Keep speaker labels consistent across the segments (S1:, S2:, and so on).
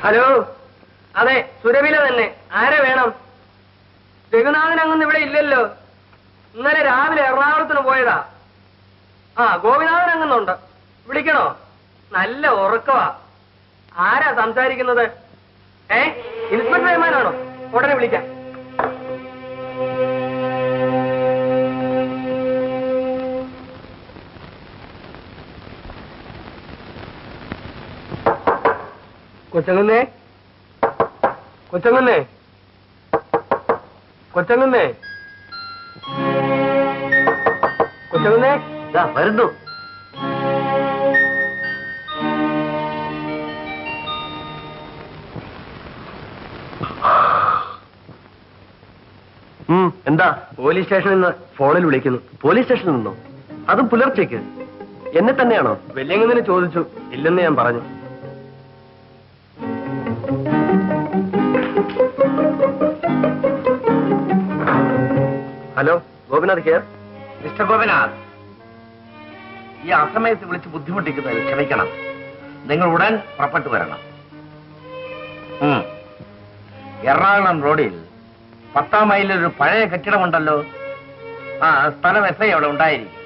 S1: Hello, അതെ, സുരഭില തന്നെ. ആരെ വേണം? രഘുനാഥൻ അങ്ങൊന്നും ഇവിടെ ഇല്ലല്ലോ. ഇന്നലെ രാവിലെ എറണാകുളത്തിന് പോയതാ. ആ, ഗോപിനാഥൻ അങ്ങുന്നുണ്ട്. വിളിക്കണോ? നല്ല ഉറക്കവാ. ആരാ സംസാരിക്കുന്നത്? ഇൻസ്പെക്ടർ റഹ്മാനാണോ? ഉടനെ വിളിക്കാം. കൊച്ചങ്ങന്നേ, കൊച്ചങ്ങന്നേ, കൊച്ചങ്ങന്നേ, കൊച്ചങ്ങന്നേ, വരുന്നു.
S2: എന്താ?
S1: പോലീസ് സ്റ്റേഷനിൽ നിന്ന് ഫോണിൽ വിളിക്കുന്നു.
S2: പോലീസ് സ്റ്റേഷനിൽ നിന്നോ? അതും പുലർച്ചയ്ക്ക്? എന്നെ തന്നെയാണോ?
S1: വെല്ലിങ്ങന്നിന് ചോദിച്ചു, ഇല്ലെന്ന് ഞാൻ പറഞ്ഞു.
S2: Hello, Gopinath here.
S3: Mister Gopinath, ഈ അസമയത്ത് വിളിച്ച് ബുദ്ധിമുട്ടിക്കുന്നതിൽ ക്ഷമിക്കണം. നിങ്ങൾ ഉടൻ പുറപ്പെട്ടു വരണം. എറണാകുളം റോഡിൽ 10-ാം മൈലിൽ ഒരു പഴയ കെട്ടിടമുണ്ടല്ലോ. ആ സ്ഥലം SI അവിടെ ഉണ്ടായിരിക്കും.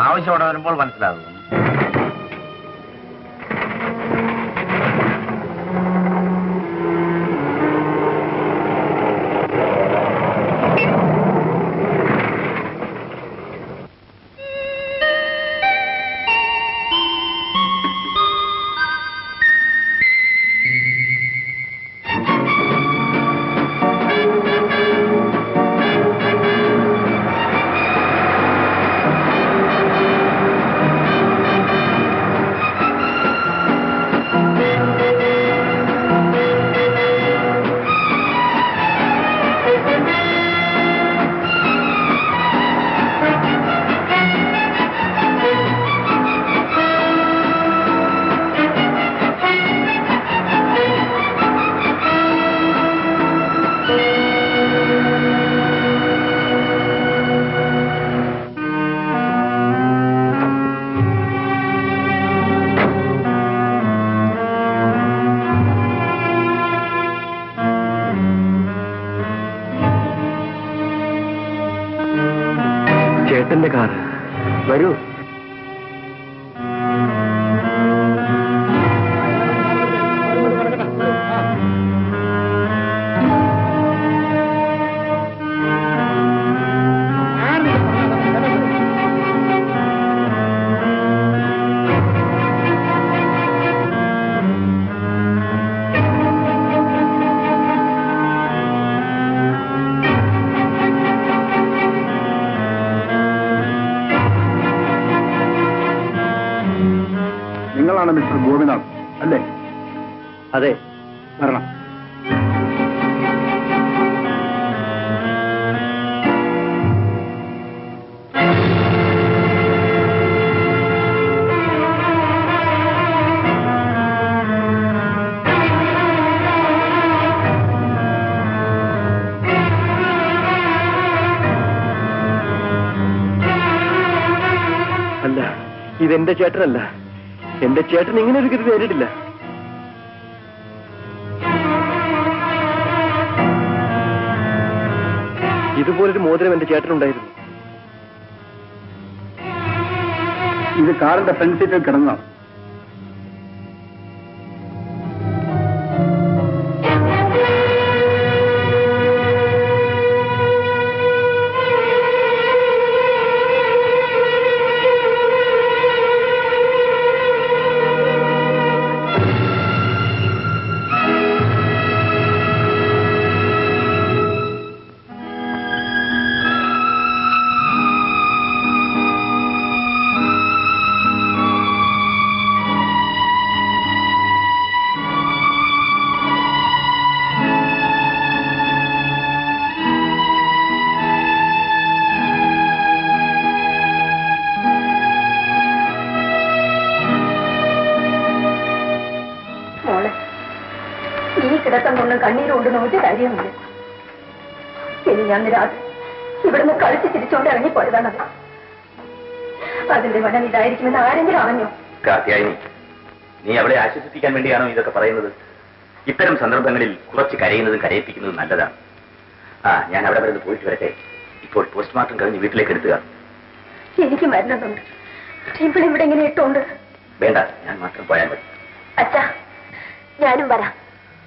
S3: ആവശ്യം അവിടെ വരുമ്പോൾ മനസ്സിലാകും.
S2: ചേട്ടന്റെ കാറ് വരൂ.
S4: നിങ്ങളാണ് മിസ്റ്റർ ഗോപിനാഥ് അല്ലേ?
S2: അതെ,
S4: വരണം.
S2: അല്ല, ഇതെന്റെ ചേട്ടനല്ല. എന്റെ ചേട്ടൻ ഇങ്ങനെ ഒരു ഗതി നേരിട്ടില്ല. ഇതുപോലൊരു മോതിരം എന്റെ ചേട്ടനുണ്ടായിരുന്നു.
S4: ഇത് കാറിന്റെ ഫ്രണ്ട് സീറ്റിൽ കിടന്നതാണ്.
S5: കണ്ണീരുകൊണ്ടൊന്നും ഒരു കാര്യമില്ല. ഇനി ഞാൻ രാത്രി ഇവിടുന്ന് കളിച്ച് തിരിച്ചോണ്ട് ഇറങ്ങിപ്പോയതാണത്. അതിന്റെ വനം ഇതായിരിക്കുമെന്ന് ആരെങ്കിലും അറിഞ്ഞോ?
S3: കാത്യായനി,
S6: നീ അവളെ ആശ്വസിപ്പിക്കാൻ വേണ്ടിയാണോ ഇതൊക്കെ പറയുന്നത്? ഇത്തരം സന്ദർഭങ്ങളിൽ കുറച്ച് കരയുന്നതും കരയിപ്പിക്കുന്നതും നല്ലതാണ്. ഞാൻ അവിടെ വരെ പോയിട്ട് വരട്ടെ. ഇപ്പോൾ പോസ്റ്റ്മോർട്ടം കഴിഞ്ഞ് വീട്ടിലേക്ക് എടുത്തുക.
S5: എനിക്ക് മരുന്നുണ്ട്. ഇവിടെ എങ്ങനെ ഇട്ടോണ്ട്?
S6: വേണ്ട, ഞാൻ മാത്രം പോയാൽ മതി.
S5: അച്ഛാ, ഞാനും വരാം.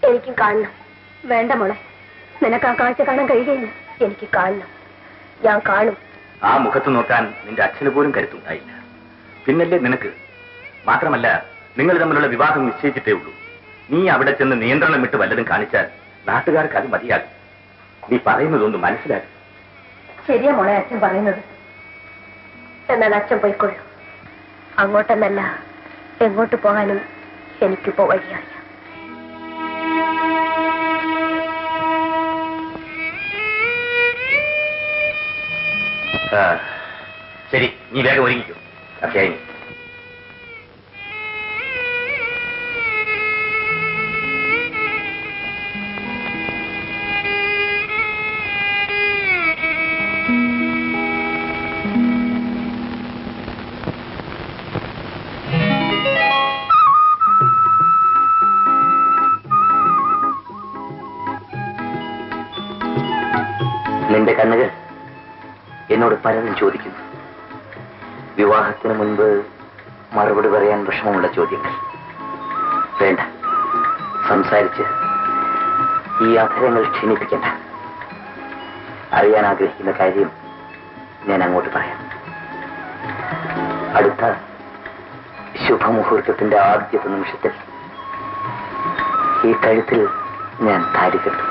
S5: എനിക്കും കാണണം. വേണ്ട മോളെ, നിനക്ക് ആ കാഴ്ച കാണാൻ കഴിയുകയില്ല. എനിക്ക് കാണണം. ഞാൻ കാണും.
S6: ആ മുഖത്ത് നോക്കാൻ നിന്റെ അച്ഛന് പോലും കരുത്തുണ്ടായില്ല. പിന്നല്ലേ നിനക്ക്? മാത്രമല്ല, നിങ്ങൾ തമ്മിലുള്ള വിവാഹം നിശ്ചയിച്ചിട്ടേ ഉള്ളൂ. നീ അവിടെ ചെന്ന് നിയന്ത്രണം വിട്ട് വല്ലതും കാണിച്ചാൽ നാട്ടുകാർക്ക് അത് മതിയാകും. നീ പറയുന്നതൊന്ന് മനസ്സിലാക്കും.
S5: ശരിയാ മോളെ അച്ഛൻ പറയുന്നത്. എന്നാൽ അച്ഛൻ പോയിക്കൊള്ളു. അങ്ങോട്ടെന്നല്ല എങ്ങോട്ട് പോകാനും എനിക്കിപ്പോ വഴിയായ.
S6: ശരി, നീ വേഗം ഒരുങ്ങിക്കോ. അത്യായി നിന്റെ കണ്ണുകൾ എന്നോട് പലതും ചോദിക്കുന്നു. വിവാഹത്തിന് മുൻപ് മറുപടി പറയാൻ വിഷമമുള്ള ചോദ്യങ്ങൾ. വേണ്ട, സംസാരിച്ച് ഈ അധരങ്ങൾ ക്ഷീണിപ്പിക്കണ്ട. അറിയാൻ ആഗ്രഹിക്കുന്ന കാര്യം ഞാൻ അങ്ങോട്ട് പറയാം. അടുത്ത ശുഭമുഹൂർത്തത്തിന്റെ ആദ്യത്തെ നിമിഷത്തിൽ ഈ കഴുത്തിൽ ഞാൻ താടി കെട്ടും.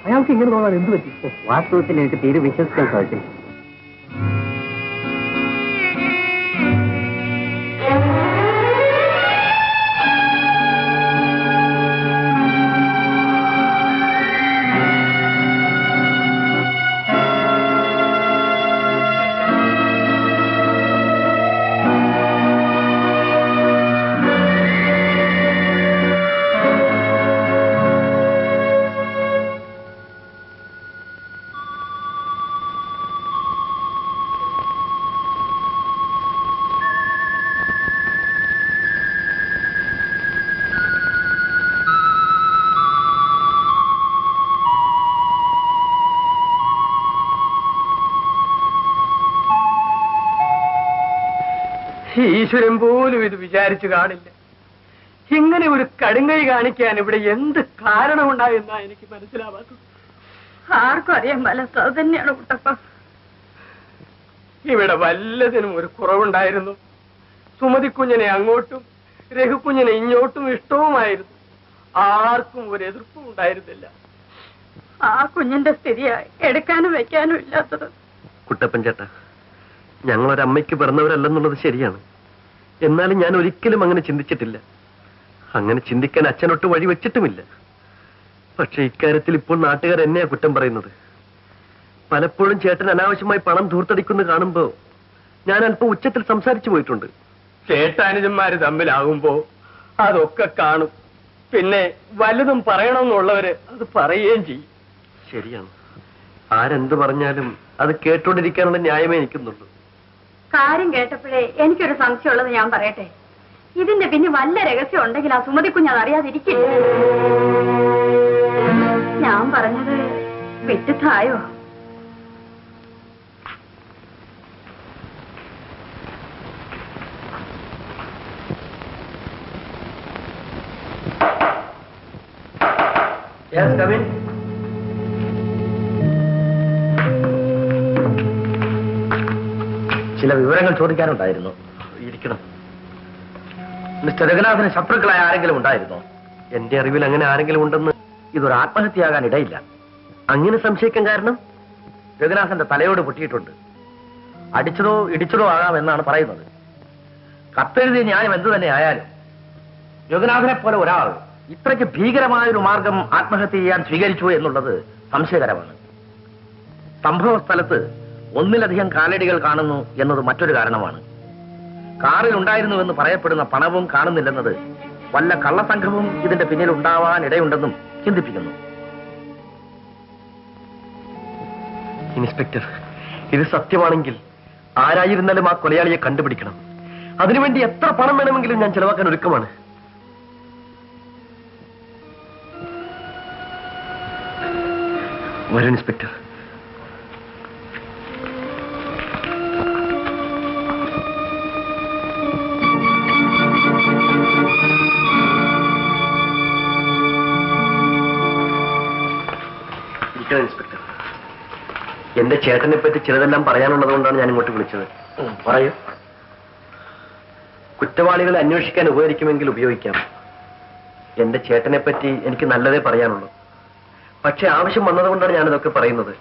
S1: അയാൾക്ക് ഇങ്ങനെ തോന്നാൻ എന്ത് പറ്റി? വാസ്തവത്തിൽ എനിക്ക് തീരെ വിശ്വസിക്കാൻ സാധിക്കും. ഈശ്വരൻ പോലും ഇത് വിചാരിച്ചു കാണില്ല. ഇങ്ങനെ ഒരു കടുങ്കൈ കാണിക്കാൻ ഇവിടെ എന്ത് കാരണമുണ്ടായെന്നാ എനിക്ക് മനസ്സിലാവാത്തത്.
S5: ആർക്കും അറിയാൻ മേലാത്ത അത് തന്നെയാണ് കുട്ടപ്പ.
S1: ഇവിടെ വല്ലതിനും ഒരു കുറവുണ്ടായിരുന്നു. സുമതിക്കുഞ്ഞിനെ അങ്ങോട്ടും രഘുക്കുഞ്ഞിനെ ഇങ്ങോട്ടും ഇഷ്ടവുമായിരുന്നു. ആർക്കും ഒരു എതിർപ്പും ഉണ്ടായിരുന്നില്ല.
S5: ആ കുഞ്ഞിന്റെ സ്ഥിതിയായി എടുക്കാനും വെക്കാനും ഇല്ലാത്തത്.
S2: കുട്ടപ്പൻ ചേട്ടാ, ഞങ്ങളൊരമ്മയ്ക്ക് പിറന്നവരല്ലെന്നുള്ളത് ശരിയാണ്. എന്നാലും ഞാൻ ഒരിക്കലും അങ്ങനെ ചിന്തിച്ചിട്ടില്ല. അങ്ങനെ ചിന്തിക്കാൻ അച്ഛനൊട്ട് വഴി വെച്ചിട്ടുമില്ല. പക്ഷെ ഇക്കാര്യത്തിൽ ഇപ്പോൾ നാട്ടുകാർ എന്നെയാ കുറ്റം പറയുന്നത്. പലപ്പോഴും ചേട്ടൻ അനാവശ്യമായി പണം ധൂർത്തടിക്കുന്നു കാണുമ്പോ ഞാൻ അല്പം ഉച്ചത്തിൽ സംസാരിച്ചു പോയിട്ടുണ്ട്.
S1: ചേട്ടാനുജന്മാര് തമ്മിലാകുമ്പോ അതൊക്കെ കാണും. പിന്നെ വലുതും പറയണമെന്നുള്ളവര് അത് പറയുകയും ചെയ്യും.
S2: ശരിയാണ്, ആരെന്ത് പറഞ്ഞാലും അത് കേട്ടോണ്ടിരിക്കാനുള്ള ന്യായമേ എനിക്കുന്നുള്ളൂ.
S5: കാര്യം കേട്ടപ്പോഴേ എനിക്കൊരു സംശയമുള്ളത് ഞാൻ പറയട്ടെ. ഇതിന്റെ പിന്നെ വല്ല രഹസ്യം ഉണ്ടെങ്കിൽ ആ സുമതി കുഞ്ഞ് അത് അറിയാതിരിക്കില്ല. ഞാൻ പറഞ്ഞത് വിട്ടിട്ടായോ?
S3: ചില വിവരങ്ങൾ ചോദിക്കാനുണ്ടായിരുന്നു.
S2: ഇരിക്കണം.
S3: മിസ്റ്റർ രഘുനാഥന് ശത്രുക്കളായ ആരെങ്കിലും ഉണ്ടായിരുന്നോ?
S2: എന്റെ അറിവിൽ അങ്ങനെ ആരെങ്കിലും ഉണ്ടെന്ന്.
S3: ഇതൊരു ആത്മഹത്യയാകാൻ ഇടയില്ല.
S2: അങ്ങനെ സംശയിക്കാൻ കാരണം?
S3: രഘുനാഥന്റെ തലയോട് പൊട്ടിയിട്ടുണ്ട്. അടിച്ചതോ ഇടിച്ചതോ ആകാമെന്നാണ് പറയുന്നത്. കത്തെഴുതിയ ന്യായം എന്തു തന്നെ ആയാലും രഘുനാഥനെ പോലെ ഒരാൾ ഇത്രയ്ക്ക് ഭീകരമായൊരു മാർഗം ആത്മഹത്യ ചെയ്യാൻ സ്വീകരിച്ചു എന്നുള്ളത് സംശയകരമാണ്. സംഭവ സ്ഥലത്ത് ഒന്നിലധികം കാലടികൾ കാണുന്നു എന്നത് മറ്റൊരു കാരണമാണ്. കാറിൽ ഉണ്ടായിരുന്നുവെന്ന് പറയപ്പെടുന്ന പണവും കാണുന്നില്ലെന്നത് വല്ല കള്ളസംഘവും ഇതിന്റെ പിന്നിൽ ഉണ്ടാവാൻ ഇടയുണ്ടെന്നും ചിന്തിപ്പിക്കുന്നു.
S2: ഇൻസ്പെക്ടർ, ഇത് സത്യമാണെങ്കിൽ ആരായിരുന്നാലും ആ കൊലയാളിയെ കണ്ടുപിടിക്കണം. അതിനുവേണ്ടി എത്ര പണം വേണമെങ്കിലും ഞാൻ ചെലവാക്കാൻ ഒരുക്കമാണ്. വരൂ ഇൻസ്പെക്ടർ. ഇൻസ്പെക്ടർ, എന്റെ ചേട്ടനെ പറ്റി ചിലതെല്ലാം പറയാനുള്ളത് കൊണ്ടാണ് ഞാൻ ഇങ്ങോട്ട് വിളിച്ചത്.
S3: പറയൂ.
S2: കുറ്റവാളികളെ അന്വേഷിക്കാൻ ഉപകരിക്കുമെങ്കിൽ ഉപയോഗിക്കാം. എന്റെ ചേട്ടനെ പറ്റി എനിക്ക് നല്ലതേ പറയാനുള്ളൂ. പക്ഷെ ആവശ്യം വന്നതുകൊണ്ടാണ് ഞാനിതൊക്കെ പറയുന്നത്.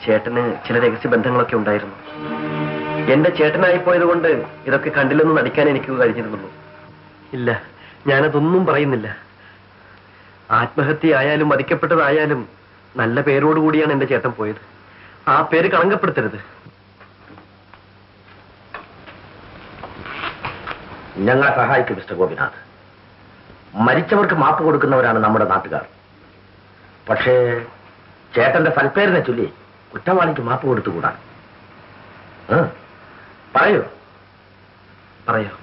S2: ചേട്ടന് ചില രഹസ്യബന്ധങ്ങളൊക്കെ ഉണ്ടായിരുന്നു. എന്റെ ചേട്ടനായിപ്പോയത് കൊണ്ട് ഇതൊക്കെ കണ്ടില്ലെന്ന് നടിക്കാൻ എനിക്ക് കഴിഞ്ഞിരുന്നുള്ളൂ. ഇല്ല, ഞാനതൊന്നും പറയുന്നില്ല. ആത്മഹത്യ ആയാലും വധിക്കപ്പെട്ടതായാലും നല്ല പേരോടുകൂടിയാണ് എന്റെ ചേട്ടൻ പോയത്. ആ പേര് കളങ്കപ്പെടുത്തരുത്.
S3: ഞങ്ങളെ സഹായിക്കും മിസ്റ്റർ ഗോപിനാഥ്. മരിച്ചവർക്ക് മാപ്പ് കൊടുക്കുന്നവരാണ് നമ്മുടെ നാട്ടുകാർ. പക്ഷേ ചേട്ടന്റെ സൽപ്പേരിനെ ചൊല്ലി കുറ്റവാളിക്ക് മാപ്പ് കൊടുത്തുകൂടാ. പറയൂ.
S2: പറയാം.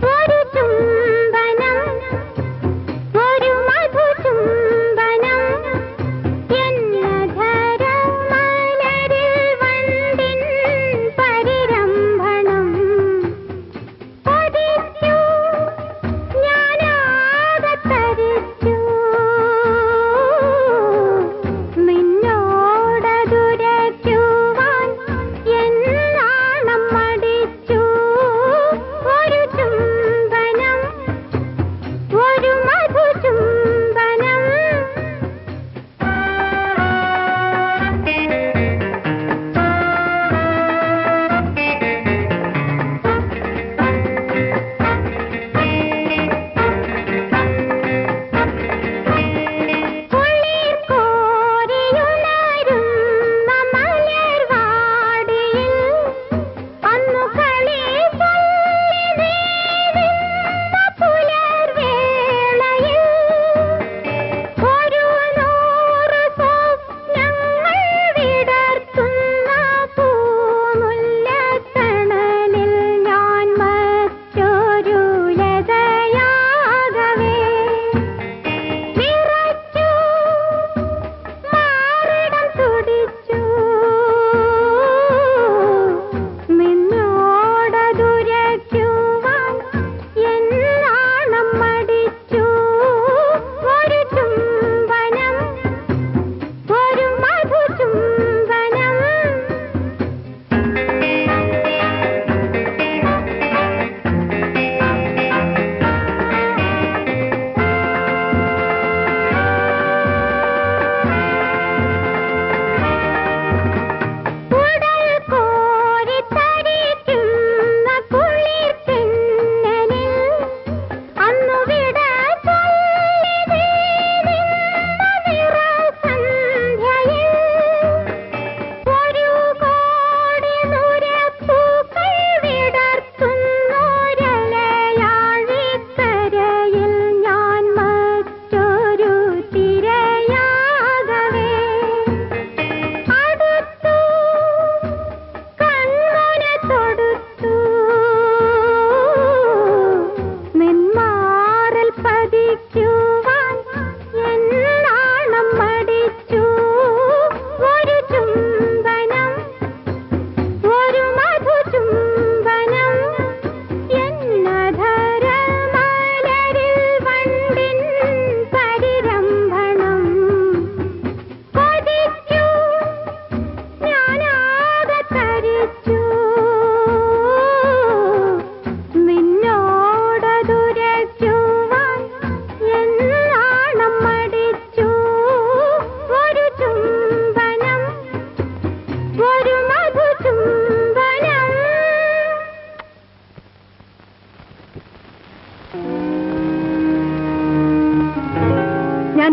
S5: ഒരു ചുംബനം, ഒരു മധുചുംബനം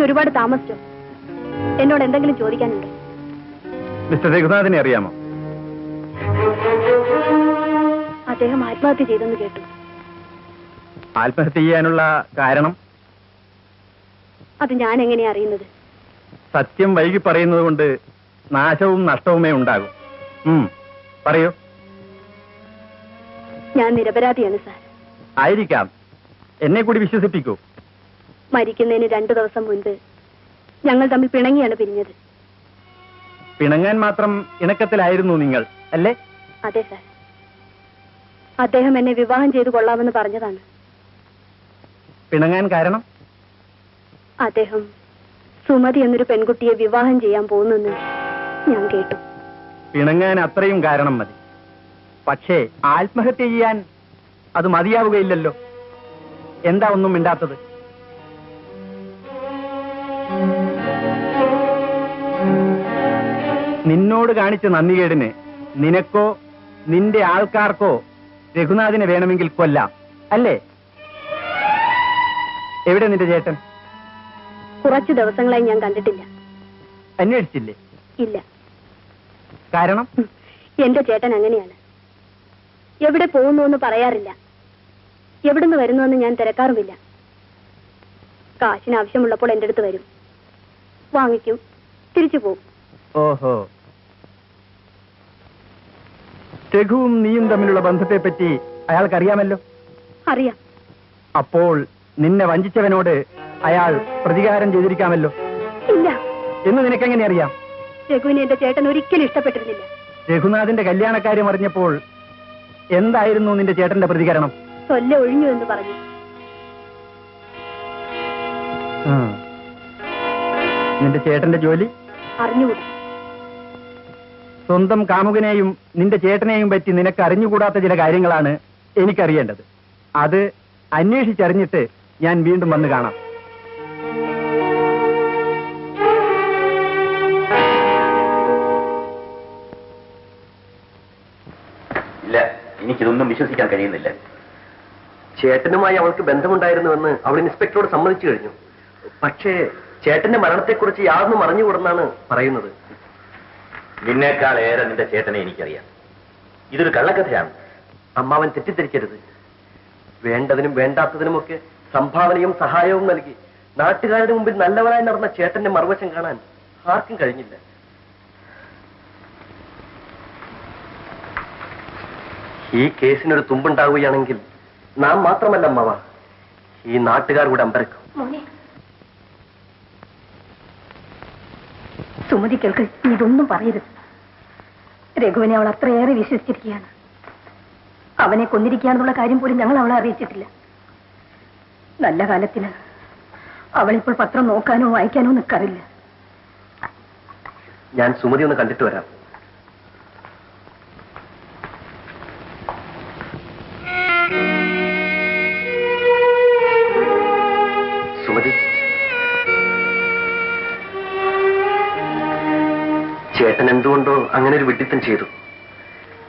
S5: ഒരുപാട് താമസിച്ചോ? എന്നോട് എന്തെങ്കിലും ചോദിക്കാനുണ്ടോ?
S4: മിസ്റ്റർ രഘുനാഥിനെ അറിയാമോ?
S5: അദ്ദേഹം ആത്മഹത്യ ചെയ്തെന്ന് കേട്ടു.
S4: ആത്മഹത്യ ചെയ്യാനുള്ള കാരണം?
S5: അത് ഞാൻ എങ്ങനെയാ അറിയുന്നത്?
S4: സത്യം വൈകി പറയുന്നത് കൊണ്ട് നാശവും നഷ്ടവുമേ ഉണ്ടാകും. പറയൂ.
S5: ഞാൻ നിരപരാധിയാണ് സാർ.
S4: ആയിരിക്കാം. എന്നെ കൂടി വിശ്വസിപ്പിക്കൂ.
S5: മരിക്കുന്നതിന് 2 ദിവസം മുൻപ് ഞങ്ങൾ തമ്മിൽ പിണങ്ങിയാണ് പിരിഞ്ഞത്.
S4: പിണങ്ങാൻ മാത്രം ഇണക്കത്തിലായിരുന്നു നിങ്ങൾ, അല്ലേ?
S5: അതെ സാർ. അദ്ദേഹം എന്നെ വിവാഹം ചെയ്തു കൊള്ളാമെന്ന് പറഞ്ഞതാണ്.
S4: പിണങ്ങാൻ കാരണം?
S5: അദ്ദേഹം സുമതി എന്നൊരു പെൺകുട്ടിയെ വിവാഹം ചെയ്യാൻ പോകുന്നെന്ന് ഞാൻ കേട്ടു.
S4: പിണങ്ങാൻ അത്രയും കാരണം മതി. പക്ഷേ ആത്മഹത്യ ചെയ്യാൻ അത് മതിയാവുകയില്ലല്ലോ. എന്താ ഒന്നും മിണ്ടാത്തത്? നിന്നോട് കാണിച്ച നന്ദികേടിന് നിനക്കോ നിന്റെ ആൾക്കാർക്കോ രഘുനാഥിനെ വേണമെങ്കിൽ കൊല്ലാം, അല്ലേ? എവിടെ നിന്റെ ചേട്ടൻ?
S5: കുറച്ചു ദിവസങ്ങളായി ഞാൻ കണ്ടിട്ടില്ല.
S4: അന്വേഷിച്ചില്ലേ?
S5: ഇല്ല.
S4: കാരണം?
S5: എന്റെ ചേട്ടൻ അങ്ങനെയാണ്. എവിടെ പോകുന്നു എന്ന് പറയാറില്ല. എവിടുന്ന് വരുന്നുവെന്ന് ഞാൻ തിരക്കാറുമില്ല. കാശിന് ആവശ്യമുള്ളപ്പോൾ എന്റെ അടുത്ത് വരും, വാങ്ങിക്കും, തിരിച്ചു പോകും.
S4: ഓഹോ. രഘുവും നീയും തമ്മിലുള്ള ബന്ധത്തെപ്പറ്റി അയാൾക്കറിയാമല്ലോ?
S5: അറിയാം.
S4: അപ്പോൾ നിന്നെ വഞ്ചിച്ചവനോട് അയാൾ പ്രതികാരം ചെയ്തിരിക്കാമല്ലോ?
S5: ഇല്ല.
S4: എന്ന് നിനക്കെങ്ങനെ അറിയാം?
S5: രഘുവിനെ എന്റെ ചേട്ടൻ ഒരിക്കലും ഇഷ്ടപ്പെട്ടിരുന്നില്ല.
S4: രഘുനാഥിന്റെ കല്യാണക്കാര്യം അറിഞ്ഞപ്പോൾ എന്തായിരുന്നു നിന്റെ ചേട്ടന്റെ പ്രതികരണം?
S5: കൊല്ല ഒഴിഞ്ഞു എന്ന് പറഞ്ഞു.
S4: നിന്റെ ചേട്ടന്റെ ജോലി
S5: അറിഞ്ഞുകൂടാ.
S4: സ്വന്തം കാമുകനെയും നിന്റെ ചേട്ടനെയും പറ്റി നിനക്ക് അറിഞ്ഞുകൂടാത്ത ചില കാര്യങ്ങളാണ് എനിക്കറിയേണ്ടത്. അത് അന്വേഷിച്ചറിഞ്ഞിട്ട് ഞാൻ വീണ്ടും വന്ന് കാണാം.
S6: ഇല്ല, എനിക്കിതൊന്നും വിശ്വസിക്കാൻ കഴിയുന്നില്ല.
S2: ചേട്ടനുമായി അവൾക്ക് ബന്ധമുണ്ടായിരുന്നുവെന്ന് അവൾ ഇൻസ്പെക്ടറോട് സമ്മതിച്ചു കഴിഞ്ഞു. പക്ഷേ ചേട്ടന്റെ മരണത്തെക്കുറിച്ച് യാതൊന്നും അറിഞ്ഞുകൂടെന്നാണ് പറയുന്നത്.
S6: നിന്നേക്കാൾ ഏറെ നിന്റെ ചേട്ടനെ എനിക്കറിയാം. ഇതൊരു കള്ളക്കഥയാണ്.
S2: അമ്മാവൻ തെറ്റിദ്ധരിക്കരുത്. വേണ്ടതിനും വേണ്ടാത്തതിനുമൊക്കെ സംഭാവനയും സഹായവും നൽകി നാട്ടുകാരുടെ മുമ്പിൽ നല്ലവനായി നടന്ന ചേട്ടന്റെ മറുവശം കാണാൻ ആർക്കും കഴിഞ്ഞില്ല. ഈ കേസിനൊരു തുമ്പുണ്ടാവുകയാണെങ്കിൽ നാം മാത്രമല്ല അമ്മാവ, ഈ നാട്ടുകാർ കൂടെ അമ്പരക്കും.
S5: സുമതി കേൾക്ക്, ഇതൊന്നും പറയരുത്. രഘുവിനെ അവൾ അത്രയേറെ വിശ്വസിച്ചിരിക്കുകയാണ്. അവനെ കൊന്നിരിക്കുകയാണെന്നുള്ള കാര്യം പോലും ഞങ്ങൾ അവളെ അറിയിച്ചിട്ടില്ല. നല്ല കാലത്തിന് അവളിപ്പോൾ പത്രം നോക്കാനോ വായിക്കാനോ നിൽക്കാറില്ല.
S2: ഞാൻ സുമതി ഒന്ന് കണ്ടിട്ട് വരാം. സുമതി, ചേട്ടൻ എന്തുകൊണ്ടോ അങ്ങനെ ഒരു വിഡ്ഢിത്തം ചെയ്തു.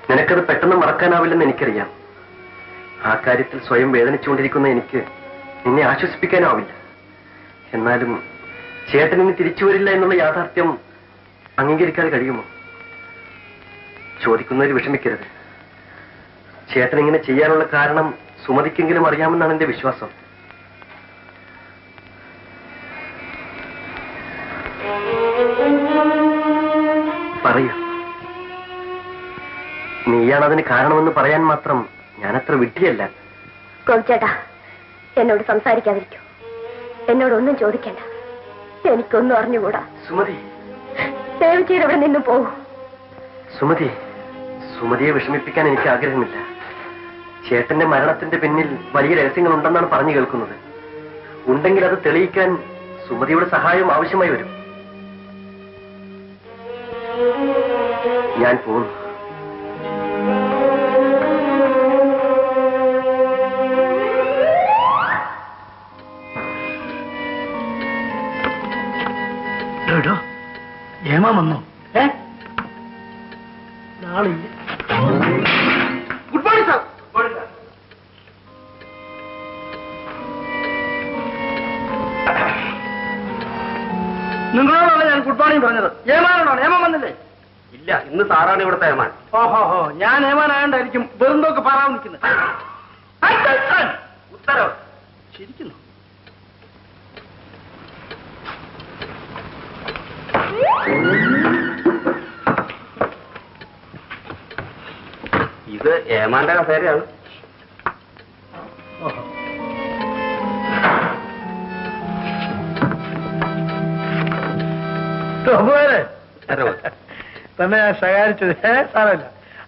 S2: നിനക്കത് പെട്ടെന്ന് മറക്കാനാവില്ലെന്ന് എനിക്കറിയാം. ആ കാര്യത്തിൽ സ്വയം വേദനിച്ചുകൊണ്ടിരിക്കുന്ന എനിക്ക് നിന്നെ ആശ്വസിപ്പിക്കാനാവില്ല. എന്നാലും ചേട്ടൻ ഇനി തിരിച്ചു വരില്ല എന്നുള്ള യാഥാർത്ഥ്യം അംഗീകരിക്കാതെ കഴിയുമോ? ചോദിക്കുന്നതിൽ വിഷമിക്കരുത്. ചേട്ടൻ ഇങ്ങനെ ചെയ്യാനുള്ള കാരണം സുമതിക്കെങ്കിലും അറിയാമെന്നാണ് എന്റെ വിശ്വാസം. പറയൂ, നീയാണ് അതിന് കാരണമെന്ന് പറയാൻ മാത്രം ഞാനത്ര വിഡ്ഢിയല്ല.
S5: ഗോപിച്ചേട്ടാ, എന്നോട് സംസാരിക്കാതിരിക്കൂ. എന്നോടൊന്നും ചോദിക്കണ്ട. എനിക്കൊന്നും അറിഞ്ഞുകൂടാ.
S2: സുമതി,
S5: ദയവ് ചെയ്ത് അവിടെ നിന്നും പോകൂ.
S2: സുമതി, സുമതിയെ വിഷമിപ്പിക്കാൻ എനിക്ക് ആഗ്രഹമില്ല. ചേട്ടന്റെ മരണത്തിന്റെ പിന്നിൽ വലിയ രഹസ്യങ്ങളുണ്ടെന്നാണ് പറഞ്ഞു കേൾക്കുന്നത്. ഉണ്ടെങ്കിൽ അത് തെളിയിക്കാൻ സുമതിയുടെ സഹായം ആവശ്യമായി വരും. ഞാൻ പോകുന്നു.
S1: ഏമാ വന്നോ? നാളെ ഗുഡ് മോർണിംഗ് സാർ.
S3: നീ പറഞ്ഞത്? ഏമാനാണോ? ഏമാൻ വന്നില്ലേ?
S6: ഇല്ല, ഇന്ന് സാറാണ് ഇവിടുത്തെ ഏമാൻ.
S3: ഓഹോ, ഞാൻ ഏമാനായോണ്ടായിരിക്കും വെറും തോക്ക് പാറാൻ നിൽക്കുന്നത്.
S6: ഉത്തരവ്
S3: ശരിക്കുന്നു.
S6: ഇത് ഏമാന്റെ കസേരയാണ്.
S3: തന്നെ ഞാൻ ശകാരിച്ചത് സാറല്ല.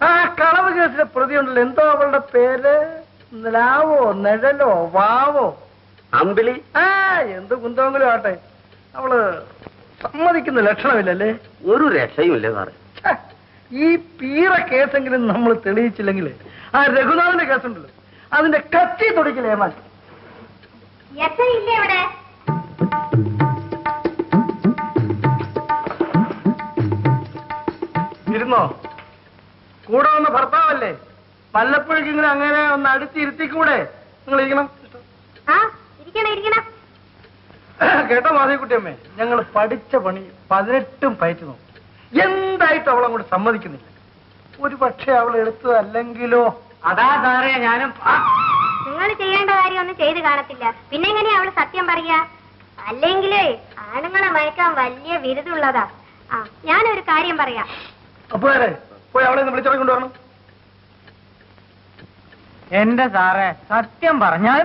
S3: ആ കളവ് കേസിലെ പ്രതിയുണ്ടല്ലോ, എന്തോ അവളുടെ പേര്? ലാവോ നിഴലോ വാവോ
S6: അമ്പിളി?
S3: എന്ത് കുന്തമെങ്കിലും ആട്ടെ, അവള് സമ്മതിക്കുന്ന ലക്ഷണമില്ലല്ലേ?
S6: ഒരു രക്ഷയുമില്ലേ സാറേ.
S3: ഈ പീറ കേസെങ്കിലും നമ്മൾ തെളിയിച്ചില്ലെങ്കിൽ ആ രഘുനാഥന്റെ കേസുണ്ടല്ലോ, അതിന്റെ കത്തി തൊടിക്കില്ലേ ഏമാൻ? ഇരുന്നോ? കൂടെ വന്ന ഭർത്താവല്ലേ, വല്ലപ്പോഴേക്കും ഇങ്ങനെ അങ്ങനെ ഒന്ന് അടുത്തിരുത്തിക്കൂടെ? നിങ്ങൾ ഇരിക്കണം. കേട്ടോ മാധവിക്കുട്ടിയമ്മേ, ഞങ്ങൾ പഠിച്ച പണി 18 പയറ്റ് നോക്കും, എന്തായിട്ട് അവളെ കൂടെ സമ്മതിക്കുന്നില്ല. ഒരു പക്ഷെ അവൾ എടുത്തതല്ലെങ്കിലോ?
S1: അതാ സാറേ ഞാനും.
S7: നിങ്ങൾ ചെയ്യേണ്ട കാര്യം ഒന്നും ചെയ്ത് കാണത്തില്ല, പിന്നെ എങ്ങനെയാ അവള് സത്യം പറയാ? അല്ലെങ്കിലേ ആണുങ്ങളെ മയക്കാൻ വലിയ വിരുദുള്ളതാ. ഞാനൊരു കാര്യം പറയാം.
S3: അപ്പൊ പോയി അവളെ വിളിച്ചിറങ്ങി കൊണ്ടുവരണം.
S1: എന്റെ സാറേ സത്യം പറഞ്ഞാൽ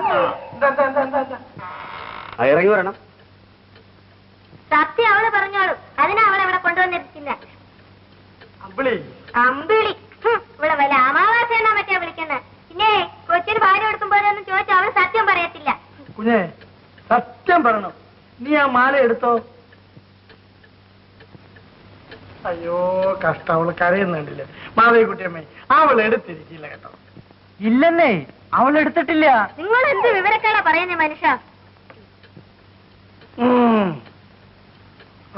S6: ഇറങ്ങി വരണം.
S7: സത്യം അവള് പറഞ്ഞോളൂ, അതിനാ അവളെ ഇവിടെ കൊണ്ടുവന്നിരിക്കുന്ന.
S3: അമ്പിളി
S7: അമ്പിളി ഇവിടെ വല്ല അമാവാസയാണോ മറ്റേ വിളിക്കുന്നത്? പിന്നെ കൊച്ചിന് ഭാര്യ കൊടുക്കുമ്പോഴൊന്നും ചോദിച്ചാൽ അവള് സത്യം പറയത്തില്ല.
S3: കുഞ്ഞെ സത്യം പറയണം, നീ ആ മാല എടുത്തോ? അയ്യോ കഷ്ടം, അവള് കരയുന്നുണ്ടില്ലേ മാധവിക്കുട്ടിയമ്മേ? അവൾ എടുത്തിരിക്കില്ല കേട്ടോ.
S1: ഇല്ലെന്നേ, അവൾ എടുത്തിട്ടില്ല.
S7: നിങ്ങൾ എന്ത് വിവരക്കേടാ പറയുന്നേ മനുഷ്യ?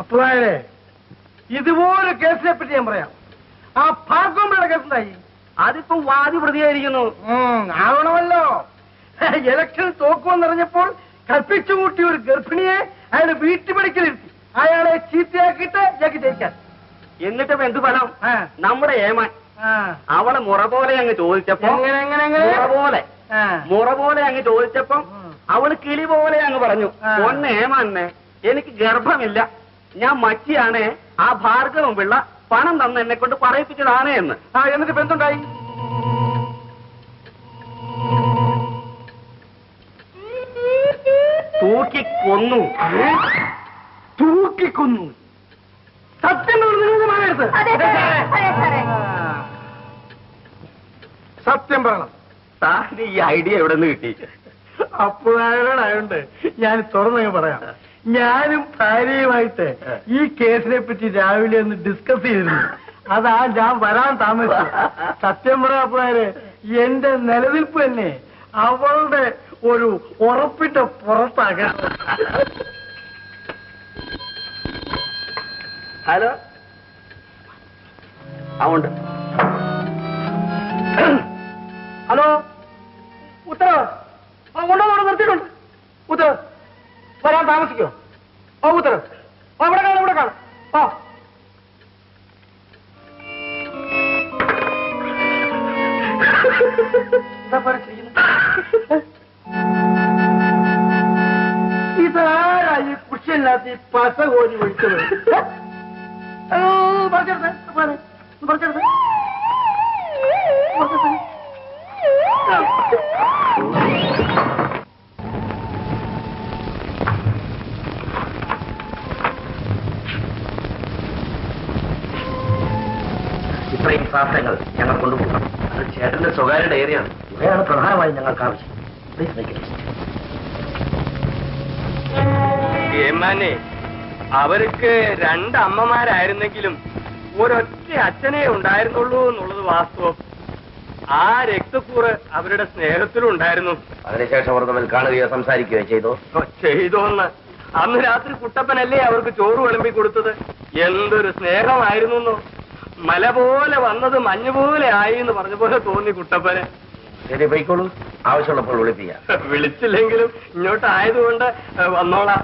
S3: അപ്പോഴേ ഇതുപോലെ കേസിനെ പറ്റി ഞാൻ പറയാം. ആ ഭാർഗവയുടെ കേസ് എന്തായി?
S6: അതിപ്പോ വാദി പ്രതിയായിരിക്കുന്നു.
S3: ആവണമല്ലോ. ഇലക്ഷൻ തോക്കുമെന്നറിഞ്ഞപ്പോൾ കൽപ്പിച്ചു കൂട്ടിയ ഒരു ഗർഭിണിയെ അയാള് വീട്ടുപടിക്കലിരുത്തി, അയാളെ ചീത്തയാക്കിയിട്ട് ഇയാൾക്ക് ജയിക്കാൻ.
S6: എന്നിട്ട് എന്ത് ഫലം? നമ്മുടെ ഏമാൻ അവളെ മുറ പോലെ അങ്ങ് ചോദിച്ചപ്പോ മുറ പോലെ അങ്ങ് ചോദിച്ചപ്പം അവള് കിളി പോലെ അങ്ങ് പറഞ്ഞു, ഒന്ന് ഏമാന്നെ എനിക്ക് ഗർഭമില്ല, ഞാൻ മച്ചിയാണ്, ആ ഭാർഗവം പിള്ള പണം തന്ന് എന്നെ കൊണ്ട് പറയിപ്പിച്ചതാണ് എന്ന്.
S3: എന്നിട്ട് എന്തുണ്ടായി?
S6: തൂക്കിക്കൊന്നു.
S3: തൂക്കിക്കൊന്നു? സത്യം എടുത്ത് സത്യം പറയണം.
S6: സാറിന് ഈ ഐഡിയ എവിടെ നിന്ന് കിട്ടി?
S3: അപ്പോഴായോണ്ട് ഞാൻ തുറന്നു പറയാം. ഞാനും ഭാര്യയുമായിട്ട് ഈ കേസിനെ പറ്റി രാവിലെ ഒന്ന് ഡിസ്കസ് ചെയ്തിരുന്നു. അതാ ഞാൻ വരാൻ താമസിച്ചു. സത്യം പറയാപ്പോഴേ എന്റെ നിലനിൽപ്പ് തന്നെ അവളുടെ ഒരു ഉറപ്പിട്ട പുറത്താകണം.
S6: ഹലോ, അതുകൊണ്ട്
S3: ഹലോ ഉത്തരവ് കൊണ്ടുവന്ന് നിർത്തിയിട്ടുണ്ട്. ഉത്തരവ് വരാൻ താമസിക്കോ? ഉത്തരവ് ഇവിടെ കാണും, ഇവിടെ കാണും. ഇതാരാ ഈ കുഷിയല്ലാത്ത ഈ പസ കോരി ഒഴിച്ചത്? പറഞ്ഞെടുത്ത്
S2: ഇത്രയും സാധനങ്ങൾ ഞങ്ങൾ കൊണ്ടുപോകണം. അത് ചേട്ടന്റെ സ്വകാര്യ ഡയറിയാണ്. ഇവയാണ് പ്രധാനമായും ഞങ്ങൾക്ക് ആവശ്യം. Please make it.
S1: ഏമാനെ, അവർക്ക് 2 അമ്മമാരായിരുന്നെങ്കിലും ഒരൊറ്റ അച്ഛനെ ഉണ്ടായിരുന്നുള്ളൂ എന്നുള്ളത് വാസ്തവം. ആ രക്തക്കൂറ് അവരുടെ സ്നേഹത്തിലും ഉണ്ടായിരുന്നു.
S2: അതിനുശേഷം അവർ തമ്മിൽ കാണുകയോ സംസാരിക്കുകയോ
S1: ചെയ്തോന്ന് അന്ന് രാത്രി കുട്ടപ്പനല്ലേ അവർക്ക് ചോറ് വിളമ്പി കൊടുത്തത്? എന്തൊരു സ്നേഹമായിരുന്നു. മല പോലെ വന്നത് മഞ്ഞ് പോലെ ആയി എന്ന് പറഞ്ഞ പോലെ തോന്നി കുട്ടപ്പന്.
S2: ശരി, പോയിക്കോളൂ. ആവശ്യമുള്ളപ്പോൾ വിളിപ്പിക്കാം.
S1: വിളിച്ചില്ലെങ്കിലും ഇങ്ങോട്ടായതുകൊണ്ട് വന്നോളാം.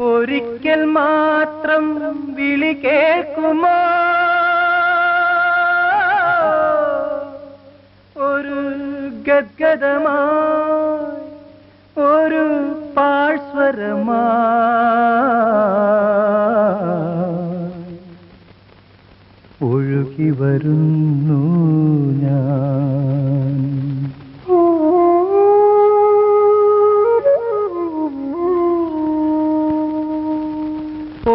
S1: ഒരിക്കൽ മാത്രം വിളി കേൾക്കുമോ ഒരു ഗദ്ഗദമായി ഒരു പാഴ്സ്വരമായി ഒഴുകി വരുന്നു ഞാൻ.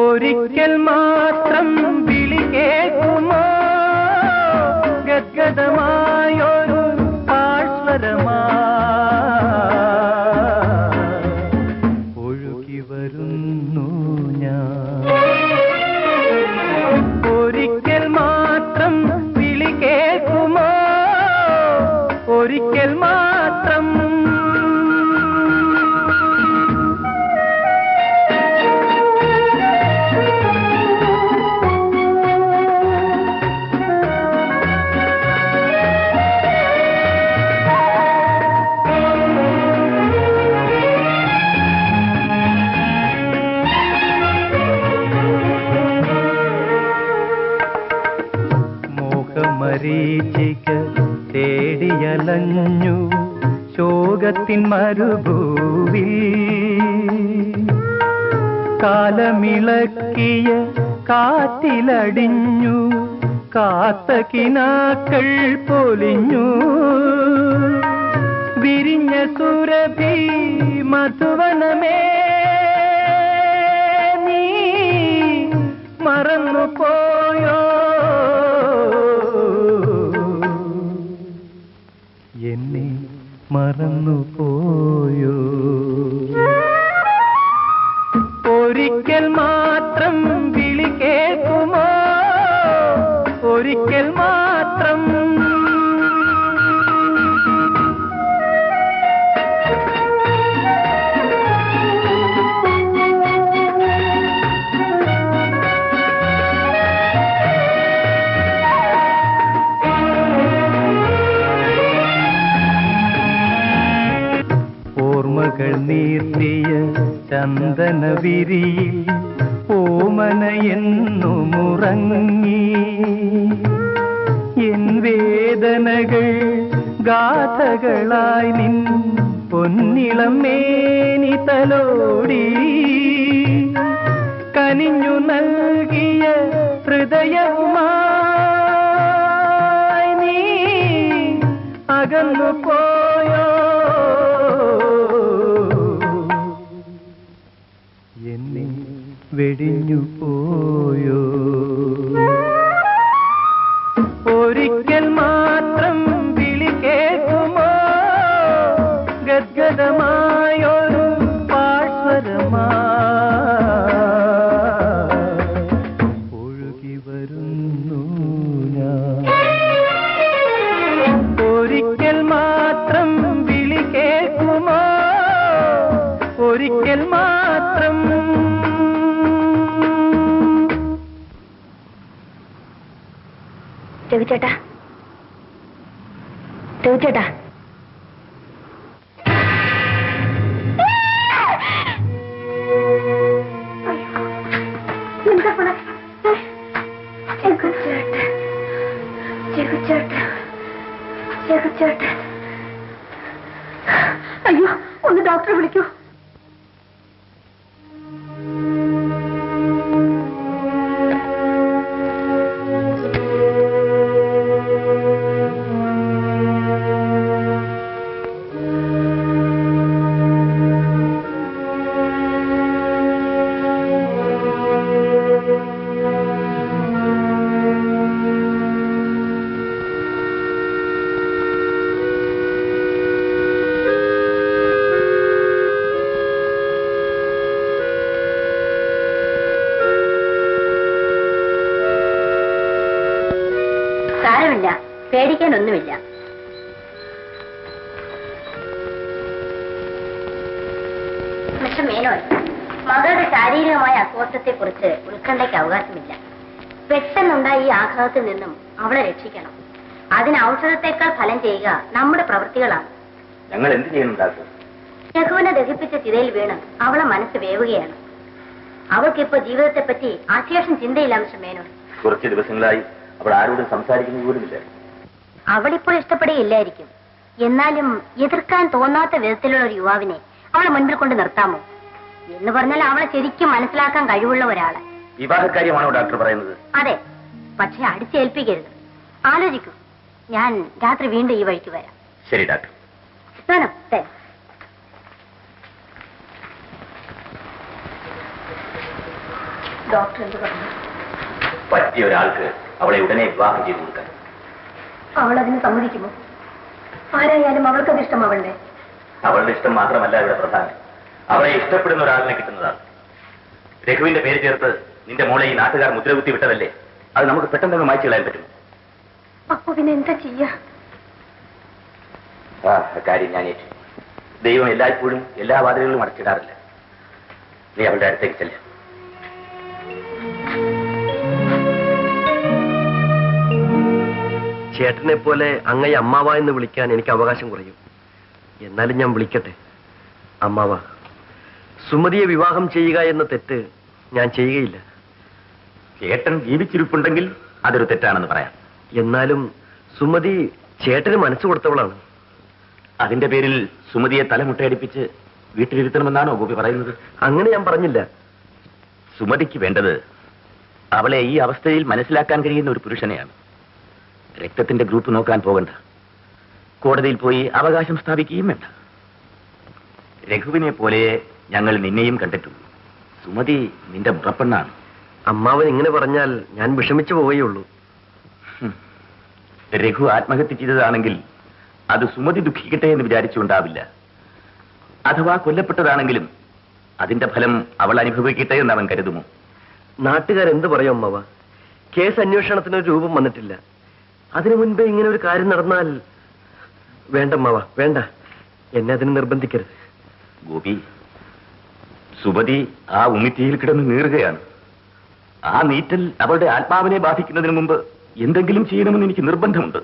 S1: ഒരിക്കൽ മാത്രം വിളി കേൾക്കുമോ ഗദ്ഗദമായൊരു പാഴ്സ്വരമായി ഒഴുകി വരുന്നു ഞാൻ. ഒരിക്കൽ മാത്രം വിളി കേൾക്കുമോ ഒരിക്കൽ മാത്രം. മരീചിക തേടിയലഞ്ഞു ശോകത്തിൻ മരുഭൂവിൽ കാലമിളക്കിയ കാറ്റിലടിഞ്ഞു കാത്ത കിനാക്കൾ പൊലിഞ്ഞു വിരിഞ്ഞ സുരഭി മധുവനമേ നീ മറന്നു പോയോ എന്നെ മറന്നു പോയോ. ഒരിക്കൽ മാത്രം വിളി കേൾക്കുമോ ഒരിക്കൽ മാത്രം. ഓർമ്മകൾ നീർത്തിയ ചന്ദന വിരിയിൽ ഓമനയെന്നുമുറങ്ങി എൻ വേദനകൾ ഗാഥകളായി നിൻ പൊന്നിളം മേനി തലോടി കനിഞ്ഞു നൽകിയ ഹൃദയവുമായി നീ അകന്നു പോയോ എന്നെ വെടിഞ്ഞു പോയോ. ഒരിക്കൽ മാത്രം വിളി കേൾക്കുമോ ഗദ്ഗദമായൊരു പാഴ്സ്വരമായി ഒഴുകി വരുന്നു ഞാൻ. ഒരിക്കൽ മാത്രം വിളി കേൾക്കുമോ ഒരിക്കൽ മാത്രം.
S5: രവിചേട്ടാ രവിചേട്ടാ അയ്യോ ഒന്ന് ഡോക്ടറെ വിളിക്കൂ. പേടിക്കാനൊന്നുമില്ല. മിസ്റ്റർ മേനോൻ, മകളുടെ ശാരീരികമായ അസ്വസ്ഥത്തെക്കുറിച്ച് ഉത്കണ്ഠയ്ക്ക് അവകാശമില്ല. പെട്ടെന്നുണ്ടായ ഈ ആഘാതത്തിൽ നിന്നും അവളെ രക്ഷിക്കണം.
S7: അതിന് ഔഷധത്തെക്കാൾ ഫലം ചെയ്യുക നമ്മുടെ പ്രവൃത്തികളാണ്.
S6: ഞങ്ങൾ എന്ത് ചെയ്യണം ഡോക്ടർ?
S7: രഘുവിനെ ദഹിപ്പിച്ച ചിതയിൽ വീണ് അവളെ മനസ്സ് വേവുകയാണ്. അവൾക്കിപ്പോ ജീവിതത്തെപ്പറ്റി അശേഷം ചിന്തയില്ല മിസ്റ്റർ മേനോൻ.
S6: കുറച്ച് ദിവസങ്ങളായി അവൾ ആരോടും സംസാരിക്കുന്നത് പോലുമില്ല.
S7: അവളിപ്പോൾ ഇഷ്ടപ്പെടുകയില്ലായിരിക്കും. എന്നാലും എതിർക്കാൻ തോന്നാത്ത വിധത്തിലുള്ള ഒരു യുവാവിനെ അവളെ മുൻപിൽ കൊണ്ട് നിർത്താമോ? എന്ന് പറഞ്ഞാൽ അവളെ ശരിക്കും മനസ്സിലാക്കാൻ കഴിവുള്ള ഒരാളെ.
S6: വിവാഹകാര്യമാണോ ഡോക്ടർ പറയുന്നത്?
S7: അതെ, പക്ഷെ അടിച്ചേൽപ്പിക്കരുത്. ആലോചിക്കൂ. ഞാൻ രാത്രി വീണ്ടും ഈ വഴിക്ക് വരാം.
S6: ശരി ഡോക്ടർ.
S5: ഡോക്ടർ എന്ത് പറഞ്ഞു?
S6: പറ്റിയ ഒരാൾക്ക് അവളെ ഉടനെ വിവാഹം ചെയ്തു കൊടുക്കാൻ.
S5: അവൾ അതിന് സമ്മതിക്കുമോ? ആരായാലും അവൾക്കത് ഇഷ്ടമാവണ്ടേ?
S6: അവളുടെ ഇഷ്ടം മാത്രമല്ല ഇവിടെ പ്രധാനം, അവളെ ഇഷ്ടപ്പെടുന്ന ഒരാളിനെ കിട്ടുന്നതാണ്. രഘുവിന്റെ പേര് ചേർത്ത് നിന്റെ മോളെ ഈ നാട്ടുകാർ മുദ്രകുത്തി വിട്ടതല്ലേ? അത് നമുക്ക് പെട്ടെന്ന് മായ്ച്ചു കളയാൻ പറ്റും.
S5: അപ്പൊ പിന്നെ എന്താ ചെയ്യാ?
S6: കാര്യം ഞാൻ ഏറ്റു. ദൈവം എല്ലായ്പ്പോഴും എല്ലാ വാതിലുകളും അടച്ചിടാറില്ല. നീ അവളുടെ അടുത്തേക്ക് ചെല്ല.
S2: ചേട്ടനെ പോലെ അങ്ങയെ അമ്മാവ എന്ന് വിളിക്കാൻ എനിക്ക് അവകാശം കുറയും. എന്നാലും ഞാൻ വിളിക്കട്ടെ. അമ്മാവ, സുമതിയെ വിവാഹം ചെയ്യുക എന്ന തെറ്റ് ഞാൻ ചെയ്യുകയില്ല.
S6: ചേട്ടൻ ജീവിച്ചിരിപ്പുണ്ടെങ്കിൽ അതൊരു തെറ്റാണെന്ന് പറയാം.
S2: എന്നാലും സുമതി ചേട്ടന് മനസ്സ് കൊടുത്തവളാണ്.
S6: അതിന്റെ പേരിൽ സുമതിയെ തലമുട്ടയടിപ്പിച്ച് വീട്ടിലിരുത്തണമെന്നാണോ ഗോപി പറയുന്നത്?
S2: അങ്ങനെ ഞാൻ പറഞ്ഞില്ല.
S6: സുമതിക്ക് വേണ്ടത് അവളെ ഈ അവസ്ഥയിൽ മനസ്സിലാക്കാൻ കഴിയുന്ന ഒരു പുരുഷനെയാണ്. രക്തത്തിന്റെ ഗ്രൂപ്പ് നോക്കാൻ പോകണ്ട. കോടതിയിൽ പോയി അവകാശം സ്ഥാപിക്കുകയും വേണ്ട. രഘുവിനെ പോലെ ഞങ്ങൾ നിന്നെയും കണ്ടിട്ടുള്ളൂ. സുമതി നിന്റെ മുറപ്പെണ്ണാണ്.
S2: അമ്മാവൻ ഇങ്ങനെ പറഞ്ഞാൽ ഞാൻ വിഷമിച്ചു പോവുകയുള്ളൂ.
S6: രഘു ആത്മഹത്യ ചെയ്തതാണെങ്കിൽ അത് സുമതി ദുഃഖിക്കട്ടെ എന്ന് വിചാരിച്ചുകൊണ്ടാവില്ല. അഥവാ കൊല്ലപ്പെട്ടതാണെങ്കിലും അതിന്റെ ഫലം അവൾ അനുഭവിക്കട്ടെ എന്ന് അവൻ കരുതുമോ?
S2: നാട്ടുകാരെന്ത് പറയും അമ്മാവ? കേസ് അന്വേഷണത്തിനൊരു രൂപം വന്നിട്ടില്ല. അതിനു മുൻപേ ഇങ്ങനെ ഒരു കാര്യം നടന്നാൽ... വേണ്ടമ്മാവ, വേണ്ട. എന്നെ അതിന് നിർബന്ധിക്കരുത്.
S6: ഗോപി, സുമതി ആ ഉമിത്തിയിൽ കിടന്ന് നീറുകയാണ്. ആ നീറ്റൽ അവളുടെ ആത്മാവിനെ ബാധിക്കുന്നതിന് മുമ്പ് എന്തെങ്കിലും ചെയ്യണമെന്ന് എനിക്ക് നിർബന്ധമുണ്ട്.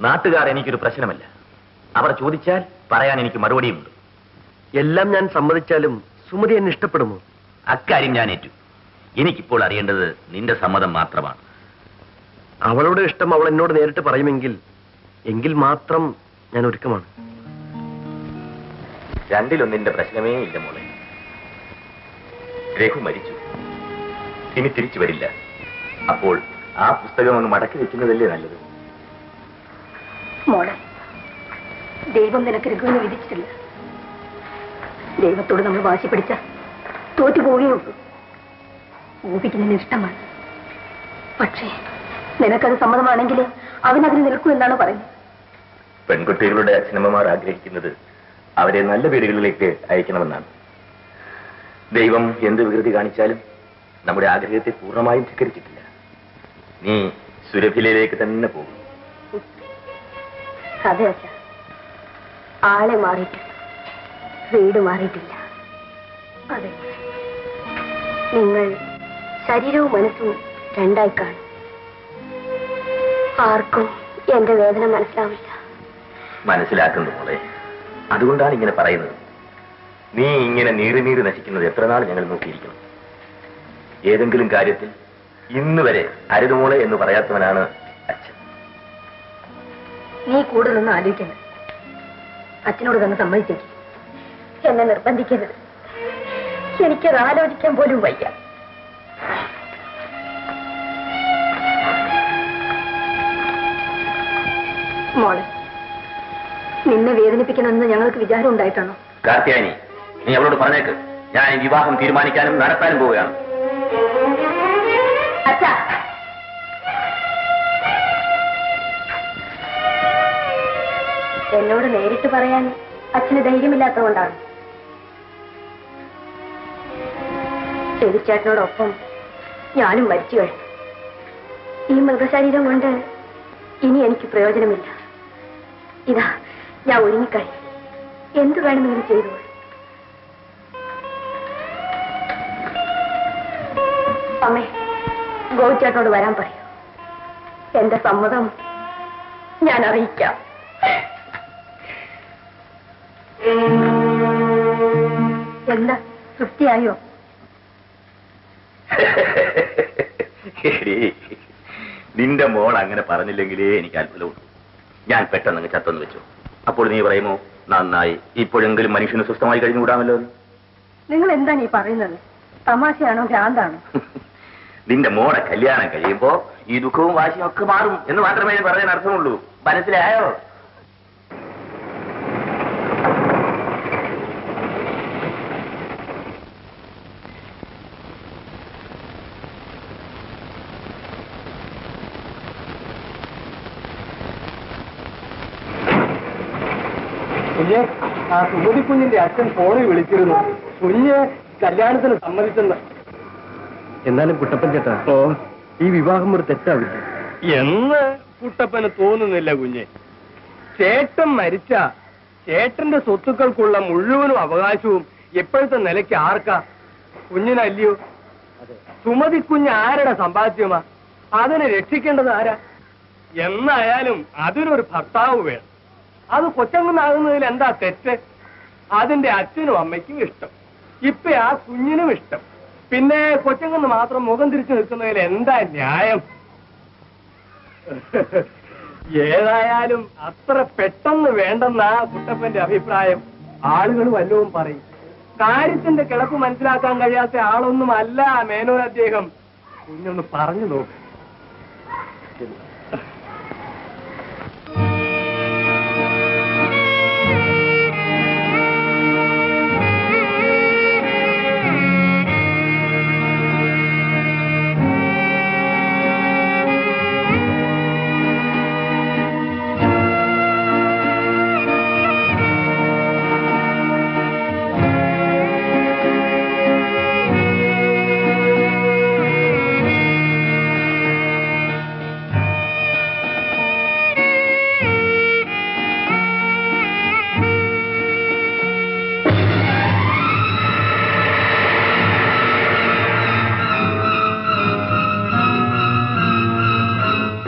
S6: നാട്ടുകാർ എനിക്കൊരു പ്രശ്നമല്ല. അവർ ചോദിച്ചാൽ പറയാൻ എനിക്ക് മറുപടിയുമുണ്ട്.
S2: എല്ലാം ഞാൻ സമ്മതിച്ചാലും സുമതി എന്നെ ഇഷ്ടപ്പെടുമോ?
S6: അക്കാര്യം ഞാൻ ഏറ്റു. എനിക്കിപ്പോൾ അറിയേണ്ടത് നിന്റെ സമ്മതം മാത്രമാണ്.
S2: അവളുടെ ഇഷ്ടം അവൾ എന്നോട് നേരിട്ട് പറയുമെങ്കിൽ എങ്കിൽ മാത്രം ഞാൻ ഒരുക്കമാണ്.
S6: രണ്ടിലൊന്നിന്റെ പ്രശ്നമേ ഇല്ല മോളെ. രഘു മരിച്ചു, ഇനി തിരിച്ചു വരില്ല. അപ്പോൾ ആ പുസ്തകം അങ്ങ് മടക്കി വെക്കുന്നതല്ലേ നല്ലത്?
S5: മോളെ, ദൈവം നിനക്ക് രഘുവിനെ വിധിച്ചിട്ടില്ല. ദൈവത്തോട് നമ്മൾ വാശി പിടിച്ച തോറ്റു പോവുകയുള്ളൂ. ഗോപിക്ക് നിന്നെ ഇഷ്ടമാണ്. പക്ഷേ നിനക്കത് സമ്മതമാണെങ്കിൽ അവനതിന് നിൽക്കൂ എന്നാണ് പറയുന്നത്.
S6: പെൺകുട്ടികളുടെ അച്ഛനമ്മമാർ ആഗ്രഹിക്കുന്നത് അവരെ നല്ല വീടുകളിലേക്ക് അയക്കണമെന്നാണ്. ദൈവം എന്ത് വികൃതി കാണിച്ചാലും നമ്മുടെ ആഗ്രഹത്തെ പൂർണ്ണമായും ധിക്കരിച്ചിട്ടില്ല. നീ സുരഭിലയിലേക്ക് തന്നെ പോകും.
S5: അതെ അച്ഛ, ആളെ മാറിയിട്ടില്ല, വീട് മാറിയിട്ടില്ല. അതെ, നിങ്ങൾ ശരീരവും മനസ്സും രണ്ടായി കാണും. ആർക്കും എന്റെ വേദന മനസ്സിലാവില്ല.
S6: മനസ്സിലാക്കുന്നു മോളെ. അതുകൊണ്ടാണ് ഇങ്ങനെ പറയുന്നത്. നീ ഇങ്ങനെ നീറി നീറി നശിക്കുന്നത് എത്ര നാൾ ഞങ്ങൾ നോക്കിയിരിക്കണം. ഏതെങ്കിലും കാര്യത്തിൽ ഇന്ന് വരെ അരുതുമോളെ എന്ന് പറയാത്തവനാണ് അച്ഛൻ.
S5: നീ കൂടുതലൊന്നും ആലോചിക്കണ്ട. അച്ഛനോട് തന്നെ സമ്മതിച്ചേക്ക്. എന്നെ നിർബന്ധിക്കരുത്. എനിക്കത് ആലോചിക്കാൻ പോലും വയ്യ. മോളെ, നിന്നെ വേദനിപ്പിക്കണമെന്ന് ഞങ്ങൾക്ക് വിചാരം ഉണ്ടായിട്ടാണോ?
S6: കാർത്തിയാനി, നീ അവളോട് പറഞ്ഞേക്ക്. ഞാൻ ഈ വിവാഹം തീരുമാനിക്കാനും നടത്താനും പോവുകയാണ്.
S5: അച്ഛാ, എന്നോട് നേരിട്ട് പറയാൻ അച്ഛന് ധൈര്യമില്ലാത്തതുകൊണ്ടാണ്. ചെവിച്ചേട്ടനോടൊപ്പം ഞാനും മരിച്ചു കഴിഞ്ഞു. ഈ മൃതശരീരം കൊണ്ട് ഇനി എനിക്ക് പ്രയോജനമില്ല. ഇതാ ഞാൻ ഒരുങ്ങിക്കഴിഞ്ഞു. എന്തു വേണമെങ്കിലും ചെയ്തോളൂ. അമ്മേ, ഗോപിച്ചേട്ടനോട് വരാൻ പറയൂ. എന്റെ സമ്മതം ഞാൻ അറിയിക്കാം. എന്താ തൃപ്തിയായോ?
S6: നിന്റെ മോൾ അങ്ങനെ പറഞ്ഞില്ലെങ്കിലേ എനിക്ക് അത്ഭുതമുള്ളൂ. ഞാൻ പെട്ടെന്ന് അങ്ങ് ചത്തെന്ന് വെച്ചു. അപ്പോൾ നീ പറയുമോ നന്നായി, ഇപ്പോഴെങ്കിലും മനുഷ്യന് സ്വസ്ഥമായി കഴിഞ്ഞുകൂടാമല്ലോ?
S5: നിങ്ങൾ എന്താണ് ഈ പറയുന്നത്? തമാശയാണോ ഭ്രാന്താണോ?
S6: നിന്റെ മോളെ കല്യാണം കഴിയുമ്പോ ഈ ദുഃഖവും വാശിയും ഒക്കെ മാറും എന്ന് മാത്രമേ പറയാൻ അർത്ഥമുള്ളൂ. മനസ്സിലായോ?
S1: കുഞ്ഞെ, ആ സുമതി കുഞ്ഞിന്റെ അച്ഛൻ ഫോണിൽ വിളിച്ചിരുന്നു. കുഞ്ഞ് കല്യാണത്തിന് സമ്മതിച്ചെന്ന്.
S2: എന്നാലും കുട്ടപ്പൻ ചേട്ടാ, ഈ വിവാഹം ഒരു തെറ്റാവില്ല
S1: എന്ന് കുട്ടപ്പന് തോന്നുന്നില്ല കുഞ്ഞെ. ചേട്ടൻ മരിച്ച ചേട്ടന്റെ സ്വത്തുക്കൾക്കുള്ള മുഴുവനും അവകാശവും ഇപ്പോഴത്തെ നിലയ്ക്ക് ആർക്കാ? കുഞ്ഞിനല്ലയോ? സുമതി കുഞ്ഞ് ആരുടെ സമ്പാദ്യമാ? അതിനെ രക്ഷിക്കേണ്ടത് ആരാ? എന്നായാലും അതിനൊരു ഭർത്താവ് വേണം. അത് കൊച്ചങ്ങനാകുന്നതിൽ എന്താ തെറ്റ്? അതിന്റെ അച്ഛനും അമ്മയ്ക്കും ഇഷ്ടം, ഇപ്പൊ ആ കുഞ്ഞിനും ഇഷ്ടം. പിന്നെ കൊച്ചങ്ങന്ന് മാത്രം മുഖം തിരിച്ചു നിൽക്കുന്നതിൽ എന്താ ന്യായം? ഏതായാലും അത്ര പെട്ടെന്ന് വേണ്ടെന്നാ കുട്ടപ്പന്റെ അഭിപ്രായം. ആളുകൾ വല്ലതും പറയും. കാര്യത്തിന്റെ കിടപ്പ് മനസ്സിലാക്കാൻ കഴിയാത്ത ആളൊന്നും അല്ല മേനോൻ അദ്ദേഹം. കുഞ്ഞൊന്ന് പറഞ്ഞു നോക്ക്.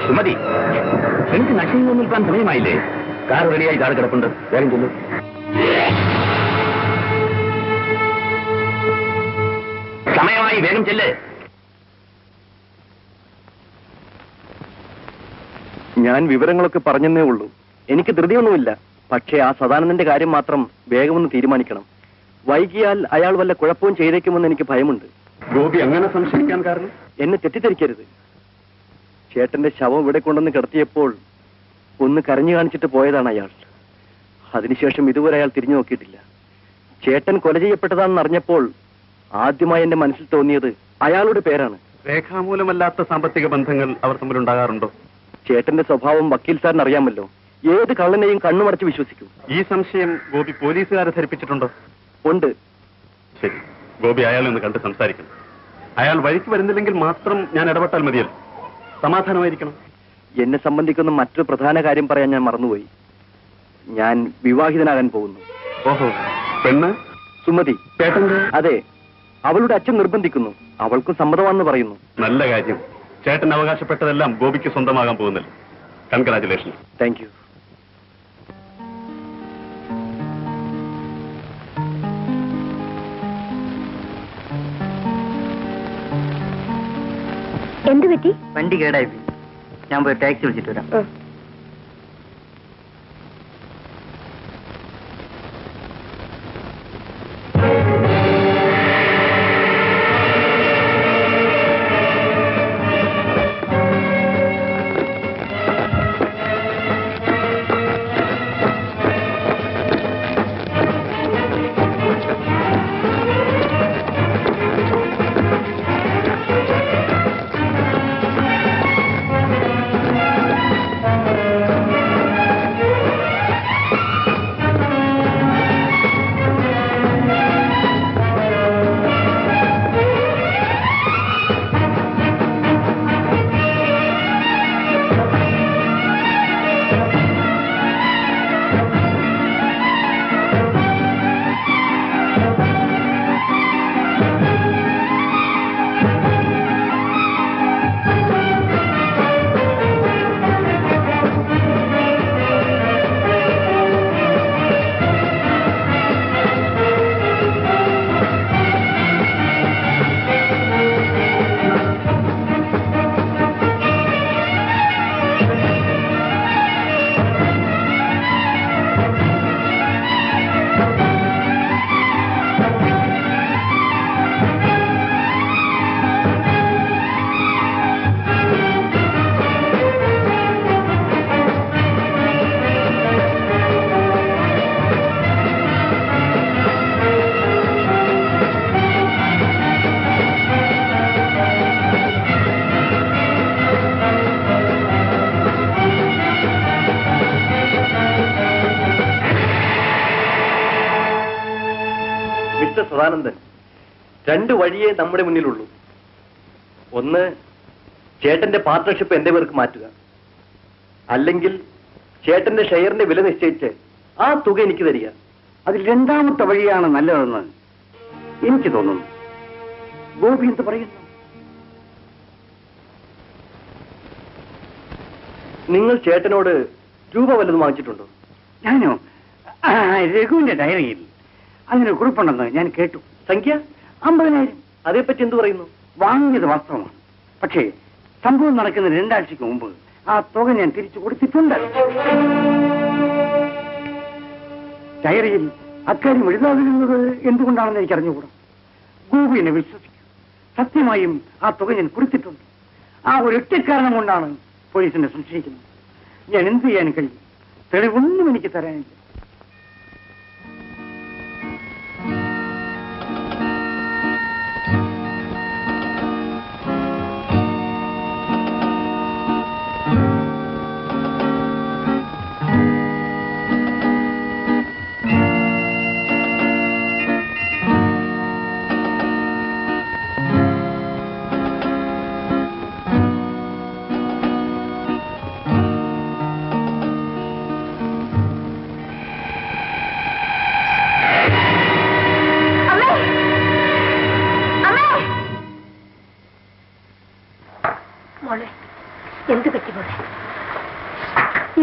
S6: സുമതി, എനിക്ക് നശിച്ചു നിൽക്കാൻ സമയമായില്ലേ? കാർ റെഡിയായി കാർ കിടപ്പുണ്ട്, വേഗം ചെല്ലു. സമയമായി, വേഗം ചെല്ല്.
S2: ഞാൻ വിവരങ്ങളൊക്കെ പറഞ്ഞെന്നേ ഉള്ളൂ. എനിക്ക് ധൃതിയൊന്നുമില്ല. പക്ഷേ ആ സദാനന്ദന്റെ കാര്യം മാത്രം വേഗമൊന്ന് തീരുമാനിക്കണം. വൈകിയാൽ അയാൾ വല്ല കുഴപ്പവും ചെയ്തേക്കുമെന്ന് എനിക്ക് ഭയമുണ്ട്.
S6: ഗോപി അങ്ങനെ സംശയിക്കാൻ കാരണം?
S2: എന്നെ തെറ്റിദ്ധരിക്കരുത്. ചേട്ടന്റെ ശവം ഇവിടെ കൊണ്ടുവന്ന് കിടത്തിയപ്പോൾ ഒന്ന് കരഞ്ഞു കാണിച്ചിട്ട് പോയതാണ് അയാൾ. അതിനുശേഷം ഇതുവരെ അയാൾ തിരിഞ്ഞു നോക്കിയിട്ടില്ല. ചേട്ടൻ കൊല ചെയ്യപ്പെട്ടതാണെന്ന് അറിഞ്ഞപ്പോൾ ആദ്യമായി എന്റെ മനസ്സിൽ തോന്നിയത് അയാളുടെ പേരാണ്.
S6: രേഖാമൂലമല്ലാത്ത സാമ്പത്തിക ബന്ധങ്ങൾ അവർ തമ്മിലുണ്ടാകാറുണ്ടോ?
S2: ചേട്ടന്റെ സ്വഭാവം വക്കീൽ സാറിന് അറിയാമല്ലോ. ഏത് കള്ളനെയും കണ്ണുമടച്ച് വിശ്വസിക്കും.
S6: ഈ സംശയം ഗോപി പോലീസുകാരെ ധരിപ്പിച്ചിട്ടുണ്ടോ?
S2: ഉണ്ട്.
S6: ശരി, ഗോപി അയാളെ ഒന്ന് കണ്ട് സംസാരിക്കണം. അയാൾ വഴിക്ക് വരുന്നില്ലെങ്കിൽ മാത്രം ഞാൻ ഇടപെട്ടാൽ മതിയല്ലോ. സമാധാനമായിരിക്കണം.
S2: എന്നെ സംബന്ധിക്കുന്ന മറ്റൊരു പ്രധാന കാര്യം പറയാൻ ഞാൻ മറന്നുപോയി. ഞാൻ വിവാഹിതനാകാൻ പോകുന്നു.
S6: ഓഹോ, പെണ്ണ്
S2: സുമതി.
S6: ചേട്ടന്റെ?
S2: അതെ, അവളുടെ അച്ഛൻ നിർബന്ധിക്കുന്നു. അവൾക്കും സമ്മതമാണെന്ന് പറയുന്നു.
S6: നല്ല കാര്യം. ചേട്ടൻ അവകാശപ്പെട്ടതെല്ലാം ഗോപിക്ക് സ്വന്തമാകാൻ പോകുന്നില്ല. കൺഗ്രാറ്റുലേഷൻ.
S2: Thank you.
S5: എന്ത് പറ്റി?
S8: വണ്ടി കേടായി. ഞാൻ പോയി ടാക്സി വിളിച്ചിട്ട് വരാം.
S2: സദാനന്ദൻ, 2 വഴിയേ നമ്മുടെ മുന്നിലുള്ളൂ. ഒന്ന്, ചേട്ടന്റെ പാർട്ട്ണർഷിപ്പ് എന്റെ പേർക്ക് മാറ്റുക. അല്ലെങ്കിൽ ചേട്ടന്റെ ഷെയറിന്റെ വില നിശ്ചയിച്ച് ആ തുക എനിക്ക് തരിക.
S4: അതിൽ രണ്ടാമത്തെ വഴിയാണ് നല്ലതെന്ന് എനിക്ക് തോന്നുന്നു. ഗോപി എന്ത് പറയുന്നു?
S2: നിങ്ങൾ ചേട്ടനോട് രൂപ വല്ലതും വാങ്ങിച്ചിട്ടുണ്ടോ?
S4: ഞാനോ? രഘുവിന്റെ ഡയറിയിൽ അങ്ങനെ കുറിപ്പുണ്ടെന്ന് ഞാൻ കേട്ടു.
S2: സംഖ്യ
S4: 50,000.
S2: അതേപ്പറ്റി എന്ത് പറയുന്നു?
S4: വാങ്ങിയത് വാസ്തവമാണ്. പക്ഷേ സംഭവം നടക്കുന്ന 2 ആഴ്ചക്ക് മുമ്പ് ആ തുക ഞാൻ തിരിച്ചു കൊടുത്തിട്ടുണ്ട്. ഡയറിയിൽ അക്കാര്യം എഴുതാതിരുന്നത് എന്തുകൊണ്ടാണെന്ന് എനിക്ക് അറിഞ്ഞുകൂടാ. ഗോപി എന്നെ വിശ്വസിക്കും. സത്യമായും ആ തുക ഞാൻ കൊടുത്തിട്ടുണ്ട്. ആ ഒരു ഒറ്റക്കാരണം കൊണ്ടാണ് പോലീസിനെ സംശയിക്കുന്നത്. ഞാൻ എന്ത് ചെയ്യാൻ കഴിയും? തെളിവൊന്നും എനിക്ക് തരാനില്ല.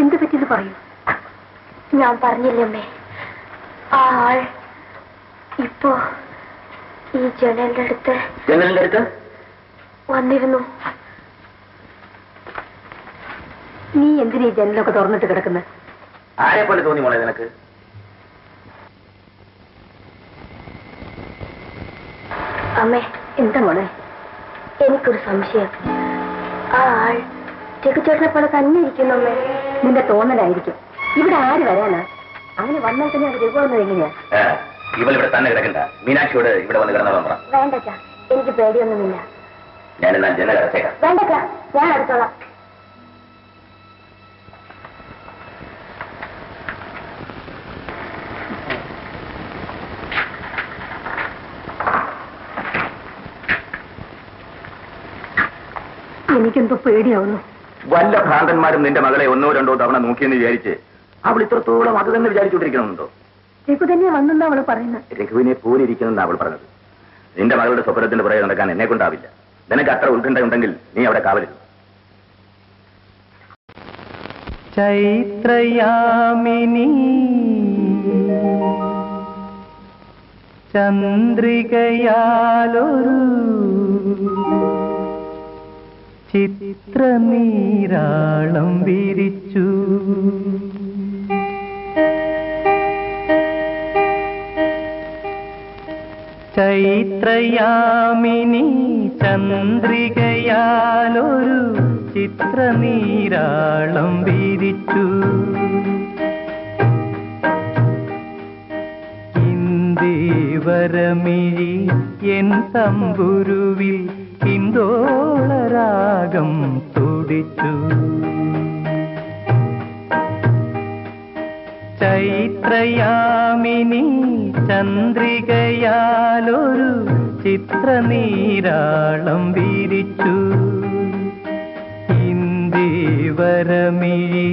S5: എന്ത് പറ്റിയെന്ന് പറയൂ.
S7: ഞാൻ പറഞ്ഞില്ലേ അമ്മേ, ആ ആൾ ഇപ്പോ ഈ ജനലിന്റെ അടുത്ത് വന്നിരുന്നു.
S5: നീ എന്തിനാ ഈ ജനലൊക്കെ തുറന്നിട്ട് കിടക്കുന്നത്?
S6: ആരെ പോലെ തോന്നി മോളെ നിനക്ക്?
S7: അമ്മേ,
S5: എന്താ മോളെ?
S7: എനിക്കൊരു സംശയം. ആ ആൾ ചെക്കുചേട്ടനെ പോലെ തന്നെ ഇരിക്കുന്നു അമ്മേ.
S5: നിന്റെ തോന്നലായിരിക്കും. ഇവിടെ ആര് വരാനാ? അങ്ങനെ വന്നാൽ തന്നെ അത് രഘുവെന്നത് എങ്ങനെയാ?
S6: ഇവളിവിടെ തന്നെ കിടക്കണ്ട. മീനാക്ഷിയോട് ഇവിടെ വന്ന് കിടന്നോളാം പറ.
S7: വേണ്ടച്ചാ, എനിക്ക് പേടിയൊന്നുമില്ല.
S6: ഞാനെന്നാൽ ജനൽ അടച്ചേക്കാം.
S7: വേണ്ടച്ചാ, ഞാൻ അടുത്തോളാം.
S5: എനിക്കെന്തോ പേടിയാവുന്നു.
S6: വല്ല ഭ്രാന്തന്മാരും നിന്റെ മകളെ 1-2 തവണ നോക്കിയെന്ന് വിചാരിച്ച് അവൾ ഇത്രത്തോളം അത് തന്നെ വിചാരിച്ചുകൊണ്ടിരിക്കണമെന്നുണ്ടോ?
S5: രഘു തന്നെ വന്നെന്നാ അവള് പറയുന്നത്.
S6: രഘുവിനെ പോലിരിക്കുന്നെന്ന് അവൾ പറഞ്ഞത്. നിന്റെ മകളുടെ സ്വപ്നത്തിന്റെ പുറകെ നടക്കാൻ എന്നെ കൊണ്ടാവില്ല. നിനക്ക് അത്ര ഉത്കണ്ഠയുണ്ടെങ്കിൽ നീ അവിടെ കാവലിരുന്നു.
S9: ചൈത്രയാമിനി ചന്ദ്രികയാലൊരു ചിത്രനീരാളം വിരിച്ചു. ചൈത്രയാമിനി ചന്ദ്രികയാലൊരു ചിത്രനീരാളം വിരിച്ചു. ഇന്ദീവരമിഴി എൻ തമ്പുരുവിൽ ഹിന്ദോളരാഗം തുടിച്ചു. ചൈത്രയാമിനി ചന്ദ്രികയാലൊരു ചിത്രനീരാളം വിരിച്ചു. ഇന്ദീവരമിഴി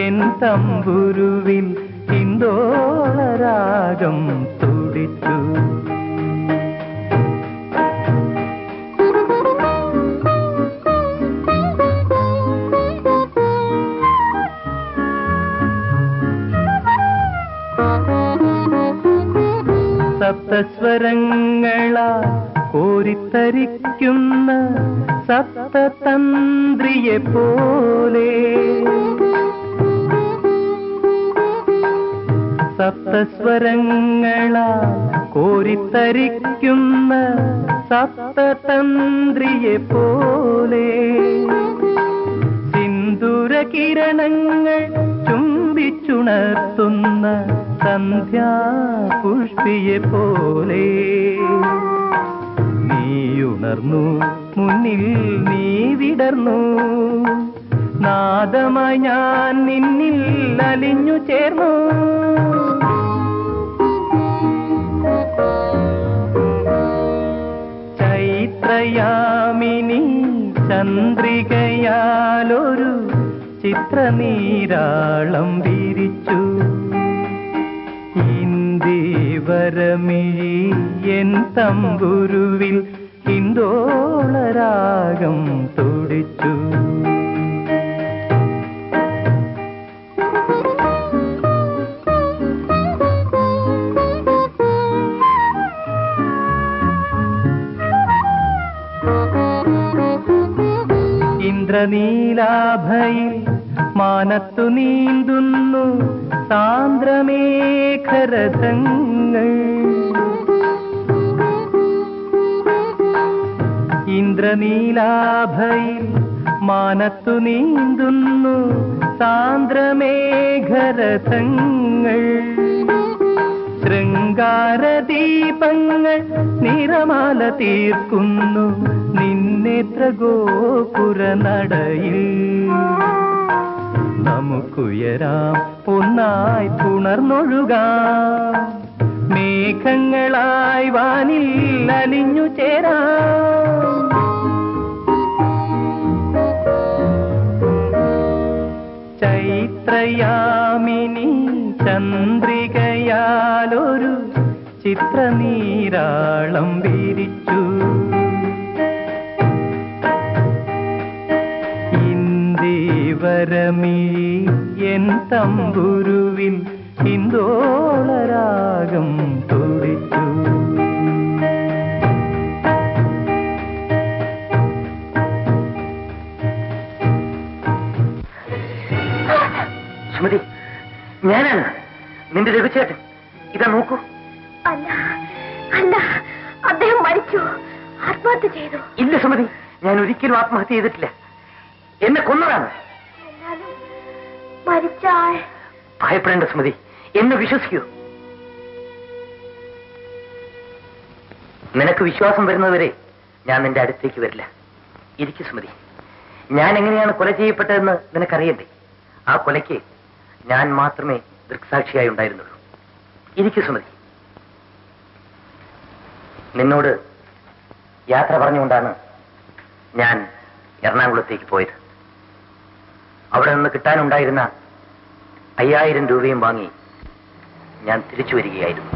S9: എൻ തമ്പുരുവിൽ ഹിന്ദോളരാഗം തുടിച്ചു. സപ്തസ്വരങ്ങളാ കോരിത്തരിക്കുന്ന സപ്തതന്ത്രിയെ പോലെ. സപ്തസ്വരങ്ങളാ കോരിത്തരിക്കുന്ന സപ്തതന്ത്രിയെ പോലെ. സിന്ദൂരകിരണങ്ങൾ ചുംബിച്ചുണർത്തുന്ന സന്ധ്യാപുഷ്പിയെ പോലെ. നീയുണർന്നു മുന്നിൽ നീ വിടർന്നു. നാദമായി ഞാൻ നിന്നിൽ അലിഞ്ഞു ചേർന്നു. ചൈത്രയാമിനി ചന്ദ്രികയാലൊരു ചിത്രനീരാളം വിരിച്ചു. ഇന്ദീവരമിഴി എൻ തമ്പുരുവിൽ ഹിന്ദോളരാഗം തുടിച്ചു. ഇന്ദ്രനീലാഭയിൽ മാനത്തു നീന്തുന്നു സാന്ദ്രമേഘരഥങ്ങൾ. ഇന്ദ്രനീലാഭയിൽ മാനത്തു നീന്തുന്നു സാന്ദ്രമേഘരഥങ്ങൾ. ശൃംഗാരദീപങ്ങൾ നിറമാല തീർക്കുന്നു നിന്നേത്ര ഗോപുര നടയിൽ. നമുക്കുയരാം ഒന്നായി പുണർന്നൊഴുകാം, മേഘങ്ങളായി വാനിൽ അലിഞ്ഞു ചേരാം. ചൈത്രയാമിനി ചന്ദ്രികയാലൊരു ചിത്രനീരാളം വിരിച്ചു. ഇന്ദീവരമിഴി എൻ തമ്പുരുവിൽ ഹിന്ദോളരാഗം തുടിച്ചു.
S3: സുമതി, ഞാനാണ് നിന്റെ രഘുചേട്ടൻ. ഇതാ നോക്കൂ.
S5: അല്ല അല്ല, അദ്ദേഹം മരിച്ചു, ആത്മഹത്യ ചെയ്തു.
S3: ഇല്ല സുമതി, ഞാൻ ഒരിക്കലും ആത്മഹത്യ ചെയ്തിട്ടില്ല. എന്നെ കൊന്നതാണ്.
S5: മരിച്ചാൽ
S3: ഭയപ്പെടേണ്ട സുമതി, എന്നെ വിശ്വസിക്കൂ. നിനക്ക് വിശ്വാസം വരുന്നതുവരെ ഞാൻ നിന്റെ അടുത്തേക്ക് വരില്ല. ഇരിക്കു സുമതി. ഞാൻ എങ്ങനെയാണ് കൊല ചെയ്യപ്പെട്ടതെന്ന് നിനക്കറിയണ്ടേ? ആ കൊലയ്ക്ക് ഞാൻ മാത്രമേ ദൃക്സാക്ഷിയായി ഉണ്ടായിരുന്നുള്ളൂ. ഇരിക്കു സുമതി. നിന്നോട് യാത്ര പറഞ്ഞുകൊണ്ടാണ് ഞാൻ എറണാകുളത്തേക്ക് പോയത്. അവിടെ നിന്ന് കിട്ടാനുണ്ടായിരുന്ന 5000 രൂപയും വാങ്ങി ഞാൻ തിരിച്ചു വരികയായിരുന്നു.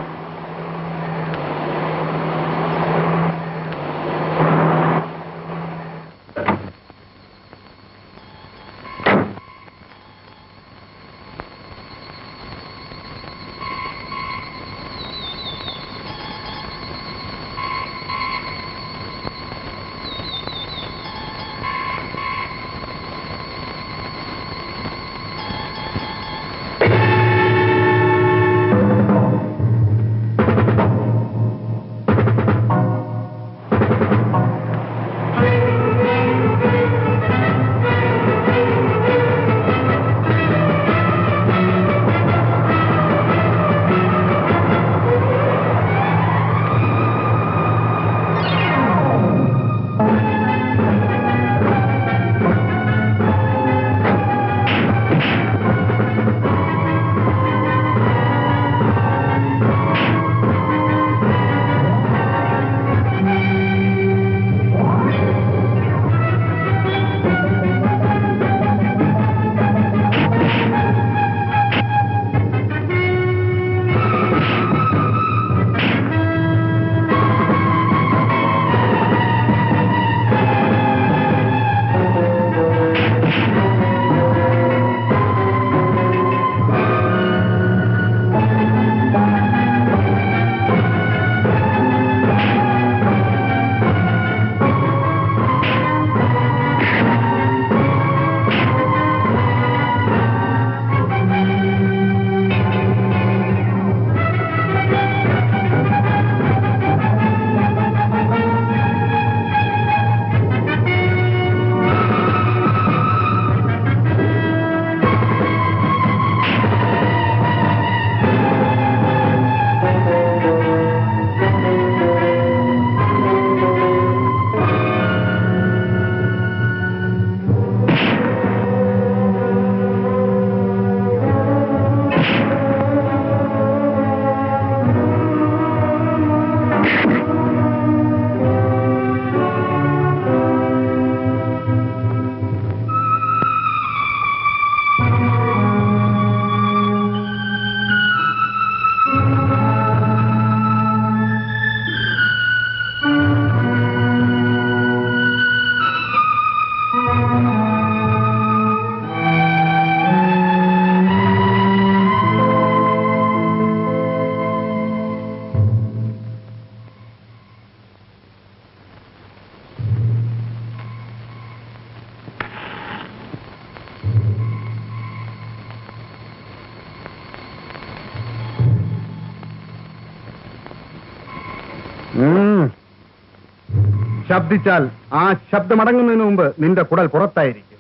S10: ശബ്ദിച്ചാൽ ആ ശബ്ദമടങ്ങുന്നതിന് മുമ്പ് നിന്റെ കുടൽ പുറത്തായിരിക്കും.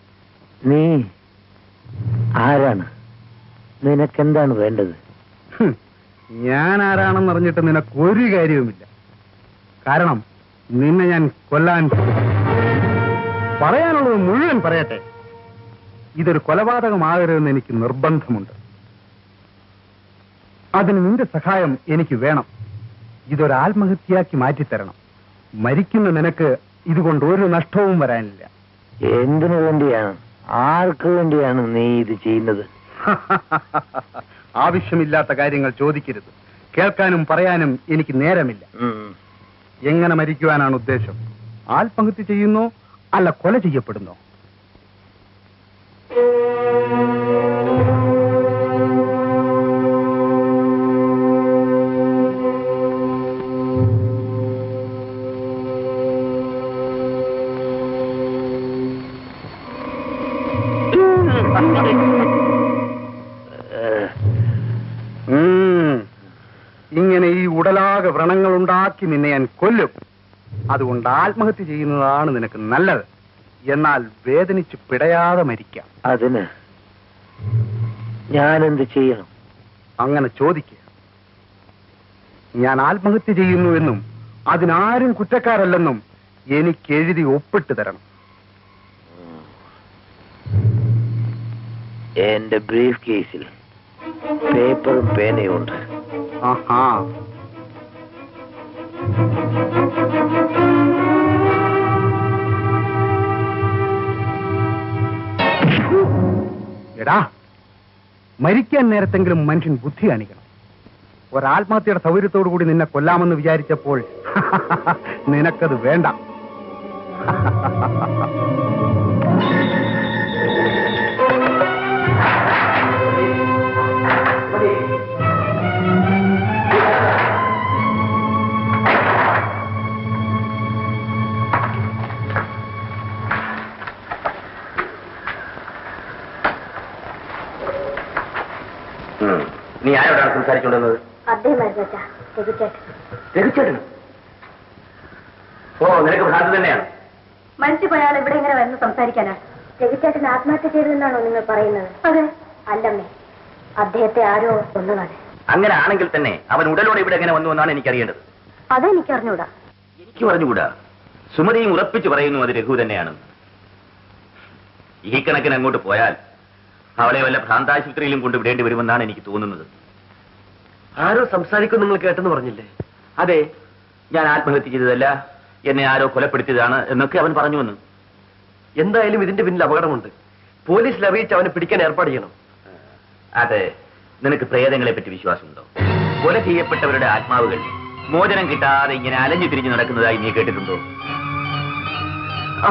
S3: നീ ആരാണ്? നിനക്കെന്താണ് വേണ്ടത്?
S10: ഞാൻ ആരാണെന്നറിഞ്ഞിട്ട് നിനക്ക് ഒരു കാര്യവുമില്ല. കാരണം നിന്നെ ഞാൻ കൊല്ലാൻ പറയാനുള്ളത് മുഴുവൻ പറയട്ടെ. ഇതൊരു കൊലപാതകമാകരുതെന്ന് എനിക്ക് നിർബന്ധമുണ്ട്. അതിന് നിന്റെ സഹായം എനിക്ക് വേണം. ഇതൊരു ആത്മഹത്യയാക്കി മാറ്റിത്തരണം. മരിക്കുന്ന നിനക്ക് ഇതുകൊണ്ട് ഒരു നഷ്ടവും വരാനില്ല.
S3: എന്തിനു വേണ്ടിയാണ്, ആർക്ക് വേണ്ടിയാണ് നീ ഇത് ചെയ്യുന്നത്?
S10: ആവശ്യമില്ലാത്ത കാര്യങ്ങൾ ചോദിക്കരുത്. കേൾക്കാനും പറയാനും എനിക്ക് നേരമില്ല. എങ്ങനെ മരിക്കുവാനാണ് ഉദ്ദേശം? ആത്മഹത്യ ചെയ്യുന്നോ അല്ല കൊല ചെയ്യപ്പെടുന്നോ? ഇങ്ങനെ ഈ ഉടലാകെ വ്രണങ്ങൾ ഉണ്ടാക്കി നിന്നെ ഞാൻ കൊല്ലും. അതുകൊണ്ട് ആത്മഹത്യ ചെയ്യുന്നതാണ് നിനക്ക് നല്ലത്. എന്നാൽ വേദനിച്ച് പിടയാതെ മരിക്കാം.
S3: അതിന് ഞാൻ എന്ത് ചെയ്യണം?
S10: അങ്ങനെ ചോദിക്കുക. ഞാൻ ആത്മഹത്യ ചെയ്യുന്നുവെന്നും അതിനാരും കുറ്റക്കാരല്ലെന്നും എനിക്ക് എഴുതി ഒപ്പിട്ട് തരണം.
S3: എന്റെ ബ്രീഫ് കേസിൽ പേപ്പറും പേനയും ഉണ്ട്.
S10: ആഹാ, എടാ, മരിക്കാൻ നേരത്തെങ്കിലും മനുഷ്യൻ ബുദ്ധി കാണിക്കണം. ഒരാത്മഹത്യയുടെ സൗകര്യത്തോടു കൂടി നിന്നെ കൊല്ലാമെന്ന് വിചാരിച്ചപ്പോൾ നിനക്കത് വേണ്ട.
S6: നീ ആരോടാണ് സംസാരിച്ചുകൊണ്ടിരുന്നത്? രഘുചേട്ടൻ? ഓ, നിനക്ക് ഭ്രാന്ത് തന്നെയാണ്.
S5: മരിച്ചുപോയാൽ ഇവിടെ ഇങ്ങനെ വരുന്ന സംസാരിക്കാനാ?
S7: രഘുചേട്ടൻ ആത്മഹത്യ ചെയ്തതെന്നാണോ നിങ്ങൾ പറയുന്നത്?
S5: അതെ.
S7: അല്ലമ്മേ, അദ്ദേഹത്തെ ആരോ കൊന്നതാണ്.
S6: അങ്ങനെ ആണെങ്കിൽ തന്നെ അവൻ ഉടലോടെ ഇവിടെ എങ്ങനെ വന്നു എന്നാണ് എനിക്കറിയേണ്ടത്.
S7: അതെനിക്ക് അറിഞ്ഞൂടാ.
S6: എനിക്ക് പറഞ്ഞുകൂടാ. സുമതിയും ഉറപ്പിച്ചു പറയുന്നു അത് രഘു തന്നെയാണെന്ന്. ഈ കണക്കിന് അങ്ങോട്ട് പോയാൽ അവളെ വല്ല ഭ്രാന്താശുപത്രിയിലും കൊണ്ടുവിടേണ്ടി വരുമെന്നാണ് എനിക്ക് തോന്നുന്നത്.
S2: ആരോ സംസാരിക്കും നിങ്ങൾ കേട്ടെന്ന് പറഞ്ഞില്ലേ?
S6: അതെ, ഞാൻ ആത്മഹത്യ ചെയ്തതല്ല, എന്നെ ആരോ കൊലപ്പെടുത്തിയതാണ് എന്നൊക്കെ അവൻ പറഞ്ഞുവെന്ന്.
S2: എന്തായാലും ഇതിന്റെ പിന്നിൽ അപകടമുണ്ട്. പോലീസിൽ അറിയിച്ച് അവനെ പിടിക്കാൻ ഏർപ്പാട് ചെയ്യണം.
S6: അതെ, നിനക്ക് പ്രേതങ്ങളെ പറ്റി വിശ്വാസമുണ്ടോ? കൊല ചെയ്യപ്പെട്ടവരുടെ ആത്മാവുകൾ മോചനം കിട്ടാതെ ഇങ്ങനെ അലഞ്ഞു തിരിഞ്ഞു നടക്കുന്നതായി നീ കേട്ടിട്ടുണ്ടോ?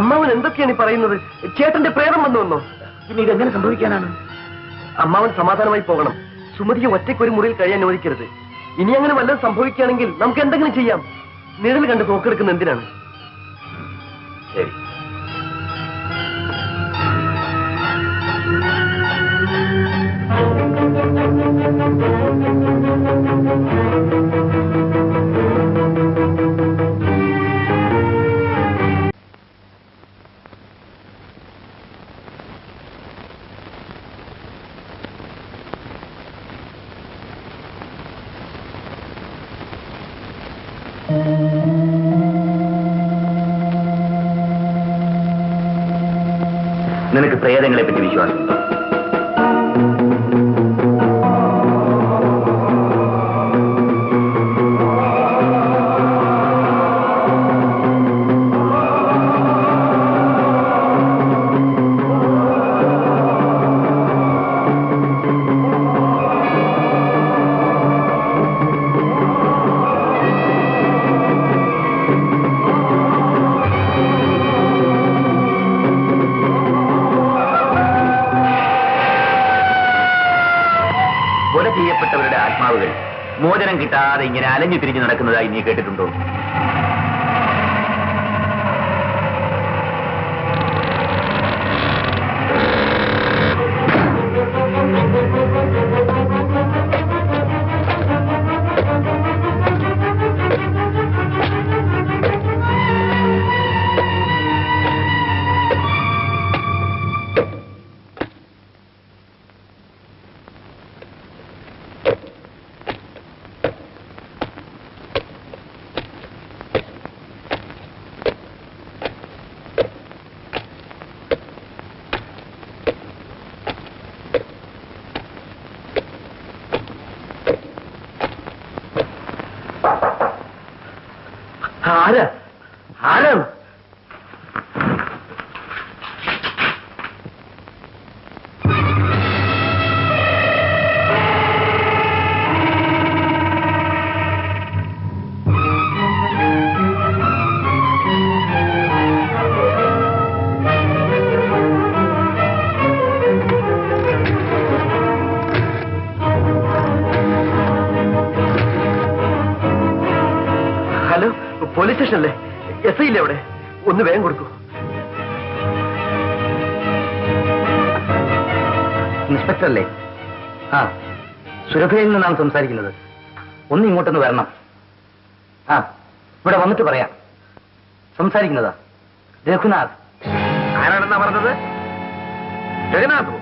S2: അമ്മാവൻ എന്തൊക്കെയാണ് ഈ പറയുന്നത്? ചേട്ടന്റെ പ്രേതം വന്നുവെന്നോ?
S6: പിന്നെ ഇതെങ്ങനെ സംഭവിക്കാനാണ്?
S2: അമ്മാവൻ സമാധാനമായി പോകണം. സുമതിയെ ഒറ്റയ്ക്കൊരു മുറിയിൽ കഴിയാൻ അനുവദിക്കരുത്. ഇനി അങ്ങനെ വല്ലതും സംഭവിക്കുകയാണെങ്കിൽ നമുക്ക് എന്തെങ്കിലും ചെയ്യാം. നിഴൽ കണ്ട് തോക്കെടുക്കുന്ന എന്തിനാണ്?
S6: ശരി. നിനക്ക് പ്രേതങ്ങളെ പറ്റി വിശ്വാസമുണ്ടോ? കൊല ചെയ്യപ്പെട്ടവരുടെ ആത്മാവുകൾ മോചനം കിട്ടാതെ ഇങ്ങനെ അലഞ്ഞു തിരിഞ്ഞു നടക്കുന്നതായി നീ കേട്ടിട്ടുണ്ടോ?
S3: ആരാ ആരാണ്?
S2: ഹലോ, പോലീസ് സ്റ്റേഷനല്ലേ? എസ് ഐ ഇല്ലേ അവിടെ? ഒന്ന് വേഗം കൊടുക്കൂ.
S3: ഇൻസ്പെക്ടർ അല്ലേ? ആ, സുരഭയിൽ നിന്നാണ് സംസാരിക്കുന്നത്. ഒന്ന് ഇങ്ങോട്ടൊന്ന് വരണം. ആ, ഇവിടെ വന്നിട്ട് പറയാം. സംസാരിക്കുന്നതാ രഘുനാഥ്.
S2: ആരാണെന്നാ പറഞ്ഞത്?
S3: രഘുനാഥ്.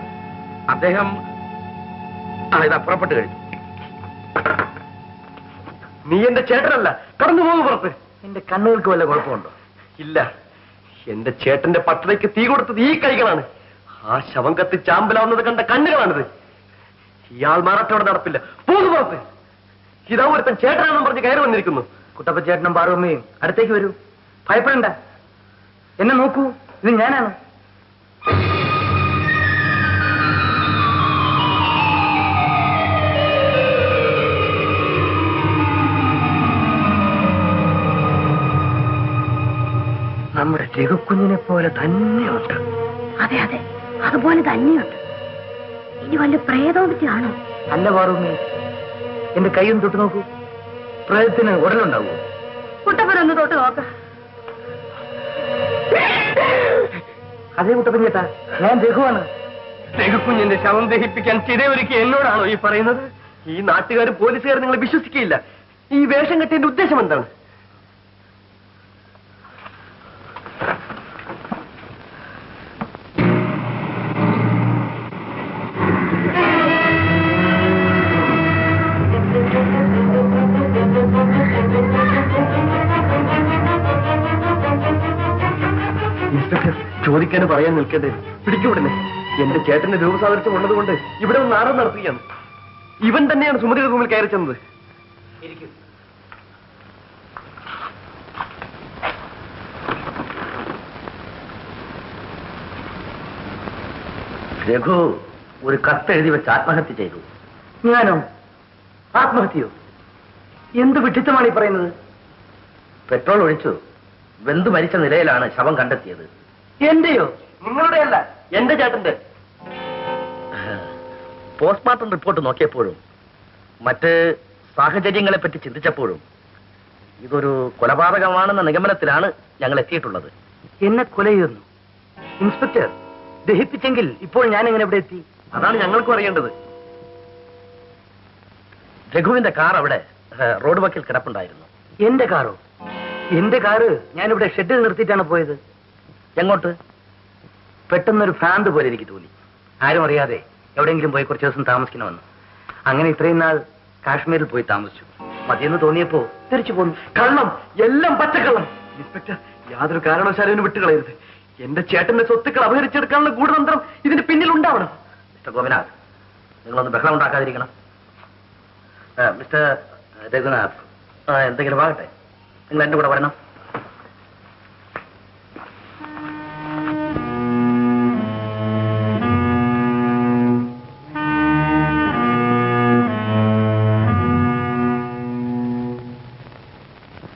S3: അദ്ദേഹം ഇതാ പുറപ്പെട്ടു കഴിഞ്ഞു.
S2: നീ എന്റെ ചേട്ടനല്ല, കടന്നു പോകുന്നു പുറത്ത്.
S3: എന്റെ കണ്ണുകൾക്ക് വല്ല കുഴപ്പമുണ്ടോ?
S2: ഇല്ല, എന്റെ ചേട്ടന്റെ പട്ടതയ്ക്ക് തീ കൊടുത്തത് ഈ കൈകളാണ്. ആ ശവം കത്തി ചാമ്പലാവുന്നത് കണ്ട കണ്ണുകളാണിത്. ഇയാൾ മാറാട്ടോടെ നടപ്പില്ല. പോകുന്നു പുറത്ത്. ഇതാ ഒരുത്തൻ ചേട്ടനാണെന്ന് പറഞ്ഞ് കയറി വന്നിരിക്കുന്നു.
S3: കുട്ടപ്പച്ചേട്ടനും പാർവമ്മയും അടുത്തേക്ക് വരൂ. ഭയപ്പെടണ്ട, എന്നെ നോക്കൂ, ഇത് ഞാനാണ്. നമ്മുടെ രഘുക്കുഞ്ഞിനെ പോലെ തന്നെയുണ്ട്.
S5: അതെ അതെ, അതുപോലെ തന്നെയുണ്ട്. ഇനി വല്ല പ്രേതവും പറ്റിയാണോ?
S3: അല്ല പാർവമ്മേ, എന്റെ കൈയൊന്ന് തൊട്ട് നോക്കൂ. പ്രേതത്തിന് ഉടലുണ്ടാവുമോ?
S5: കുട്ടപ്പനൊന്ന് തൊട്ട് നോക്ക.
S3: അതേ കുട്ടപ്പൻ ചേട്ടാ, ഞാൻ രഘുവാണ്.
S2: രഘുക്കുഞ്ഞിന്റെ ശവം ദഹിപ്പിക്കാൻ ചിതയൊരുക്കി എന്നോടാണോ ഈ പറയുന്നത്? ഈ നാട്ടുകാർ പോലീസുകാർ നിങ്ങളെ വിശ്വസിക്കുകയില്ല. ഈ വേഷം കെട്ടിയതിന്റെ ഉദ്ദേശം എന്താണ്? ഇൻസ്പെക്ടർ, ചോദിക്കാനും പറയാൻ നിൽക്കട്ടെ, പിടിക്കുവിടുന്നേ. എന്റെ ചേട്ടന്റെ രൂപസാദൃശ്യം ഉള്ളതുകൊണ്ട് ഇവിടെ ഒന്ന് നാടകം നടത്തുകയാണ്. ഇവൻ തന്നെയാണ് സുമതിയുടെ റൂമിൽ കയറി ചെന്നത്.
S3: രഘു ഒരു കത്തെഴുതി വെച്ച് ആത്മഹത്യ ചെയ്തു. ഞാനോ? ആത്മഹത്യയോ? എന്ത് വിഡിത്തമാണ് ഈ പറയുന്നത്? പെട്രോൾ ഒഴിച്ചു വെന്തു മരിച്ച നിലയിലാണ് ശവം കണ്ടെത്തിയത്. എന്റെയോ?
S2: നിങ്ങളുടെ അല്ല, എന്റെ ചേട്ടന്റെ.
S3: പോസ്റ്റ്മോർട്ടം റിപ്പോർട്ട് നോക്കിയപ്പോഴും മറ്റ് സാഹചര്യങ്ങളെ പറ്റി ചിന്തിച്ചപ്പോഴും ഇതൊരു കൊലപാതകമാണെന്ന നിഗമനത്തിലാണ് ഞങ്ങൾ എത്തിയിട്ടുള്ളത്. എന്നെ കൊല ചെയ്യുന്നു ഇൻസ്പെക്ടർ? ദഹിപ്പിച്ചെങ്കിൽ ഇപ്പോൾ ഞാൻ എങ്ങനെ ഇവിടെ എത്തി?
S2: അതാണ് ഞങ്ങൾക്കും അറിയേണ്ടത്.
S3: രഘുവിന്റെ കാർ അവിടെ റോഡ് വക്കിൽ കിടപ്പുണ്ടായിരുന്നു. എന്റെ കാറോ? എന്റെ കാറ് ഞാനിവിടെ ഷെഡിൽ നിർത്തിയിട്ടാണ് പോയത്. എങ്ങോട്ട്? പെട്ടെന്നൊരു ഭ്രാന്ത് പോലെ എനിക്ക് തോന്നി. ആരും അറിയാതെ എവിടെയെങ്കിലും പോയി കുറച്ച് ദിവസം താമസിക്കണമെന്ന്. അങ്ങനെ ഇത്രയും നാൾ കാശ്മീരിൽ പോയി താമസിച്ചു. മതിയെന്ന് തോന്നിയപ്പോ തിരിച്ചു പോന്നു.
S2: കള്ളം, എല്ലാം പച്ചക്കള്ളം. ഇൻസ്പെക്ടർ, യാതൊരു കാരണവശാലും വിട്ടുകളയരുത്. എന്റെ ചേട്ടന്റെ സ്വത്തുക്കൾ അപഹരിച്ചെടുക്കാനുള്ള ഗൂഢതന്ത്രം ഇതിന് പിന്നിൽ ഉണ്ടാവണം.
S3: മിസ്റ്റർ ഗോപിനാഥ്, നിങ്ങളൊന്ന് ബഹളം ഉണ്ടാക്കാതിരിക്കണം. മിസ്റ്റർ രഘുനാഥ്, എന്തെങ്കിലും ആകട്ടെ, നിങ്ങൾ എന്റെ കൂടെ വരണം.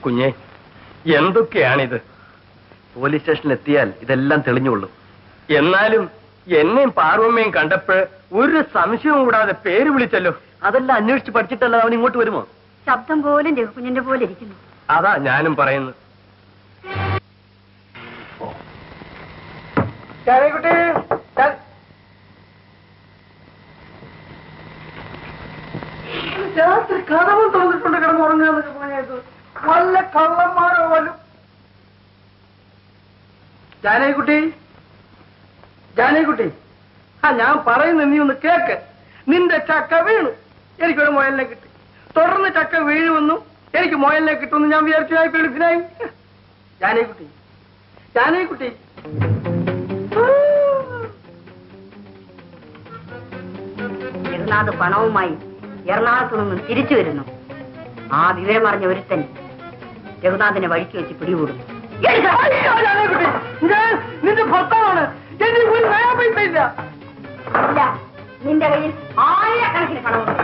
S2: കുഞ്ഞെ, എന്തൊക്കെയാണിത്? പോലീസ് സ്റ്റേഷനിൽ എത്തിയാൽ ഇതെല്ലാം തെളിഞ്ഞുള്ളൂ. എന്നാലും എന്നെയും പാർവമ്മയും കണ്ടപ്പോൾ ഒരു സംശയവും കൂടാതെ പേര് വിളിച്ചല്ലോ. അതെല്ലാം അന്വേഷിച്ച് പഠിച്ചിട്ടല്ല അവൻ ഇങ്ങോട്ട് വരുമോ?
S5: ശബ്ദം പോലും രഘുക്കുഞ്ഞിന്റെ പോലെ ഇരിക്കുന്നു.
S2: അതാ ഞാനും പറയുന്നത്.
S4: രാത്രി കഥവും തുറന്നിട്ടുണ്ട് കിടന്നുറങ്ങാന്നൊക്കെ പറഞ്ഞത് വല്ല കള്ളന്മാരോ വല്ലതും. ജാനകിക്കുട്ടി, ജാനകിക്കുട്ടി, ഞാൻ പറയുന്ന നീ ഒന്ന് കേക്ക്. നിന്റെ ചക്ക വീണു, എനിക്കൊരു മുയലിനെ കിട്ടി. തുടർന്ന് ചക്ക വീഴുമെന്നും എനിക്ക് മുയലിനെ കിട്ടുമെന്ന് ഞാൻ വിചാരിച്ചായി പിടിപ്പിനായി. ജാനകിക്കുട്ടി, ജാനകിക്കുട്ടി,
S7: രഘുനാഥ് പണവുമായി എറണാകുളത്തു നിന്നും തിരിച്ചു വരുന്നു. ആ വിവരം അറിഞ്ഞ ഒരുത്തൻ
S5: രഘുനാഥനെ വഴിക്ക് വെച്ച് പിടികൂടും.
S4: നിന്റെ ഭർത്താവാണ്. എന്റെ ഒരു നയാ പൈസ ഇല്ല.
S5: ഇല്ല, നിന്റെ കയ്യിൽ 1000കണക്കിന് പണമുണ്ട്.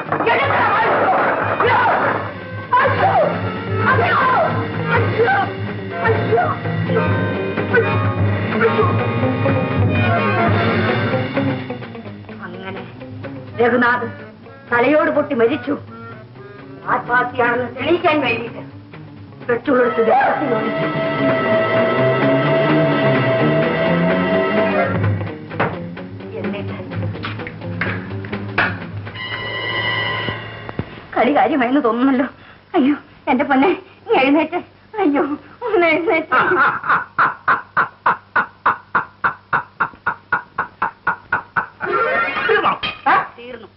S5: അങ്ങനെ രഘുനാഥ് തലയോട് പൊട്ടി മരിച്ചു. ആത്മഹത്യയാണെന്ന് തെളിയിക്കാൻ വേണ്ടിയിട്ട് പെട്രോളെടുത്ത് ദേഹത്തിൽ ഒഴിച്ചു. എന്നിട്ട് കളി കാര്യമായെന്ന് തോന്നുന്നല്ലോ. അയ്യോ എന്റെ പൊന്നെ, നീ എഴുന്നേറ്റ്. അയ്യോ ഒന്ന് എഴുന്നേറ്റ്. തീർന്നു.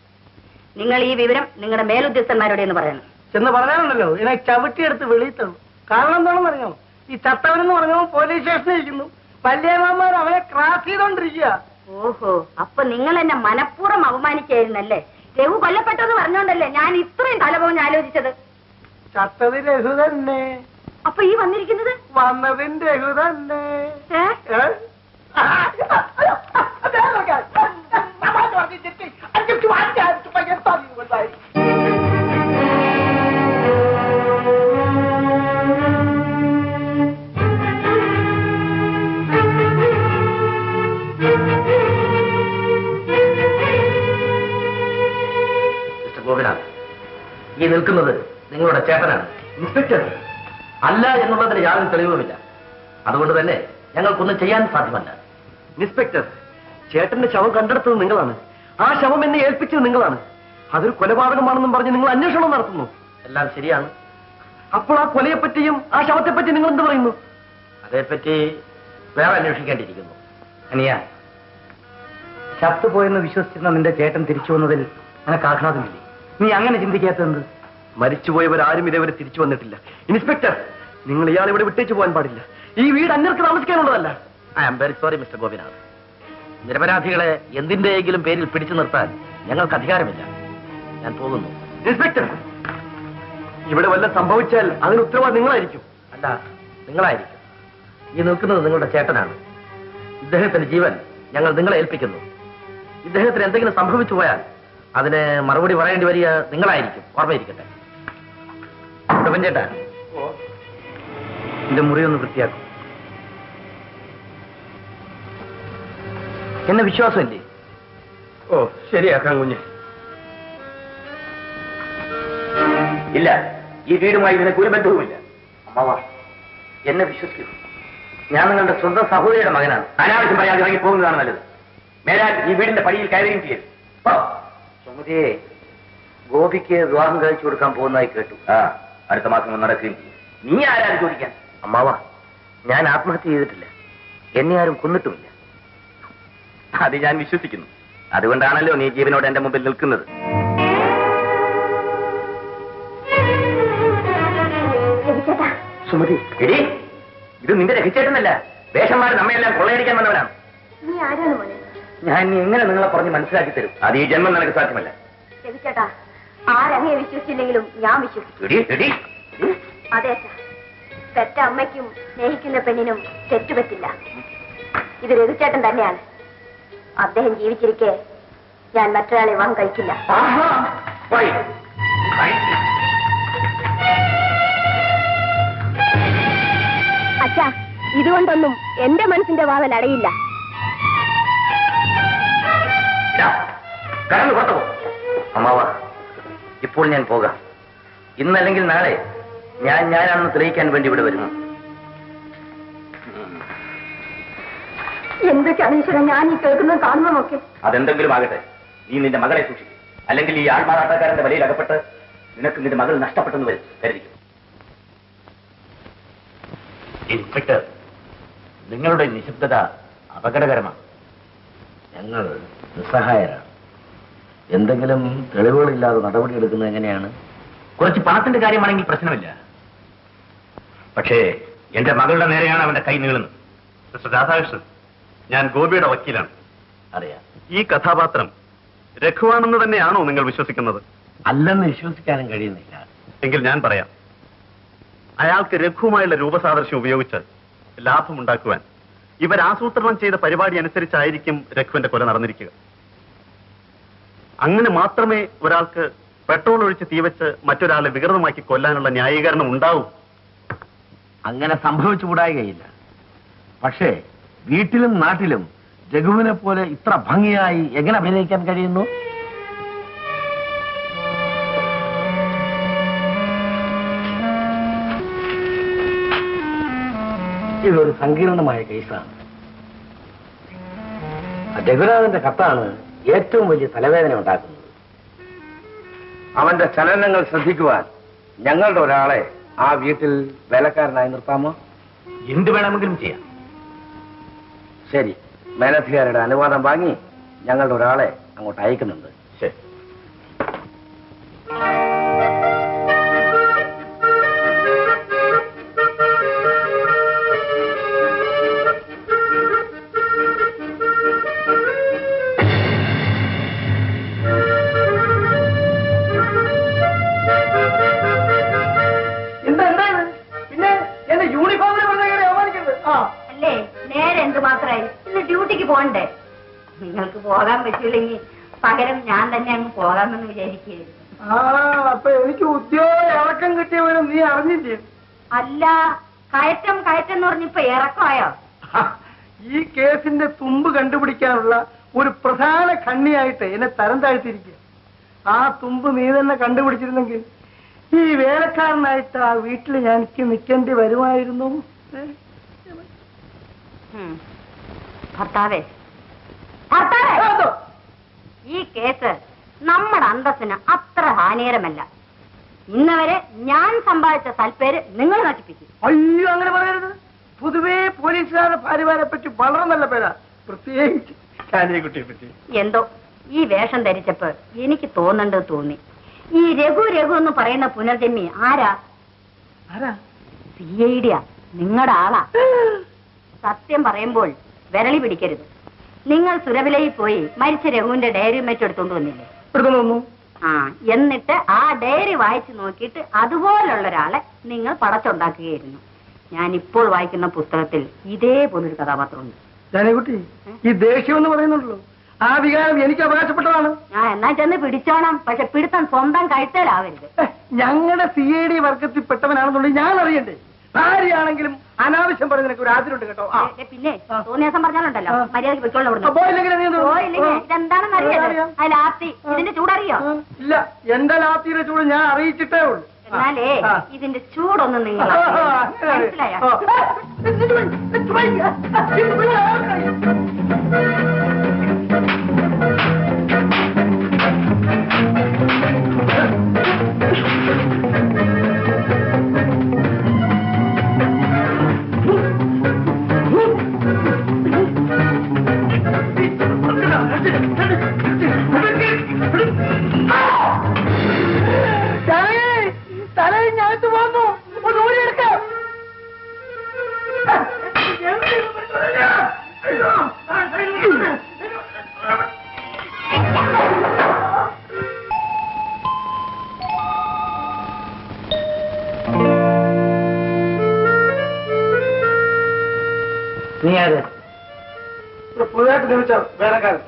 S5: നിങ്ങൾ ഈ വിവരം നിങ്ങളുടെ മേലുദ്യോഗസ്ഥന്മാരോട് എന്ന് പറയണം.
S4: ചെന്ന് പറയാനുണ്ടല്ലോ, ഇതിനെ ചവിട്ടിയെടുത്ത് വെളിയിത്തുള്ളൂ. കാരണം എന്താണെന്ന് അറിയാമോ? ഈ ചത്തവനെന്ന് പറഞ്ഞാൽ പോലീസ് സ്റ്റേഷനിൽ ഇരിക്കുന്നു. വല്യമാന്മാർ അവനെ ക്രാസ് ചെയ്തോണ്ടിരിക്കുക.
S5: ഓഹോ, അപ്പൊ നിങ്ങൾ എന്നെ മനഃപൂർവ്വം അപമാനിക്കായിരുന്നല്ലേ? രഘു കൊല്ലപ്പെട്ടെന്ന് പറഞ്ഞോണ്ടല്ലേ ഞാൻ ഇത്രയും തലപോഞ്ഞ് ആലോചിച്ചത്.
S4: ചത്തത് രഘു തന്നെ.
S5: അപ്പൊ ഈ വന്നിരിക്കുന്നത്
S4: വന്നതിന്റെ രഘു തന്നെ.
S3: ഗോപിനാഥ്, ഈ നിൽക്കുന്നത് നിങ്ങളുടെ ചേട്ടനാണ്. ഇൻസ്പെക്ടർ അല്ല എന്നുള്ളതിന് യാതൊരു തെളിവുമില്ല. അതുകൊണ്ട് തന്നെ ഞങ്ങൾക്കൊന്നും ചെയ്യാൻ സാധ്യമല്ല.
S2: ഇൻസ്പെക്ടർ, ചേട്ടന്റെ ശവം കണ്ടെടുത്തത് നിങ്ങളാണ്. ആ ശവം എന്നെ ഏൽപ്പിച്ചത് നിങ്ങളാണ്. അതൊരു കൊലപാതകമാണെന്നും പറഞ്ഞ് നിങ്ങൾ അന്വേഷണം നടത്തുന്നു.
S3: എല്ലാം ശരിയാണ്.
S2: അപ്പോൾ ആ കൊലയെപ്പറ്റിയും ആ ശവത്തെപ്പറ്റി നിങ്ങൾ എന്ത് പറയുന്നു?
S3: അതേപ്പറ്റി വേറെ അന്വേഷിക്കേണ്ടിയിരിക്കുന്നു.
S8: അനിയ, ചത്തുപോയെന്ന് വിശ്വസിച്ചിരുന്ന നിന്റെ ചേട്ടൻ തിരിച്ചു വന്നതിൽ നിനക്ക് ആഹ്ലാദമില്ലേ? നീ അങ്ങനെ ചിന്തിക്കാത്തത്?
S2: മരിച്ചുപോയവരാരും ഇതേവരെ തിരിച്ചു വന്നിട്ടില്ല. ഇൻസ്പെക്ടർ, നിങ്ങൾ ഇയാൾ ഇവിടെ വിട്ടേച്ചു പോകാൻ പാടില്ല. ഈ വീട് അന്യർക്ക് താമസിക്കാനുള്ളതല്ല.
S3: I am very sorry Mister Gopinath. നിരപരാധികളെ എന്തിന്റെയെങ്കിലും പേരിൽ പിടിച്ചു നിർത്താൻ ഞങ്ങൾക്ക് അധികാരമില്ല. ഞാൻ പോകുന്നു.
S2: ഇൻസ്പെക്ടർ, ഇവിടെ വല്ലതും സംഭവിച്ചാൽ അതിന് ഉത്തരവാദി നിങ്ങളായിരിക്കും.
S3: അല്ല, നിങ്ങളായിരിക്കും. ഈ നിൽക്കുന്നത് നിങ്ങളുടെ ചേട്ടനാണ്. ഇദ്ദേഹത്തിന്റെ ജീവൻ ഞങ്ങൾ നിങ്ങളെ ഏൽപ്പിക്കുന്നു. ഇദ്ദേഹത്തിന് എന്തെങ്കിലും സംഭവിച്ചു പോയാൽ അതിന് മറുപടി പറയേണ്ടി വരിക നിങ്ങളായിരിക്കും. ഓർമ്മയിരിക്കട്ടെ. ചേട്ടാ,
S8: എന്റെ മുറി ഒന്ന് വൃത്തിയാക്കും. എന്നെ വിശ്വാസമില്ലേ?
S1: ഓ, ശരിയാക്കാം കുഞ്ഞ്.
S6: ഇല്ല, ഈ വീടുമായി നിനക്ക് ഒരു ബന്ധവുമില്ല. അമ്മാവ, എന്നെ വിശ്വസിക്കൂ. ഞാൻ നിങ്ങളുടെ സ്വന്തം സഹോദരിയുടെ മകനാണ്. അനാവശ്യം പറയാതെ ഇറങ്ങി പോകുന്നതാണ് നല്ലത്. മേലാൽ ഈ വീടിന്റെ പടിയിൽ കയറുകയും ചെയ്യരുത്.
S3: സുമതിയെ ഗോപിക്ക് വിവാഹം കഴിച്ചു കൊടുക്കാൻ പോകുന്നതായി കേട്ടു.
S6: അടുത്ത മാസം നടക്കുകയും ചെയ്യും. നീ ആരാണ് ചോദിക്കാൻ?
S3: അമ്മാവ, ഞാൻ ആത്മഹത്യ ചെയ്തിട്ടില്ല. എന്നെ ആരും കൊന്നിട്ടുമില്ല.
S6: അത് ഞാൻ വിശ്വസിക്കുന്നു. അതുകൊണ്ടാണല്ലോ നീ ജീവനോട് എന്റെ മുമ്പിൽ നിൽക്കുന്നത്. സുമതി, എടി, ഇത് നിന്റെ രഹിച്ചേട്ടനല്ല. വേഷന്മാർ നമ്മയെല്ലാം കൊള്ളയടിക്കാൻ വന്നവരാണ്.
S5: നീ ആരാണ് മോനെ?
S6: ഞാൻ ഇനി എങ്ങനെ നിങ്ങളെ പറഞ്ഞ് മനസ്സിലാക്കി തരും? അത് ഈ ജന്മം നിനക്ക് സാധ്യമല്ല.
S5: രവിച്ചേട്ടാ, ആരങ്ങയെ വിശ്വസിച്ചില്ലെങ്കിലും ഞാൻ വിശ്വസിക്കും. അതെ സാർ, പെറ്റ അമ്മയ്ക്കും സ്നേഹിക്കുന്ന പെണ്ണിനും തെറ്റുപറ്റില്ല. ഇത് രവിച്ചേട്ടൻ തന്നെയാണ്. അദ്ദേഹം ജീവിച്ചിരിക്കെ ഞാൻ മറ്റൊരാളെ വിവാഹം കഴിക്കില്ല. അച്ഛാ, ഇതുകൊണ്ടൊന്നും എന്റെ മനസ്സിന്റെ വാതിൽ അടയില്ല.
S3: അമ്മാവ, ഇപ്പോൾ ഞാൻ പോകാം. ഇന്നല്ലെങ്കിൽ നാളെ ഞാനാണെന്ന് തെളിയിക്കാൻ വേണ്ടി ഇവിടെ വരുന്നു.
S5: എന്തൊക്കെയാണ് ഈശ്വരൻ ഞാൻ ഈ കേൾക്കുന്നത് കാണുന്നതൊക്കെ?
S6: അതെന്തെങ്കിലും ആകട്ടെ, നീ നിന്റെ മകളെ സൂക്ഷിക്കും. അല്ലെങ്കിൽ ഈ ആൾമാറാട്ടക്കാരന്റെ വലയിൽ അകപ്പെട്ട് നിനക്ക് നിന്റെ മകൾ നഷ്ടപ്പെട്ടെന്ന് വരും. കരുതിക്കും.
S3: ഇൻസ്പെക്ടർ, നിങ്ങളുടെ നിശബ്ദത അപകടകരമാണ്. ഞങ്ങൾ നിസ്സഹായരാണ്. എന്തെങ്കിലും തെളിവുകളില്ലാതെ നടപടിയെടുക്കുന്നത് എങ്ങനെയാണ്?
S6: കുറച്ച് പണത്തിന്റെ കാര്യമാണെങ്കിൽ പ്രശ്നമില്ല. പക്ഷേ എന്റെ മകളുടെ നേരെയാണ് അവന്റെ കൈ നീളുന്നത്.
S11: മിസ്റ്റർ രാധാകൃഷ്ണൻ, ഞാൻ ഗോപിയുടെ വക്കീലാണ്.
S3: അറിയാം.
S11: ഈ കഥാപാത്രം രഘുവാണെന്ന് തന്നെയാണോ നിങ്ങൾ വിശ്വസിക്കുന്നത്?
S3: അല്ലെന്ന് വിശ്വസിക്കാനും കഴിയുന്നില്ല.
S11: എങ്കിൽ ഞാൻ പറയാം. അയാൾക്ക് രഘുവുമായുള്ള രൂപസാദൃശ്യം ഉപയോഗിച്ച് ലാഭമുണ്ടാക്കുവാൻ ഇവരാസൂത്രണം ചെയ്ത പരിപാടി അനുസരിച്ചായിരിക്കും രഘുവിന്റെ കൊല നടന്നിരിക്കുക. അങ്ങനെ മാത്രമേ ഒരാൾക്ക് പെട്രോൾ ഒഴിച്ച് തീവച്ച് മറ്റൊരാളെ വികൃതമാക്കി കൊല്ലാനുള്ള ന്യായീകരണം ഉണ്ടാവൂ.
S3: അങ്ങനെ സംഭവിച്ചുകൂടായികയില്ല. പക്ഷേ വീട്ടിലും നാട്ടിലും രഘുവിനെ പോലെ ഇത്ര ഭംഗിയായി എങ്ങനെ അഭിനയിക്കാൻ കഴിയുന്നു? ഇതൊരു സങ്കീർണമായ കേസാണ്. രഘുനാഥന്റെ കത്താണ് ഏറ്റവും വലിയ തലവേദന ഉണ്ടാക്കുന്നത്. അവന്റെ ചലനങ്ങൾ ശ്രദ്ധിക്കുവാൻ ഞങ്ങളുടെ ഒരാളെ ആ വീട്ടിൽ വേലക്കാരനായി നിർത്താമോ?
S6: എന്ത് വേണമെങ്കിലും ചെയ്യാം.
S3: ശരി, മേലധികാരിയുടെ അനുവാദം വാങ്ങി ഞങ്ങളുടെ ഒരാളെ അങ്ങോട്ട് അയക്കുന്നുണ്ട്.
S6: ശരി.
S4: പിന്നെ എന്റെ യൂണിഫോമിനെ
S7: അല്ലേ നേരെ എന്തുമാത്രമായി ഇന്ന് ഡ്യൂട്ടിക്ക് പോകണ്ടേ? നിങ്ങൾക്ക് പോകാൻ പറ്റൂലെങ്കിൽ പകരം ഞാൻ തന്നെ അങ്ങ് പോകാമെന്ന് വിചാരിക്കുകയായിരുന്നു.
S4: അപ്പൊ എനിക്ക് ഉദ്യോഗ ഇറക്കം കിട്ടിയവരും നീ അറിഞ്ഞില്ലേ?
S7: അല്ല, കയറ്റം എന്ന് പറഞ്ഞിപ്പോ ഇറക്കമായോ?
S4: ഈ കേസിന്റെ തുമ്പ് കണ്ടുപിടിക്കാനുള്ള ഒരു പ്രധാന കണ്ണിയായിട്ട് എന്നെ തരം താഴ്ത്തിയിരിക്കുക. ആ തുമ്പ് നീ തന്നെ കണ്ടുപിടിച്ചിരുന്നെങ്കിൽ ഈ വേലക്കാരനായിട്ട് ആ വീട്ടിൽ എനിക്ക് നിൽക്കേണ്ടി വരുമായിരുന്നു.
S7: ഭർത്താവേ, ഈ കേസ് നമ്മുടെ അന്തസ്സിന് അത്ര ഹാനികരമല്ല. ഇന്നവരെ ഞാൻ സമ്പാദിച്ച സൽപ്പേര് നിങ്ങൾ നശിപ്പിക്കും.
S4: അയ്യോ, അങ്ങനെ പറയരുത്. പൊതുവേ പോലീസുകാരുടെ ഭാര്യമാരെ പറ്റി വളരെ നല്ല പേരാ, പ്രത്യേകിച്ച് കാഞ്ഞിക്കുട്ടിയെ പറ്റി.
S7: എന്തോ ഈ വേഷം ധരിച്ചപ്പോ എനിക്ക് തോന്നി. ഈ രഘു എന്ന് പറയുന്ന പുനർജന്മി ആരാ? CID നിങ്ങളുടെ ആളാ. സത്യം പറയുമ്പോൾ വിരളി പിടിക്കരുത്. നിങ്ങൾ സുരവിലയിൽ പോയി മരിച്ച രഘുവിന്റെ ഡയറി എടുത്തോണ്ട് വന്നില്ലേ? എന്നിട്ട് ആ ഡയറി വായിച്ചു നോക്കിയിട്ട് അതുപോലുള്ള ഒരാളെ നിങ്ങൾ പടച്ചുണ്ടാക്കുകയായിരുന്നു. ഞാൻ ഇപ്പോൾ വായിക്കുന്ന പുസ്തകത്തിൽ ഇതേപോലൊരു കഥാപാത്രമുണ്ട്.
S4: ജാനകുട്ടി, ഈ ദേഷ്യം എന്ന് പറയുന്നുള്ളൂ, ആ വികാരം എനിക്ക് അവകാശപ്പെട്ടതാണ്.
S7: ഞാൻ എന്നാ ചെന്ന് പിടിച്ചോണം, പക്ഷെ പിടുത്തം സ്വന്തം കഴുത്തേലാവരുത്.
S4: ഞങ്ങളുടെ CID വർഗത്തിൽപ്പെട്ടവനാണെന്നുണ്ടെങ്കിൽ ഞാൻ അറിയണ്ടേ? ഭാര്യയാണെങ്കിലും അനാവശ്യം പറഞ്ഞ നിനക്ക് ഒരു ആദ്യമുണ്ട് കേട്ടോ.
S7: പിന്നെ തോന്നിയ ദിവസം പറഞ്ഞാലുണ്ടല്ലോ മര്യാദക്ക് വെച്ചോളൂ. ഇതെന്താണെന്ന് അറിയാം. ലാത്തി ഇതിന്റെ ചൂടറിയോ?
S4: ഇല്ല, എന്റെ ലാത്തിയുടെ ചൂട് ഞാൻ അറിയിച്ചിട്ടേ ഉള്ളൂ.
S7: എന്നാലേ ഇതിന്റെ ചൂടൊന്നും നിങ്ങൾ മനസ്സിലായോ?
S4: തലയിൽ ഞാനത്ത് പോന്നു, ഒന്ന് ഓടിയെടുക്കാം.
S3: നീ ആര്?
S4: പുതുതായിട്ട് നിയമിച്ച വേലക്കാരൻ.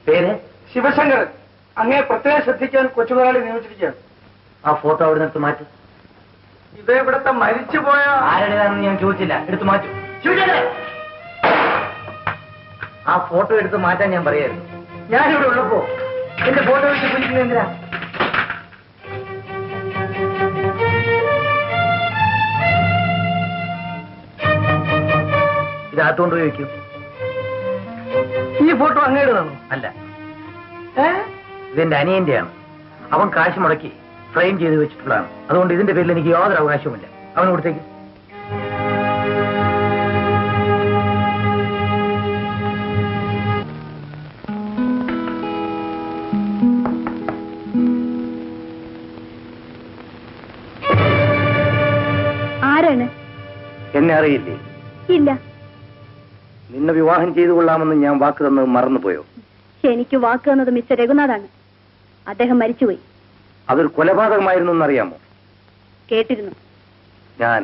S3: പേര്?
S4: ശിവശങ്കരൻ. അങ്ങേ പ്രത്യേകം ശ്രദ്ധിക്കാൻ കൊച്ചുമുതലാളി നിയമിച്ചിരിക്കുകയാണ്.
S3: ആ ഫോട്ടോ അവിടെ നിന്ന് മാറ്റി.
S4: ഇത് ഇവിടുത്തെ മരിച്ചുപോയ
S3: ആരുടേതാണെന്ന് ഞാൻ ചോദിച്ചില്ല, എടുത്തു മാറ്റും. ആ ഫോട്ടോ എടുത്ത് മാറ്റാൻ ഞാൻ പറയായിരുന്നു.
S4: ഞാനിവിടെ ഉള്ളപ്പോ എന്റെ ഫോട്ടോ വെച്ച് കുഴിക്കുന്നത് എന്തിനാ?
S3: ഇതകത്തുകൊണ്ട് പോയി വയ്ക്കും.
S4: ഈ ഫോട്ടോ അങ്ങേടേതാണോ?
S3: അല്ല, ഇതെന്റെ അനിയന്റെയാണ്. അവൻ കാശ് മുടക്കി ഫ്രെയിം ചെയ്ത് വെച്ചിട്ടുള്ളതാണ്. അതുകൊണ്ട് ഇതിന്റെ പേരിൽ എനിക്ക് യാതൊരു അവകാശവുമില്ല. അവന് കൊടുത്തേക്ക്.
S5: ആരാണ്?
S3: എന്നെ അറിയില്ലേ?
S5: ഇല്ല.
S3: നിന്നെ വിവാഹം ചെയ്തു കൊള്ളാമെന്ന് ഞാൻ വാക്ക് തന്നത് മറന്നുപോയോ?
S5: എനിക്ക് വാക്ക് തന്നത് മിസ്റ്റർ രഘുനാഥാണ്. അദ്ദേഹം മരിച്ചുപോയി.
S3: അതൊരു കൊലപാതകമായിരുന്നു എന്നറിയാമോ?
S5: കേട്ടിരുന്നു.
S3: ഞാൻ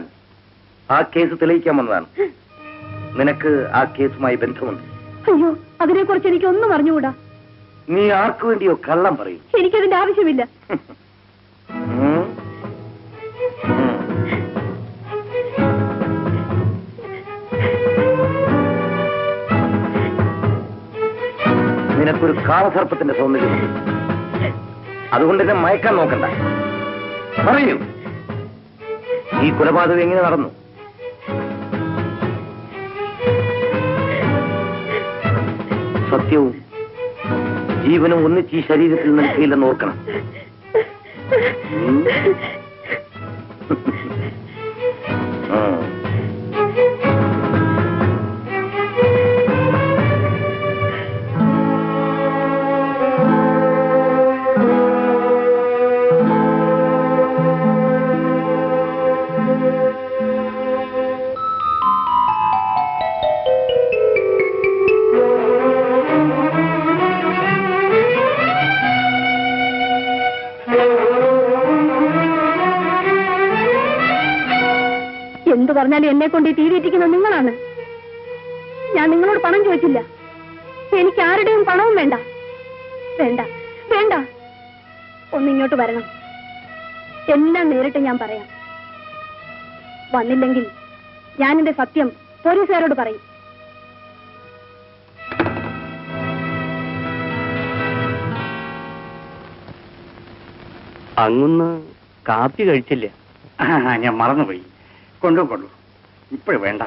S3: ആ കേസ് തെളിയിക്കാൻ വന്നതാണ്. നിനക്ക് ആ കേസുമായി ബന്ധമുണ്ട്.
S5: അയ്യോ, അതിനെക്കുറിച്ച് എനിക്കൊന്നും അറിഞ്ഞുകൂടാ.
S3: നീ ആർക്കു വേണ്ടിയോ കള്ളം പറയും?
S5: എനിക്കതിന്റെ ആവശ്യമില്ല.
S3: നിനക്കൊരു കാളസർപ്പത്തിന്റെ സൗന്ദര്യമുണ്ട്. അതുകൊണ്ട് എന്നെ മയക്കാൻ നോക്കണ്ട. പറയൂ, ഈ കൊലപാതകം എങ്ങനെ നടന്നു? സത്യവും ജീവനും ഒന്നിച്ച് ഈ ശരീരത്തിൽ നിൽക്കില്ലെന്ന് ഓർക്കണം.
S5: എന്തു പറഞ്ഞാലും എന്നെ കൊണ്ട് ഈ തീരിയിരിക്കുന്നത് നിങ്ങളാണ്. ഞാൻ നിങ്ങളോട് പണം ചോദിച്ചില്ല. എനിക്ക് ആരുടെയും പണവും വേണ്ട. വേണ്ട വേണ്ട, ഒന്നിങ്ങോട്ട് വരണം. എല്ലാം നേരിട്ട് ഞാൻ പറയാം. വന്നില്ലെങ്കിൽ ഞാൻ എന്റെ സത്യം പോലീസുകാരോട് പറയും.
S1: അങ്ങൊന്ന് കാപ്പി കഴിച്ചില്ല?
S4: ഞാൻ മറന്നുപോയി. കൊണ്ടു ഇപ്പോഴും വേണ്ട.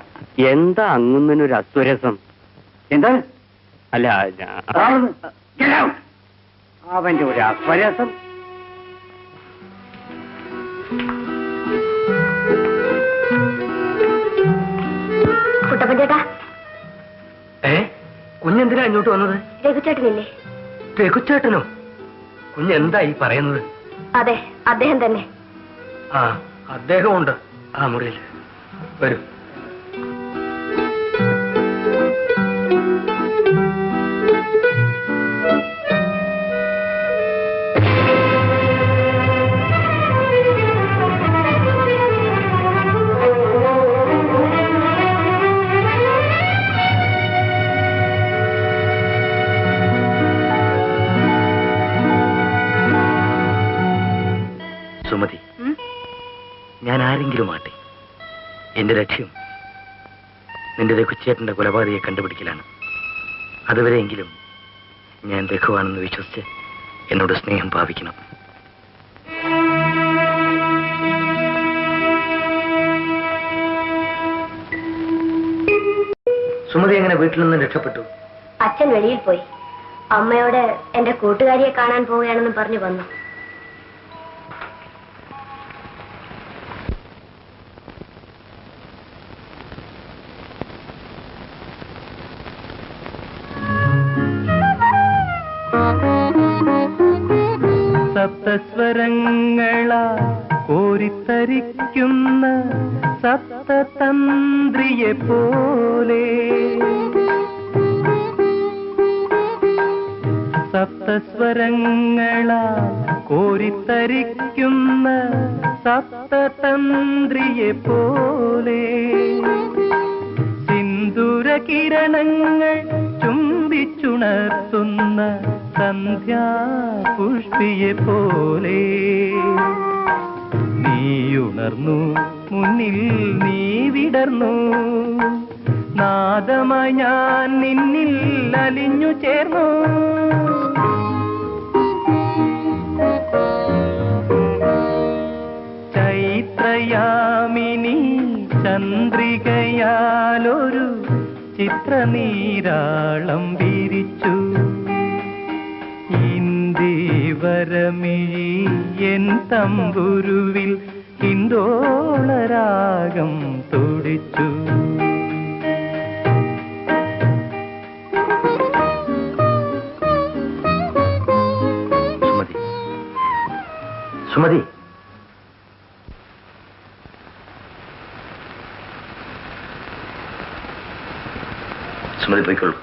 S1: എന്താ അങ്ങുന്നൊരു അസ്വരസം?
S4: എന്താ?
S1: അല്ല,
S4: അവന്റെ ഒരു അസ്വരസം.
S7: കുട്ടപ്പൻ ചേട്ടാ,
S2: കുഞ്ഞെന്തിനാ ഇങ്ങോട്ട് വന്നത്?
S7: രഘുചേട്ടനില്ലേ?
S2: രഘുചേട്ടനോ? കുഞ്ഞെന്താ ഈ പറയുന്നത്?
S7: അതെ, അദ്ദേഹം തന്നെ.
S2: ആ, അദ്ദേഹമുണ്ട് ആ മുറിയിൽ. വരൂ. സുമതി, ഞാൻ ആരെങ്കിലും ആട്ടെ, എന്റെ ലക്ഷ്യം നിന്റെ രഘുച്ചേട്ടന്റെ കൊലപാതകയെ കണ്ടുപിടിക്കലാണ്. അതുവരെയെങ്കിലും ഞാൻ രഘുവാണെന്ന് വിശ്വസിച്ച് എന്നോട് സ്നേഹം ഭാവിക്കണം. സുമതി എങ്ങനെ വീട്ടിൽ നിന്ന് രക്ഷപ്പെട്ടു?
S7: അച്ഛൻ വെളിയിൽ പോയി. അമ്മയോട് എന്റെ കൂട്ടുകാരിയെ കാണാൻ പോവുകയാണെന്ന് പറഞ്ഞു വന്നു.
S9: സപ്തസ്വരങ്ങളാ കോരിത്തരിക്കുന്ന സപ്തതന്ത്രിയെ പോലെ, സപ്തസ്വരങ്ങളാ കോരിത്തരിക്കുന്ന സപ്തതന്ത്രിയെ പോലെ, സിന്ദൂരകിരണങ്ങൾ ചുംബിച്ചുണർത്തുന്ന സന്ധ്യാപുഷ്പിയെ പോലെ, നീയുണർന്നു മുന്നിൽ നീ വിടർന്നു, നാദമായി ഞാൻ നിന്നിൽ അലിഞ്ഞു ചേർന്നു. ചൈത്രയാമിനി ചന്ദ്രികയാലൊരു ചിത്രനീരാളം വിരിച്ചു. ഇന്ദിവരമിഴി എൻ തമ്പുരുവിൽ ഹിന്ദോളരാഗം തുടിച്ചു.
S2: സുമതി, സുമതി, സുമതി പോയിക്കൊള്ളു.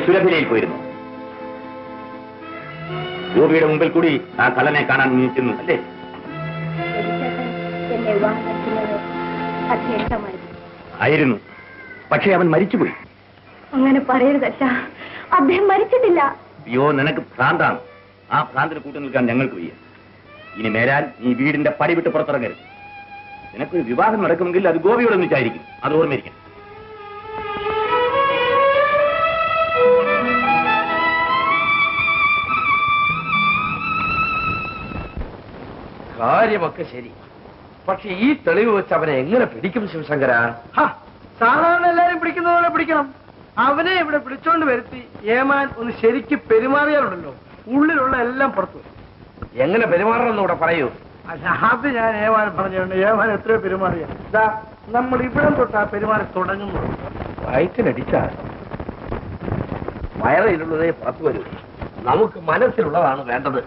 S6: സുരഭിലയിൽ പോയിരുന്നു. ഗോപിയുടെ മുമ്പിൽ കൂടി ആ കള്ളനെ കാണാൻ നീ ചെന്നു അല്ലേ?
S5: എന്നെ വിവാഹം കഴിക്കുന്നത് അച്ഛൻ ഇഷ്ടമായിരുന്നു.
S6: ആയിരുന്നു. പക്ഷേ അവൻ മരിച്ചുപോയി.
S5: അങ്ങനെ പറയരുതല്ല, അദ്ദേഹം മരിച്ചിട്ടില്ല.
S6: അയ്യോ, നിനക്ക് ഭ്രാന്താണ്. ആ ഭ്രാന്തിന് കൂട്ടു നിൽക്കാൻ ഞങ്ങൾക്ക് വയ്യ. ഇനി മേലാൽ നീ വീടിന്റെ പടി വിട്ട് പുറത്തിറങ്ങരുത്. നിനക്കൊരു വിവാഹം നടക്കുമെങ്കിൽ അത് ഗോപിയോട് ഒന്നിച്ചായിരിക്കും. അത് ഓർമ്മയിരിക്കണം.
S3: കാര്യമൊക്കെ ശരി, പക്ഷെ ഈ തെളിവ് വെച്ച് അവനെ എങ്ങനെ പിടിക്കും ശിവശങ്കര?
S1: സാധാരണ എല്ലാരും പിടിക്കുന്ന പോലെ പിടിക്കണം. അവനെ ഇവിടെ പിടിച്ചോണ്ട് വരുത്തി ഏമാൻ ഒന്ന് ശരിക്ക് പെരുമാറിയാലുണ്ടല്ലോ, ഉള്ളിലുള്ള എല്ലാം പുറത്തു വരും.
S3: എങ്ങനെ പെരുമാറണമെന്ന് ഇവിടെ പറയൂ.
S1: അല്ല, അത് ഞാൻ ഏമാൻ പറഞ്ഞുകൊണ്ട് ഏമാൻ എത്രയോ പെരുമാറിയ. ഇതാ നമ്മൾ ഇവിടം തൊട്ടാ പെരുമാറി തുടങ്ങുന്നു.
S3: വയറ്റിനടിച്ചാൽ വയറിലുള്ളതേ പുറത്തു വരൂ. നമുക്ക് മനസ്സിലുള്ളതാണ് വേണ്ടത്.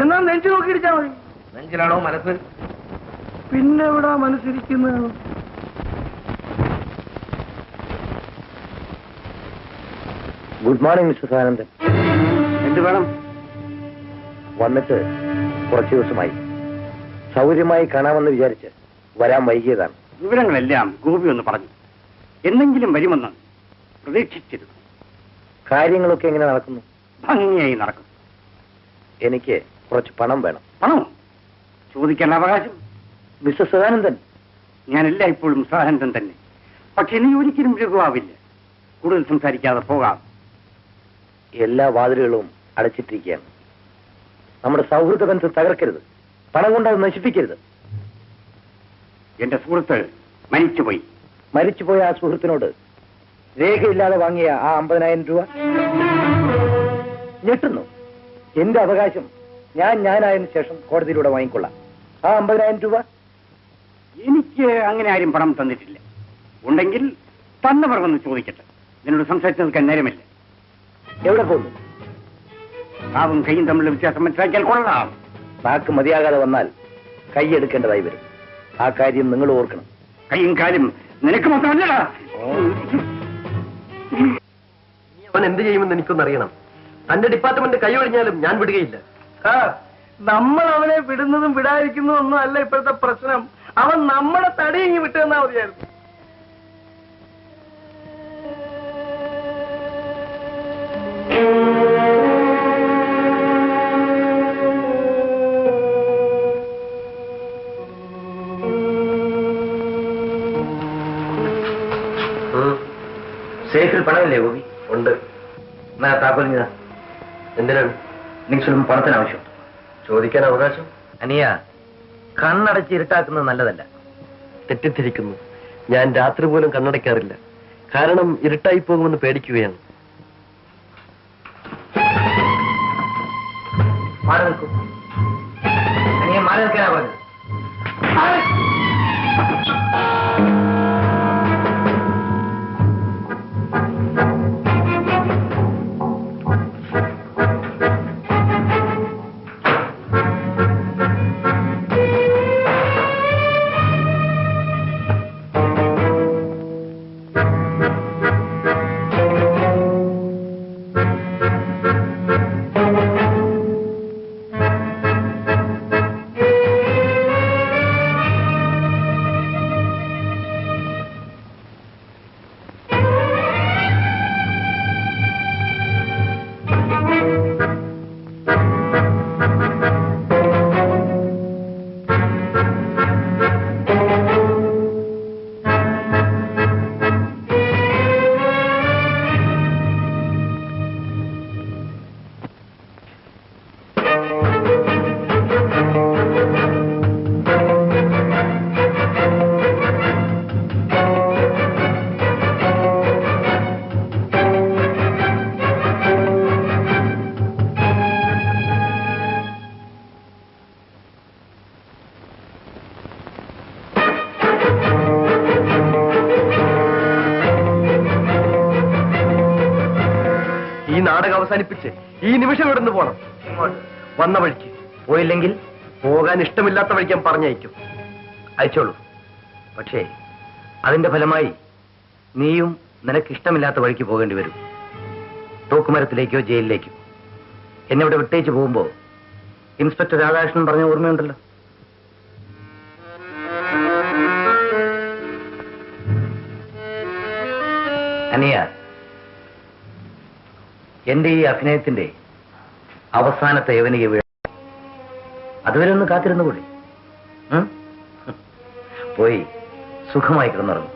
S1: എന്നാൽ നെഞ്ചു നോക്കിയിരിച്ചാ മതി.
S3: നെഞ്ചിലാണോ മനസ്സ്?
S1: പിന്നെ എവിടാ മനസ്സിരിക്കുന്നത്?
S3: Good morning Mister Sadanandan.
S4: എന്ത് വേണം?
S3: വന്നിട്ട് കുറച്ചു ദിവസമായി. സൗകര്യമായി കാണാമെന്ന് വിചാരിച്ച് വരാൻ വൈകിയതാണ്.
S4: വിവരങ്ങളെല്ലാം ഗോപി ഒന്ന് പറഞ്ഞു. എന്തെങ്കിലും വരുമെന്ന് പ്രതീക്ഷിച്ചിരുന്നു.
S3: കാര്യങ്ങളൊക്കെ എങ്ങനെ നടക്കുന്നു?
S4: ഭംഗിയായി നടക്കും.
S3: എനിക്ക് കുറച്ച് പണം വേണം.
S4: പണമോ? ചോദിക്കാൻ അവകാശം.
S3: മിസ്റ്റർ സദാനന്ദൻ,
S4: ഞാനല്ല ഇപ്പോഴും സദാനന്ദൻ തന്നെ. പക്ഷെ നീ ഒരിക്കലും ലഘുവാവില്ല. കൂടുതൽ സംസാരിക്കാതെ പോകാം.
S3: എല്ലാ വാതിലുകളും അടച്ചിട്ടിരിക്കുകയാണ്. നമ്മുടെ സൗഹൃദ ബന്ധം തകർക്കരുത്. പണം കൊണ്ട് അത് നശിപ്പിക്കരുത്.
S4: എന്റെ സുഹൃത്ത് മരിച്ചുപോയി.
S3: മരിച്ചുപോയ ആ സുഹൃത്തിനോട് രേഖയില്ലാതെ വാങ്ങിയ ആ 50,000 രൂപ ഞെട്ടുന്നു. എന്റെ അവകാശം ഞാനായതിനു ശേഷം കോടതിയിലൂടെ വാങ്ങിക്കൊള്ളാം. ആ 50,000 രൂപ
S4: എനിക്ക് അങ്ങനെ ആരും പണം തന്നിട്ടില്ല. ഉണ്ടെങ്കിൽ തന്നവർ വന്ന് ചോദിക്കട്ടെ. നിന്നോട് സംസാരിച്ചു നിൽക്കാൻ നേരമില്ല.
S3: എവിടെ പോകുന്നു?
S4: നാവും കൈയും തമ്മിലുള്ള വ്യത്യാസം മനസ്സിലാക്കിയാൽ കൊള്ളാം.
S3: നാക്ക് മതിയാകാതെ വന്നാൽ കൈയെടുക്കേണ്ടതായി വരും. ആ കാര്യം നിങ്ങൾ ഓർക്കണം.
S4: കൈയും കാലും നിനക്ക് മാത്രമല്ലടാ.
S2: അവൻ എന്ത് ചെയ്യുമെന്ന് എനിക്കൊന്നറിയണം. തന്റെ ഡിപ്പാർട്ട്മെന്റ് കൈയൊഴിഞ്ഞാലും ഞാൻ വിടുകയില്ല.
S1: നമ്മൾ അവനെ വിടുന്നതും വിടാതിരിക്കുന്നതും ഒന്നും അല്ല ഇപ്പോഴത്തെ പ്രശ്നം. അവൻ നമ്മളെ തടിയിങ്ങി വിട്ടുതന്നാ മതിയായിരുന്നു.
S2: സേഫിൽ പണമില്ലേ ഗോപി? ഉണ്ട്. എന്നാ താക്കോലിഞ്ഞ. എന്തിനാണ്? നിങ്ങളും പണത്തിന് ആവശ്യം. ചോദിക്കാൻ അവകാശം.
S3: അനിയ, കണ്ണടച്ച് ഇരുട്ടാക്കുന്നത് നല്ലതല്ല.
S2: തെറ്റിദ്ധരിക്കുന്നു. ഞാൻ രാത്രി പോലും കണ്ണടയ്ക്കാറില്ല. കാരണം ഇരുട്ടായി പോകുമെന്ന് പേടിക്കുകയാണ്.
S3: മാറി നിൽക്കൂ. അനിയ, മാറി നിൽക്കാനാ പറഞ്ഞത്.
S2: അവസാനിപ്പിച്ച് ഈ നിമിഷം ഇവിടുന്ന് പോണം. വന്ന വഴിക്ക് പോയില്ലെങ്കിൽ പോകാൻ ഇഷ്ടമില്ലാത്ത വഴിക്ക് ഞാൻ പറഞ്ഞയക്കും.
S3: അയച്ചോളൂ. പക്ഷേ അതിന്റെ ഫലമായി നീയും നിനക്ക് ഇഷ്ടമില്ലാത്ത വഴിക്ക് പോകേണ്ടി വരും. തൂക്കുമരത്തിലേക്കോ ജയിലിലേക്കോ. എന്നെ ഇവിടെ വിട്ടേച്ച് പോകുമ്പോ ഇൻസ്പെക്ടർ രാധാകൃഷ്ണൻ പറഞ്ഞ ഓർമ്മയുണ്ടല്ലോ. അനിയ, എന്റെ ഈ അഭിനയത്തിന്റെ അവസാനത്തെ യവനിക വീഴ, അതുവരെ ഒന്ന് കാത്തിരുന്നു കൂടി. പോയി സുഖമായി കിടന്നുറങ്ങും.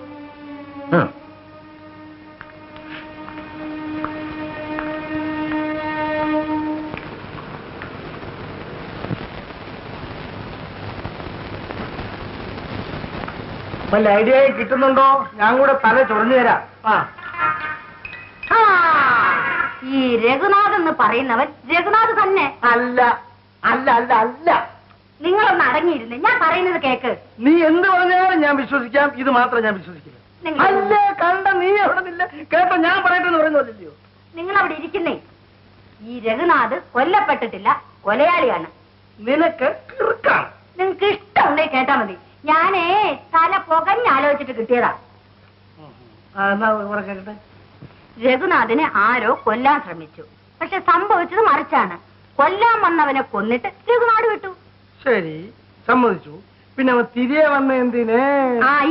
S4: വല്ല ഐഡിയ കിട്ടുന്നുണ്ടോ? ഞാൻ കൂടെ തല ചൊറിഞ്ഞു തരാം.
S7: ഈ രഘുനാഥ് എന്ന് പറയുന്നവൻ രഘുനാഥ് തന്നെ.
S4: അല്ല അല്ല അല്ല അല്ല,
S7: നിങ്ങളൊന്ന് അടങ്ങിയിരുന്നേ, ഞാൻ പറയുന്നത് കേക്ക്.
S4: നീ എന്ത് പറഞ്ഞാലും ഞാൻ വിശ്വസിക്കാം, ഇത് മാത്രം ഞാൻ വിശ്വസിക്കില്ല. അല്ല കണ്ട, നീ അവിടെ നില്ല കേട്ടോ, ഞാൻ പറയട്ടെന്ന് പറയുന്നില്ലയോ.
S7: നിങ്ങൾ അവിടെ ഇരിക്കുന്നേ. ഈ രഘുനാഥ് കൊല്ലപ്പെട്ടിട്ടില്ല, കൊലയാളിയാണ്.
S4: നിനക്ക് കിറുക്കാണ്.
S7: നിങ്ങൾക്ക് ഇഷ്ടമുണ്ടെങ്കിൽ കേട്ടാ മതി. ഞാനേ തല പുകഞ്ഞാലോചിച്ചിട്ട് കിട്ടിയതാ.
S4: കേട്ടെ.
S7: രഘുനാഥിനെ ആരോ കൊല്ലാൻ ശ്രമിച്ചു. പക്ഷെ സംഭവിച്ചത് മറിച്ചാണ്. കൊല്ലാൻ വന്നവനെ കൊന്നിട്ട് രഘുനാഥ് വിട്ടു.
S4: ശരി, സമ്മതിച്ചു. പിന്നെ അവൻ തിരികെ വന്ന എന്തിനെ?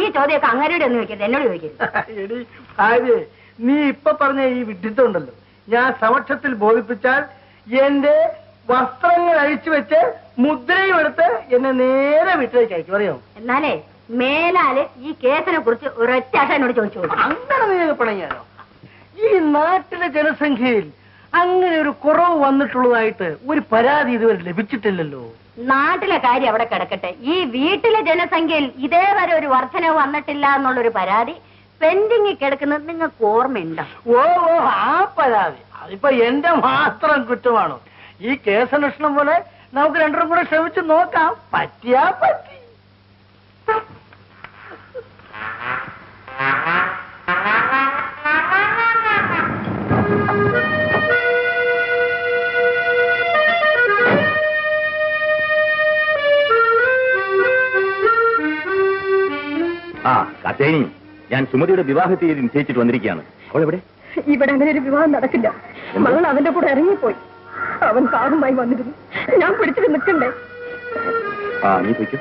S7: ഈ ചോദ്യമൊക്കെ അങ്ങനെയുടെ ഒന്നും ചോദിക്കരുത്, എന്നോട് ചോദിക്കരുത്.
S4: എടി ഭാര്യ, നീ ഇപ്പൊ പറഞ്ഞ ഈ വിഡ്ഢിത്തം ഉണ്ടല്ലോ, ഞാൻ സമക്ഷത്തിൽ ബോധിപ്പിച്ചാൽ എന്റെ വസ്ത്രങ്ങൾ അഴിച്ചു വെച്ച് മുദ്രയും എടുത്ത് എന്നെ നേരെ വീട്ടിലേക്ക് അയക്കും, അറിയോ?
S7: എന്നാലേ മേലാല് ഈ കേസിനെ കുറിച്ച് ഒരൊറ്റ ആശ എന്നോട് ചോദിച്ചു.
S4: അങ്ങനെ നീ പണങ്ങിയാലോ? ഈ നാട്ടിലെ ജനസംഖ്യയിൽ അങ്ങനെ ഒരു കുറവ് വന്നിട്ടുള്ളതായിട്ട് ഒരു പരാതി ഇതുവരെ ലഭിച്ചിട്ടില്ലല്ലോ.
S7: നാട്ടിലെ കാര്യം അവിടെ കിടക്കട്ടെ, ഈ വീട്ടിലെ ജനസംഖ്യയിൽ ഇതേവരെ ഒരു വർധനവ് വന്നിട്ടില്ല എന്നുള്ളൊരു പരാതി പെൻഡിങ്ങിൽ കിടക്കുന്നത് നിങ്ങൾക്ക് ഓർമ്മയുണ്ടോ?
S4: ഓ ഓ, ആ പരാതി അതിപ്പോ എന്റെ മാത്രം കുറ്റമാണോ? ഈ കേസന്വേഷണം പോലെ നമുക്ക് രണ്ടും കൂടെ ശ്രമിച്ചു നോക്കാം, പറ്റിയാ പറ്റി.
S6: കാത്തേനി, ഞാൻ സുമതിയുടെ വിവാഹ തീയതി നിശ്ചയിച്ചിട്ട് വന്നിരിക്കുകയാണ്. അവളെവിടെ?
S5: ഇവിടെ അങ്ങനെ ഒരു വിവാഹം നടക്കില്ല. മകൾ അവന്റെ കൂടെ ഇറങ്ങിപ്പോയി. അവൻ കാറുമായി വന്നിരുന്നു, ഞാൻ പിടിച്ചിട്ട് നിൽക്കണ്ടേ?
S6: നീ പോയിക്കോ.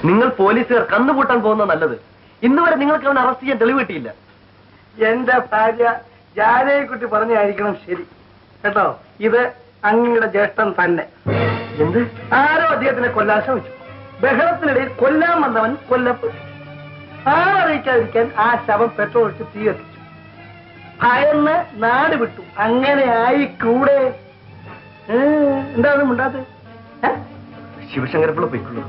S2: നിങ്ങൾ പോലീസുകാർ കന്നുകൂട്ടാൻ പോകുന്ന നല്ലത്. ഇന്ന് വരെ നിങ്ങൾക്ക് അവനെ അറസ്റ്റ് ചെയ്യാൻ തെളിവ് കിട്ടിയില്ല.
S4: എന്റെ ഭാര്യ ജാനകിക്കുട്ടി പറഞ്ഞായിരിക്കണം ശരി കേട്ടോ. ഇത് അങ്ങയുടെ ജ്യേഷ്ഠൻ തന്നെ.
S2: എന്ത്?
S4: ആരോ അദ്ദേഹത്തിനെ കൊല്ലാൻ ശ്രമിച്ചു. ബഹളത്തിനിടയിൽ കൊല്ലാൻ വന്നവൻ കൊല്ലപ്പെട്ടു. ആരറിയിക്കാതിരിക്കാൻ ആ ശവം പെട്രോൾ ഒഴിച്ച് തീ കത്തിച്ചു. ഭയന്ന് നാട് വിട്ടു. അങ്ങനെ ആയിക്കൂടെ? എന്താണ് ഉണ്ടാത്?
S2: ശിവശങ്കരപ്പിള്ള പോയിക്കുള്ളൂ.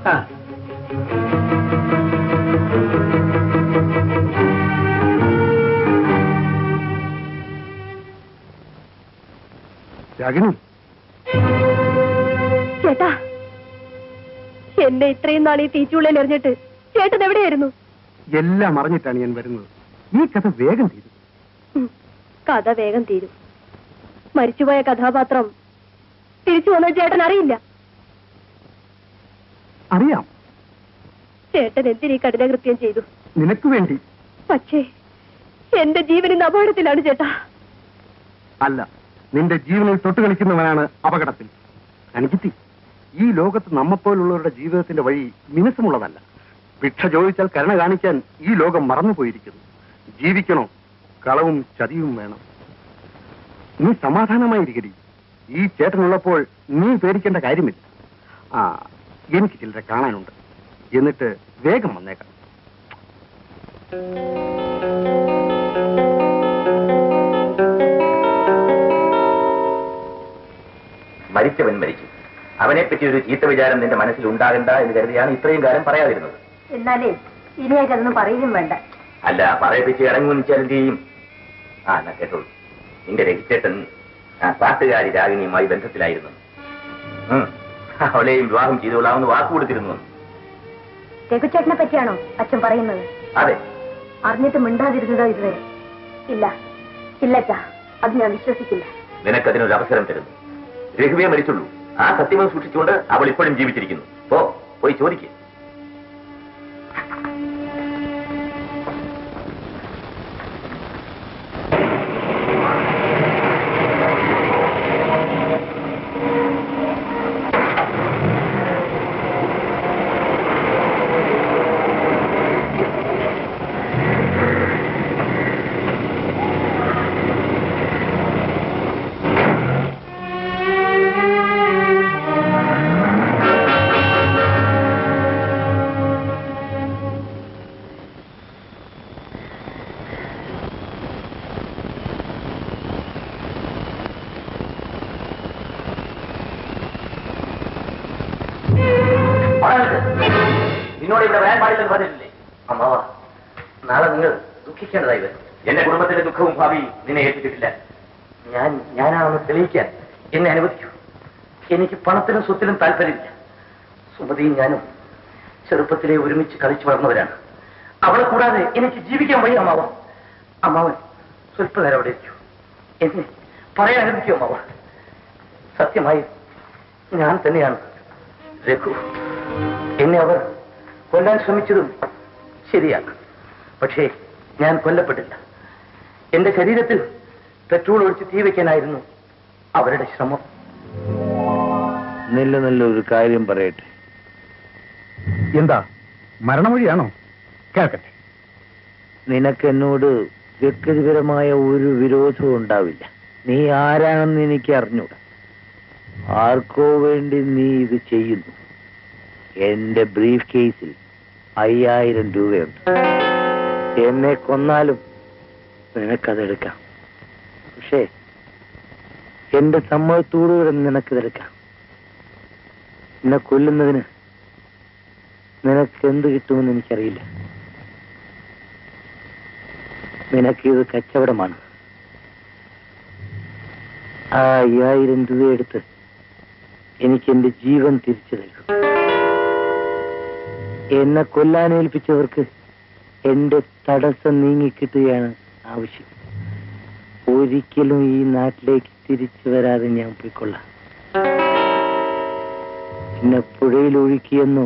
S10: രാഗിണി,
S5: ചേട്ടാ, എന്നെ ഇത്രയും നാൾ ഈ തീച്ചുള്ളിൽ എറിഞ്ഞിട്ട് ചേട്ടൻ എവിടെയായിരുന്നു?
S10: എല്ലാം അറിഞ്ഞിട്ടാണ് ഞാൻ വരുന്നത്. ഈ കഥ വേഗം തീരും.
S5: കഥ വേഗം തീരും. മരിച്ചുപോയ കഥാപാത്രം തിരിച്ചു വന്ന ചേട്ടൻ അറിയില്ല.
S10: അറിയാം.
S5: ചേട്ടൻ എന്തിനീ കഠിനകൃത്യം ചെയ്തു?
S10: നിനക്ക് വേണ്ടി.
S5: പക്ഷേ എന്റെ ജീവൻ ഇന്ന് അപകടത്തിലാണ് ചേട്ടാ.
S10: അല്ല, നിന്റെ ജീവനിൽ തൊട്ട് കളിക്കുന്നവനാണ് അപകടത്തിൽ. അനുജിത്തി, ഈ ലോകത്ത് നമ്മെപ്പോലുള്ളവരുടെ ജീവിതത്തിന്റെ വഴി മിനുസമുള്ളതല്ല. ഭിക്ഷ ചോദിച്ചാൽ കരുണ കാണിക്കാൻ ഈ ലോകം മറന്നുപോയിരിക്കുന്നു. ജീവിക്കണോ? കളവും ചതിയും വേണം. നീ സമാധാനമായിരിക്കടി. ഈ ചേട്ടനുള്ളപ്പോൾ നീ പേടിക്കേണ്ട കാര്യമില്ല. എനിക്ക് ചിലരെ കാണാനുണ്ട്. എന്നിട്ട് വേഗം വന്നേക്കാം.
S6: മരിച്ചവൻ മരിച്ചു. അവനെപ്പറ്റി ഒരു ചീത്ത വിചാരം നിന്റെ മനസ്സിൽ ഉണ്ടാകണ്ട എന്ന് കരുതിയാണ് ഇത്രയും കാലം പറയാതിരുന്നത്.
S5: എന്നാലേ ഇനിയായിട്ടതൊന്നും പറയുകയും വേണ്ട.
S6: അല്ല, പറയിപ്പിച്ച് ഇറങ്ങുവെച്ചാൽ എന്ത് ചെയ്യും? എന്നാ കേട്ടോളൂ. നിന്റെ രജിച്ചേട്ടൻ പാട്ടുകാരി രാഗിനിയുമായി ബന്ധത്തിലായിരുന്നു. അവളെയും വിവാഹം ചെയ്തോളാമെന്ന് വാക്ക് കൊടുത്തിരുന്നു.
S5: രഘുചേട്ടനെ പറ്റിയാണോ അച്ഛൻ പറയുന്നത്?
S6: അതെ.
S5: അറിഞ്ഞിട്ട് മിണ്ടാതിരുന്നതോ ഇതുവരെ? ഇല്ല ഇല്ലച്ചാ, അത് ഞാൻ വിശ്വസിക്കില്ല.
S6: നിനക്കതിനൊരു അവസരം തരുന്നു. രഘുവേ മരിച്ചുള്ളൂ. ആ സത്യമം സൂക്ഷിച്ചുകൊണ്ട് അവൾ ഇപ്പോഴും ജീവിച്ചിരിക്കുന്നു. പോയി ചോദിക്കുക. നിന്നോട് ഇവിടെ വരാൻ പാടില്ലെന്ന് പറഞ്ഞിട്ടില്ലേ?
S2: അമ്മാവ, നാളെ നിങ്ങൾ ദുഃഖിക്കേണ്ടതായി വരും.
S6: എന്റെ കുടുംബത്തിന്റെ ദുഃഖവും ഭാവി നിന്നെ ഏൽപ്പിച്ചിട്ടില്ല.
S2: ഞാനാണെന്ന് തെളിയിക്കാൻ എന്നെ അനുവദിക്കൂ. എനിക്ക് പണത്തിനും സ്വത്തിനും താല്പര്യമില്ല. സുമതിയും ഞാനും ചെറുപ്പത്തിലെ ഒരുമിച്ച് കളിച്ചു വളർന്നവരാണ്. അവളെ കൂടാതെ എനിക്ക് ജീവിക്കാൻ വയ്യ അമ്മാവ. അമ്മാവൻ സ്വല്പനേരം അവിടെ ഇരിക്കൂ. എന്നെ പറയാൻ അനുവദിക്കൂ അമ്മാവ. സത്യമായി ഞാൻ തന്നെയാണ് രഘു. എന്നെ അവർ കൊല്ലാൻ ശ്രമിച്ചതും ശരിയാണ്. പക്ഷേ ഞാൻ കൊല്ലപ്പെട്ടില്ല. എന്റെ ശരീരത്തിൽ പെട്രോൾ ഒഴിച്ച് തീ വയ്ക്കാനായിരുന്നു അവരുടെ ശ്രമം.
S3: നല്ലൊരു കാര്യം പറയട്ടെ.
S10: എന്താ, മരണമൊഴിയാണോ? കേൾക്കട്ടെ.
S3: നിനക്ക് എന്നോട് വ്യക്തിപരമായ ഒരു വിരോധവും ഉണ്ടാവില്ല. നീ ആരാണെന്ന് എനിക്ക് അറിഞ്ഞൂടാ. ആർക്കോ വേണ്ടി നീ ഇത് ചെയ്യുന്നു. എന്റെ ബ്രീഫ് കേസിൽ 5000 രൂപയുണ്ട്. എന്നെ കൊന്നാലും നിനക്കതെടുക്കാം. പക്ഷേ എന്റെ സമ്മതത്തോടുകൂടെ നിനക്കിതെടുക്കാം. എന്നെ കൊല്ലുന്നതിന് നിനക്ക് എന്ത് കിട്ടുമെന്ന് എനിക്കറിയില്ല. നിനക്കിത് കച്ചവടമാണ്. ആ 5000 രൂപ എടുത്ത് എനിക്ക് എന്റെ ജീവൻ തിരിച്ചു തരൂ. എന്നെ കൊല്ലാനേൽപ്പിച്ചവർക്ക് എന്റെ തടസ്സം നീങ്ങിക്കിട്ടുകയാണ് ആവശ്യം. ഒരിക്കലും ഈ നാട്ടിലേക്ക് തിരിച്ചു വരാതെ ഞാൻ പോയിക്കൊള്ളാം. എന്നെ പുഴയിൽ ഒഴുക്കിയെന്നോ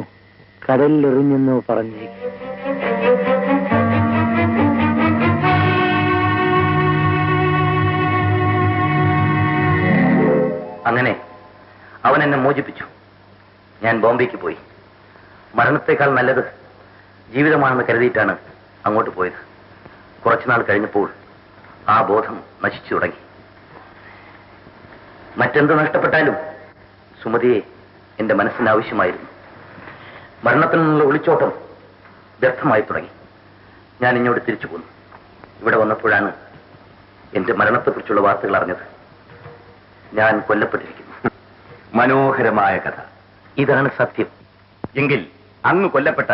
S3: കടലിലെറിഞ്ഞെന്നോ പറഞ്ഞേക്ക്.
S6: അങ്ങനെ അവൻ എന്നെ മോചിപ്പിച്ചു. ഞാൻ ബോംബെക്ക് പോയി. മരണത്തെക്കാൾ നല്ലത് ജീവിതമാണെന്ന് കരുതിയിട്ടാണ് അങ്ങോട്ട് പോയത്. കുറച്ചുനാൾ കഴിഞ്ഞപ്പോൾ ആ ബോധം നശിച്ചു തുടങ്ങി. മറ്റെന്ത് നഷ്ടപ്പെട്ടാലും സുമതിയെ എന്റെ മനസ്സിന് ആവശ്യമായിരുന്നു. മരണത്തിൽ നിന്നുള്ള ഒളിച്ചോട്ടം വ്യർത്ഥമായി തുടങ്ങി. ഞാൻ ഇങ്ങോട്ട് തിരിച്ചു പോന്നു. ഇവിടെ വന്നപ്പോഴാണ് എന്റെ മരണത്തെക്കുറിച്ചുള്ള വാർത്തകൾ അറിഞ്ഞത്. ഞാൻ കൊല്ലപ്പെട്ടിരിക്കുന്നു. മനോഹരമായ കഥ. ഇതാണ് സത്യം. എങ്കിൽ അന്ന് കൊല്ലപ്പെട്ട,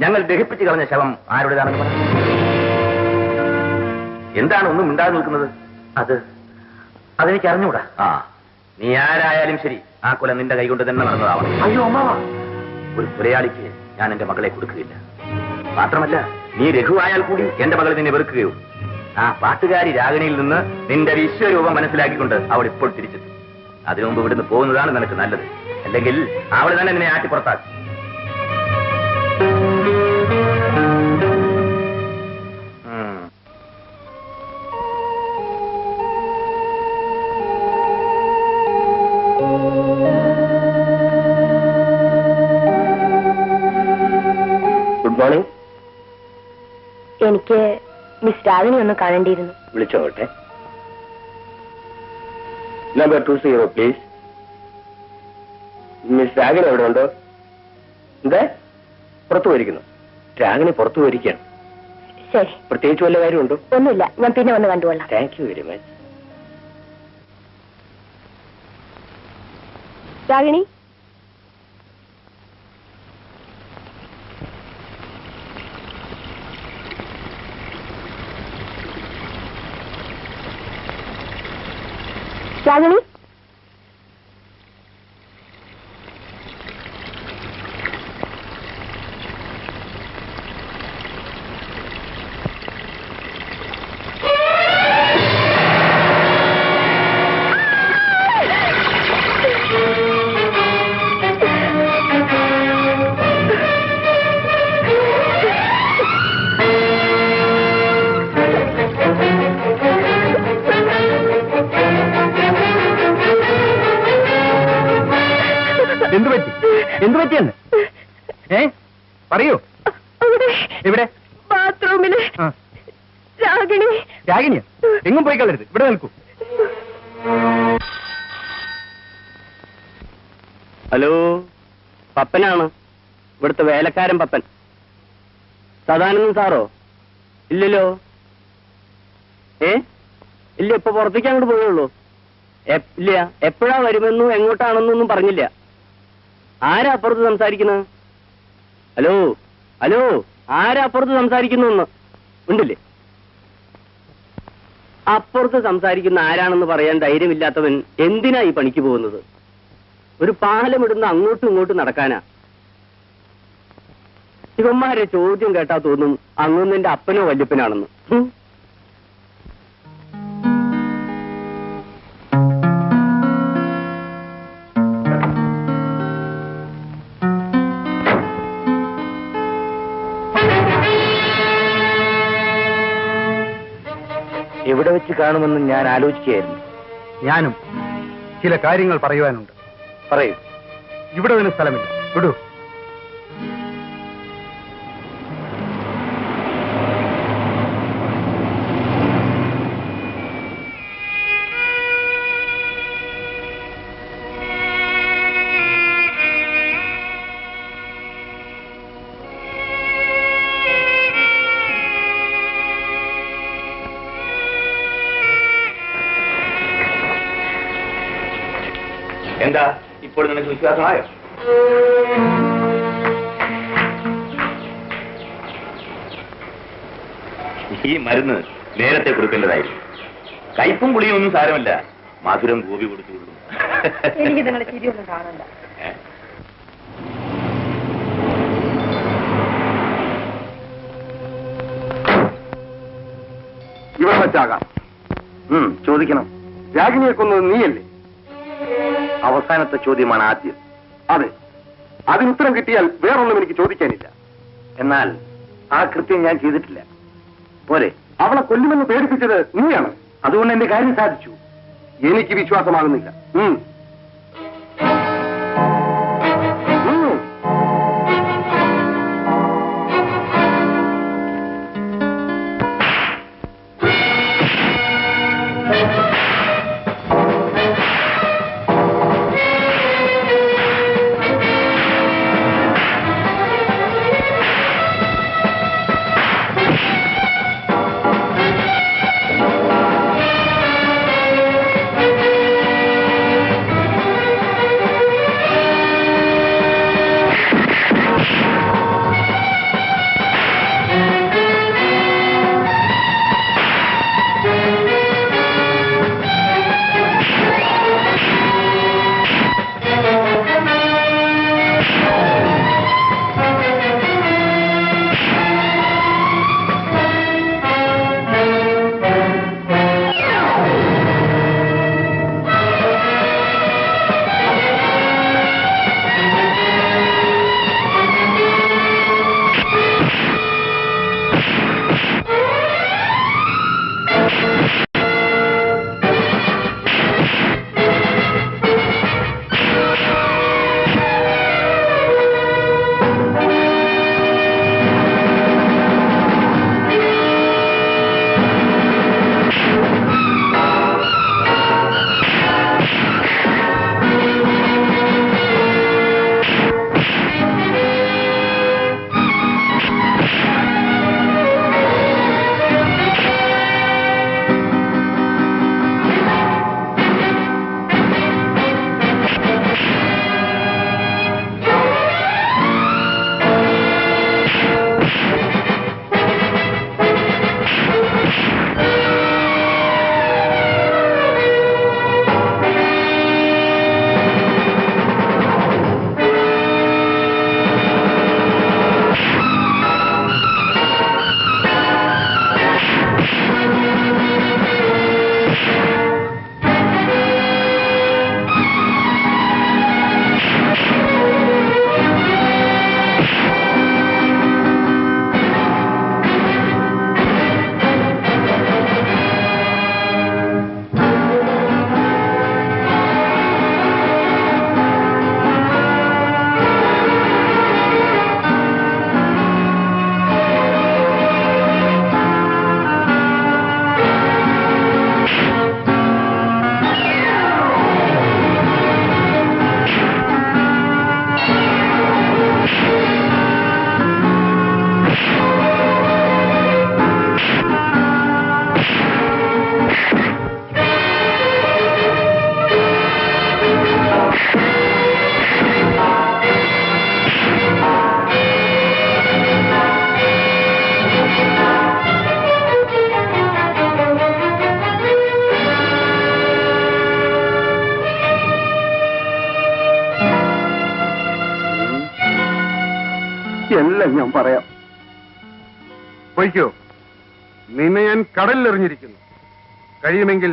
S6: ഞങ്ങൾ ദഹിപ്പിച്ചു കളഞ്ഞ ശവം ആരുടേതാണെന്ന് പറഞ്ഞു. എന്താണ് ഒന്നും മിണ്ടാതെ നിൽക്കുന്നത്?
S3: അതെനിക്ക് അറിഞ്ഞൂടാ.
S6: നീ ആരായാലും ശരി, ആ കൊല നിന്റെ കൈകൊണ്ട് തന്നെ നടന്നതാവണം.
S3: അയ്യോ അമ്മാവ,
S6: ഒരു കൊലയാളിക്ക് ഞാൻ എന്റെ മകളെ കൊടുക്കുകയില്ല. മാത്രമല്ല, നീ രഘുവായാൽ കൂടി എന്റെ മകൾ നിന്നെ വെറുക്കുകയുള്ളൂ. ആ പാട്ടുകാരി രാഗിണിയിൽ നിന്ന് നിന്റെ വിശ്വരൂപം മനസ്സിലാക്കിക്കൊണ്ട് അവൾ ഇപ്പോൾ തിരിച്ചെത്തും. അതിനു മുമ്പ് ഇവിടുന്ന് പോകുന്നതാണ് നിനക്ക് നല്ലത്. അല്ലെങ്കിൽ അവൾ തന്നെ നിന്നെ ആട്ടി പുറത്താക്കും. Good morning.
S7: എനിക്ക് മിസ് രാഗിണി ഒന്ന് കാണേണ്ടിയിരുന്നു.
S6: വിളിച്ചോട്ടെ. Number 20 please. മിസ് രാഗിണി എവിടെ ഉണ്ടോ? എന്താ പുറത്തു പോയിരിക്കുന്നു? രാഗിണി പുറത്തു പോയിരിക്കുകയാണ്.
S7: ശരി.
S6: പ്രത്യേകിച്ച് വല്ല കാര്യമുണ്ടോ?
S7: ഒന്നുമില്ല, ഞാൻ പിന്നെ വന്ന് കണ്ടുകൊള്ളാം.
S6: Thank you very much.
S7: Ragini, Ragini,
S3: എന്തു പറ്റിയെന്ന് പറയൂ. എവിടെ?
S7: ബാത്റൂമില്. രാഗിണി.
S3: രാഗിണിയോ? എങ്ങും പോയി കളരുത്, ഇവിടെ നിൽക്കൂ.
S1: ഹലോ, പപ്പനാണ്, ഇവിടുത്തെ വേലക്കാരൻ പപ്പൻ. സദാനന്ദൻ സാറോ? ഇല്ലല്ലോ. ഇല്ല, ഇപ്പൊ പുറത്തേക്ക് അങ്ങോട്ട് പോയുള്ളൂ. ഇല്ല, എപ്പോഴാ വരുമെന്നും എങ്ങോട്ടാണെന്നൊന്നും പറഞ്ഞില്ല. ആരാ അപ്പുറത്ത് സംസാരിക്കുന്നത്? ഹലോ ഹലോ, ആരാ അപ്പുറത്ത് സംസാരിക്കുന്നു? ഉണ്ടില്ലേ? അപ്പുറത്ത് സംസാരിക്കുന്ന ആരാണെന്ന് പറയാൻ ധൈര്യമില്ലാത്തവൻ എന്തിനാ ഈ പണിക്ക് പോകുന്നത്? ഒരു പാലമിടുന്ന അങ്ങോട്ടും ഇങ്ങോട്ടും നടക്കാനാ? ഇവന്മാരെ ചോദ്യം കേട്ടാ തോന്നും അങ്ങൊന്നും എന്റെ അപ്പനോ വല്യപ്പനാണെന്ന്.
S6: എവിടെ വെച്ച് കാണുമെന്ന് ഞാൻ ആലോചിക്കുകയായിരുന്നു.
S10: ഞാനും ചില കാര്യങ്ങൾ പറയുവാനുണ്ട്.
S6: പറയൂ.
S10: ഇവിടെ ഒരു സ്ഥലമില്ല, വിടൂ.
S6: എന്താ ഇപ്പോൾ നിനക്ക് വിശ്വാസമായോ? ഈ മരുന്ന് നേരത്തെ കൊടുക്കേണ്ടതായിരുന്നു. കയ്പും പുളിയും ഒന്നും സാരമല്ല, മധുരം ഗോപി കൊടുത്തുള്ളൂ.
S5: എനിക്ക് നിങ്ങളുടെ ചിരിയൊന്നും കാണണ്ട.
S10: ഇവിടെ വെച്ചാകാം.
S6: ചോദിക്കണം.
S10: രാഗിണിയെ കൊന്നത് നീയല്ലേ?
S6: അവസാനത്തെ ചോദ്യമാണ് ആദ്യം.
S10: അതെ, അതിനുത്തരം കിട്ടിയാൽ വേറൊന്നും എനിക്ക് ചോദിക്കാനില്ല.
S6: എന്നാൽ ആ കൃത്യം ഞാൻ ചെയ്തിട്ടില്ല. പോരെ?
S10: അവളെ കൊല്ലുമെന്ന് പേടിപ്പിച്ചത് നീയാണ്. അതുകൊണ്ട് എന്റെ കാര്യം സാധിച്ചു. എനിക്ക് വിശ്വാസമാകുന്നില്ല. എല്ലാം ഞാൻ പറയാം. പോയിക്കോ, നിന്നെ ഞാൻ കടലിലെറിഞ്ഞിരിക്കുന്നു. കഴിയുമെങ്കിൽ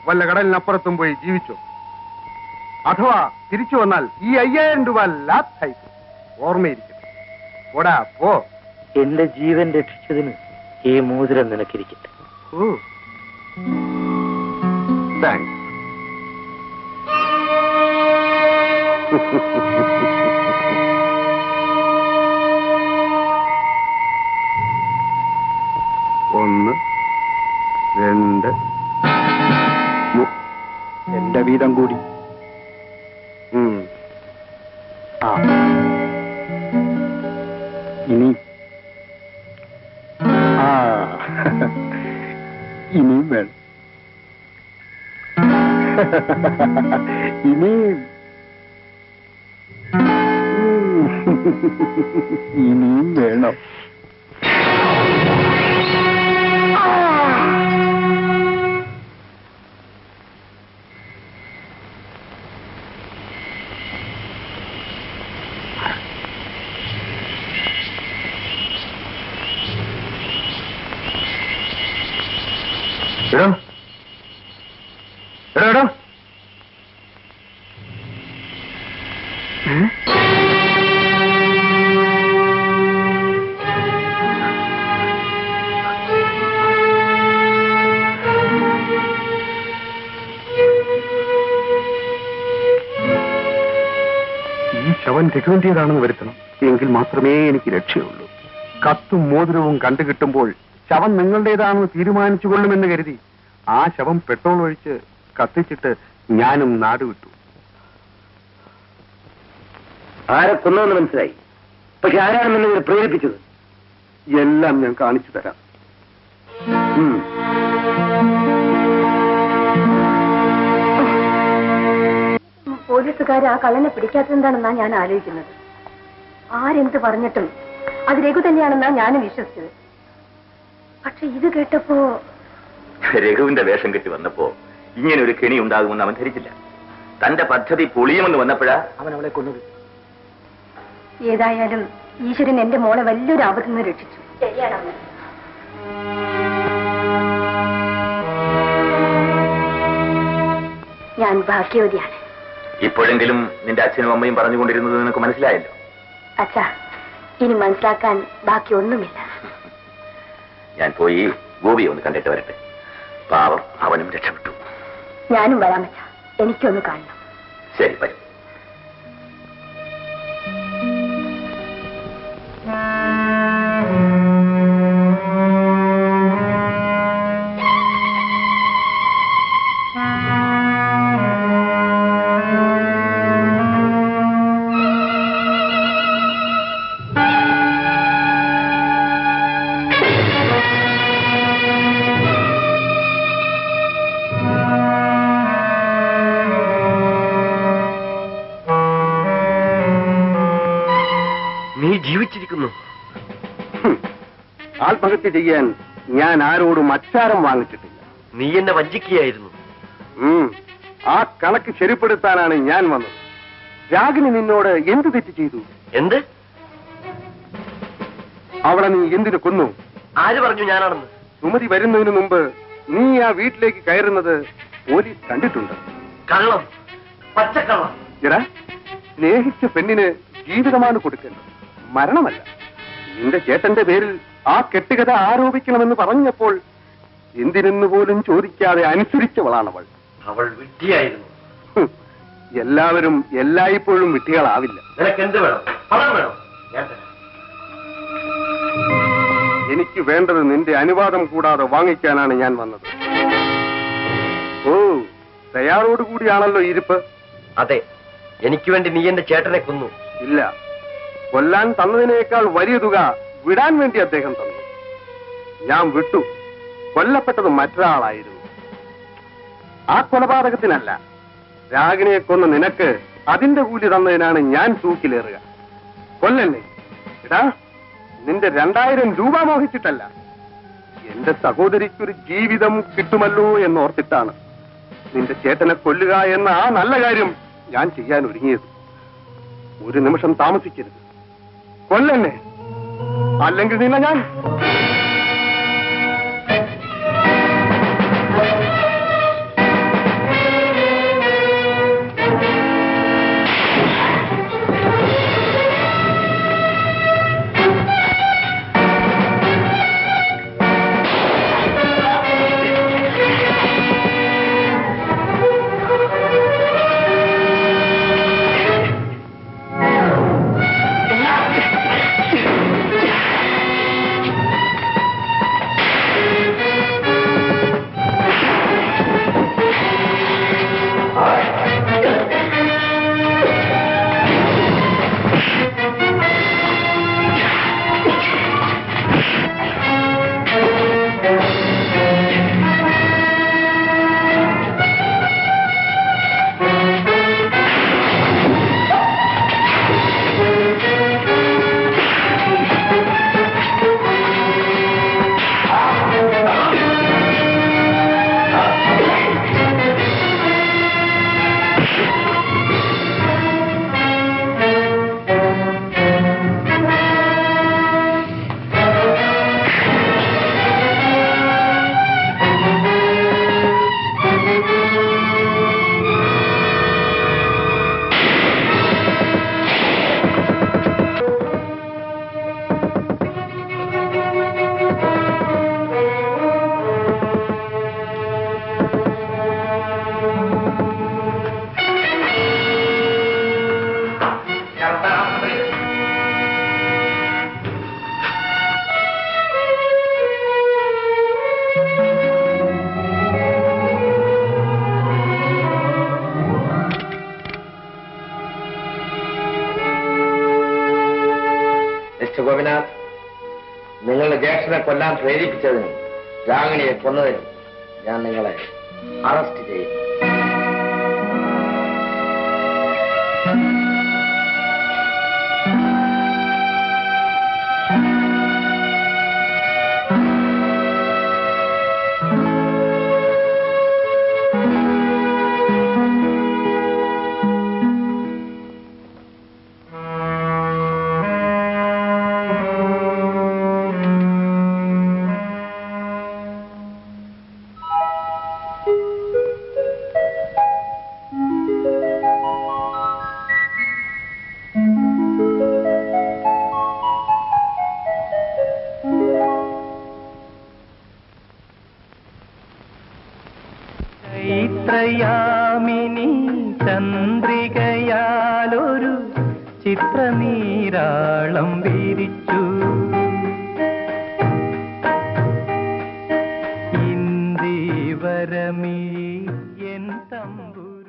S10: വല്ല കടലിനപ്പുറത്തും പോയി ജീവിച്ചോ. അഥവാ തിരിച്ചു വന്നാൽ ഈ 5000 രൂപ ലാത്തായിക്കും. ഓർമ്മയിരിക്കും. ഓടാ പോ.
S3: എന്റെ ജീവൻ രക്ഷിച്ചതിന് ഈ മോതിരം നിനക്കിരിക്കട്ടെ.
S10: താങ്ക്സ്. ഒന്ന്, രണ്ട്, എന്റെ വീതം കൂടി. ഇനി ഇനിയും വേണം. ഇനിയും ഇനിയും വേണം. എടോ ഈ ശവൻ രഘുവിന്റേതാണെന്ന് വരുത്തണം. എങ്കിൽ മാത്രമേ എനിക്ക് രക്ഷയുള്ളൂ. കത്തും മോതിരവും കണ്ടുകിട്ടുമ്പോൾ ശവം നിങ്ങളുടേതാണെന്ന് തീരുമാനിച്ചുകൊള്ളുമെന്ന് കരുതി ആ ശവം പെട്രോൾ ഒഴിച്ച് കത്തിച്ചിട്ട് ഞാനും നാട് വിട്ടു.
S4: ആരെ കൊന്നതെന്ന് മനസ്സിലായി. പക്ഷെ ആരാണ് നിന്നെ പ്രേരിപ്പിച്ചത്?
S10: എല്ലാം ഞാൻ കാണിച്ചു തരാം.
S5: പോലീസുകാർ ആ കള്ളനെ പിടിക്കാത്തതെന്താണെന്നാ ഞാൻ ആലോചിക്കുന്നത്. ആരെന്ത് പറഞ്ഞിട്ടും അത് രഘു തന്നെയാണെന്നാ ഞാനും വിശ്വസിച്ചത്. പക്ഷെ ഇത് കേട്ടപ്പോ
S6: രഘുവിന്റെ വേഷം കെട്ടി വന്നപ്പോ ഇങ്ങനെ ഒരു കെണി ഉണ്ടാകുമെന്ന് അവൻ ധരിച്ചില്ല. തന്റെ പദ്ധതി പൊളിയുമെന്ന് വന്നപ്പോഴാ അവൻ അവളെ കൊന്നത്.
S5: ഏതായാലും ഈശ്വരൻ എന്റെ മോളെ വലിയൊരു ആപത്തിൽ നിന്ന് രക്ഷിച്ചു. ശരിയാണ്. ഞാൻ ഭാഗ്യവതിയാണ്.
S6: ഇപ്പോഴെങ്കിലും നിന്റെ അച്ഛനും അമ്മയും പറഞ്ഞുകൊണ്ടിരുന്നത് നിനക്ക് മനസ്സിലായല്ലോ.
S5: അച്ഛാ, ഇനി മനസ്സിലാക്കാൻ ബാക്കി ഒന്നുമില്ല.
S6: ഞാൻ പോയി ഗോപിയെ ഒന്ന് കണ്ടിട്ട് വരട്ടെ. പാവം, അവനും രക്ഷപ്പെട്ടു.
S5: ഞാനും വരാം അച്ഛാ, എനിക്കൊന്ന് കാണണം.
S6: ശരി, വരും.
S2: ജീവിച്ചിരിക്കുന്നു.
S10: ആത്മഹത്യ ചെയ്യാൻ ഞാൻ ആരോടും അച്ചാരം വാങ്ങിച്ചിട്ടില്ല.
S2: നീ എന്നെ വഞ്ചിക്കുകയായിരുന്നു.
S10: ആ കണക്ക് ശരിപ്പെടുത്താനാണ് ഞാൻ വന്നത്. രാഗിനി നിന്നോട് എന്ത് തെറ്റ് ചെയ്തു?
S2: എന്ത്?
S10: അവളെ നീ എന്തിനു കൊന്നു?
S2: ആര് പറഞ്ഞു ഞാനാണെന്ന്?
S10: സുമതി വരുന്നതിന് മുമ്പ് നീ ആ വീട്ടിലേക്ക് കയറുന്നത് പോലീസ് കണ്ടിട്ടുണ്ട്.
S2: കള്ളം, പച്ചക്കള്ളം.
S10: എടാ, സ്നേഹിച്ച പെണ്ണിന് ജീവിതമാണ് കൊടുക്കേണ്ടത്, മരണമല്ല. നിന്റെ ചേട്ടന്റെ പേരിൽ ആ കെട്ടുകഥ ആരോപിക്കണമെന്ന് പറഞ്ഞപ്പോൾ എന്തിനെന്ന് പോലും ചോദിക്കാതെ അനുസരിച്ചവളാണവൾ.
S2: അവൾ വിഡ്ഢിയായിരുന്നു.
S10: എല്ലാവരും എല്ലായ്പ്പോഴും വിഡ്ഢികളാവില്ല.
S2: നിനക്ക് എന്ത് വേണം? പണം വേണം?
S10: എനിക്ക് വേണ്ടത് നിന്റെ അനുവാദം കൂടാതെ വാങ്ങിക്കാനാണ് ഞാൻ വന്നത്. ഓ, തയ്യാറോടുകൂടിയാണല്ലോ ഇരിപ്പ്.
S2: അതെ, എനിക്ക് വേണ്ടി നീ എന്റെ ചേട്ടനെ കൊന്നു.
S10: ഇല്ല, കൊല്ലാൻ തന്നതിനേക്കാൾ വലിയ തുക വിടാൻ വേണ്ടി അദ്ദേഹം തന്നു. ഞാൻ വിട്ടു. കൊല്ലപ്പെട്ടത് മറ്റൊരാളായിരുന്നു. ആ കൊലപാതകത്തിനല്ല, രാഗിണിയെ കൊന്ന നിനക്ക് അതിന്റെ കൂലി തന്നതിനാണ് ഞാൻ തൂക്കിലേറുക. കൊല്ലല്ലേ? എടാ, നിന്റെ 2000 രൂപ മോഹിച്ചിട്ടല്ല, എന്റെ സഹോദരിക്കൊരു ജീവിതം കിട്ടുമല്ലോ എന്നോർത്തിട്ടാണ് നിന്റെ ചേട്ടനെ കൊല്ലുക എന്ന ആ നല്ല കാര്യം ഞാൻ ചെയ്യാൻ ഒരുങ്ങിയത്. ഒരു നിമിഷം താമസിക്കരുത്. കൊല്ലന്നെ. അല്ലെങ്കിൽ നിന്നെ ഞാൻ
S3: ഗോപിനാഥ്, നിങ്ങളുടെ ജ്യേഷ്ഠനെ കൊല്ലാൻ പ്രേരിപ്പിച്ചതിനും രാഗിണിയെ കൊന്നതിനും ഞാൻ നിങ്ങളെ അറസ്റ്റ് ചെയ്യും.
S9: ചൈത്രയാമിനി ചന്ദ്രികയാലൊരു ചിത്രനീരാളം വിരിച്ചു. ഇന്ദീവരമീ എൻ തമ്പുരു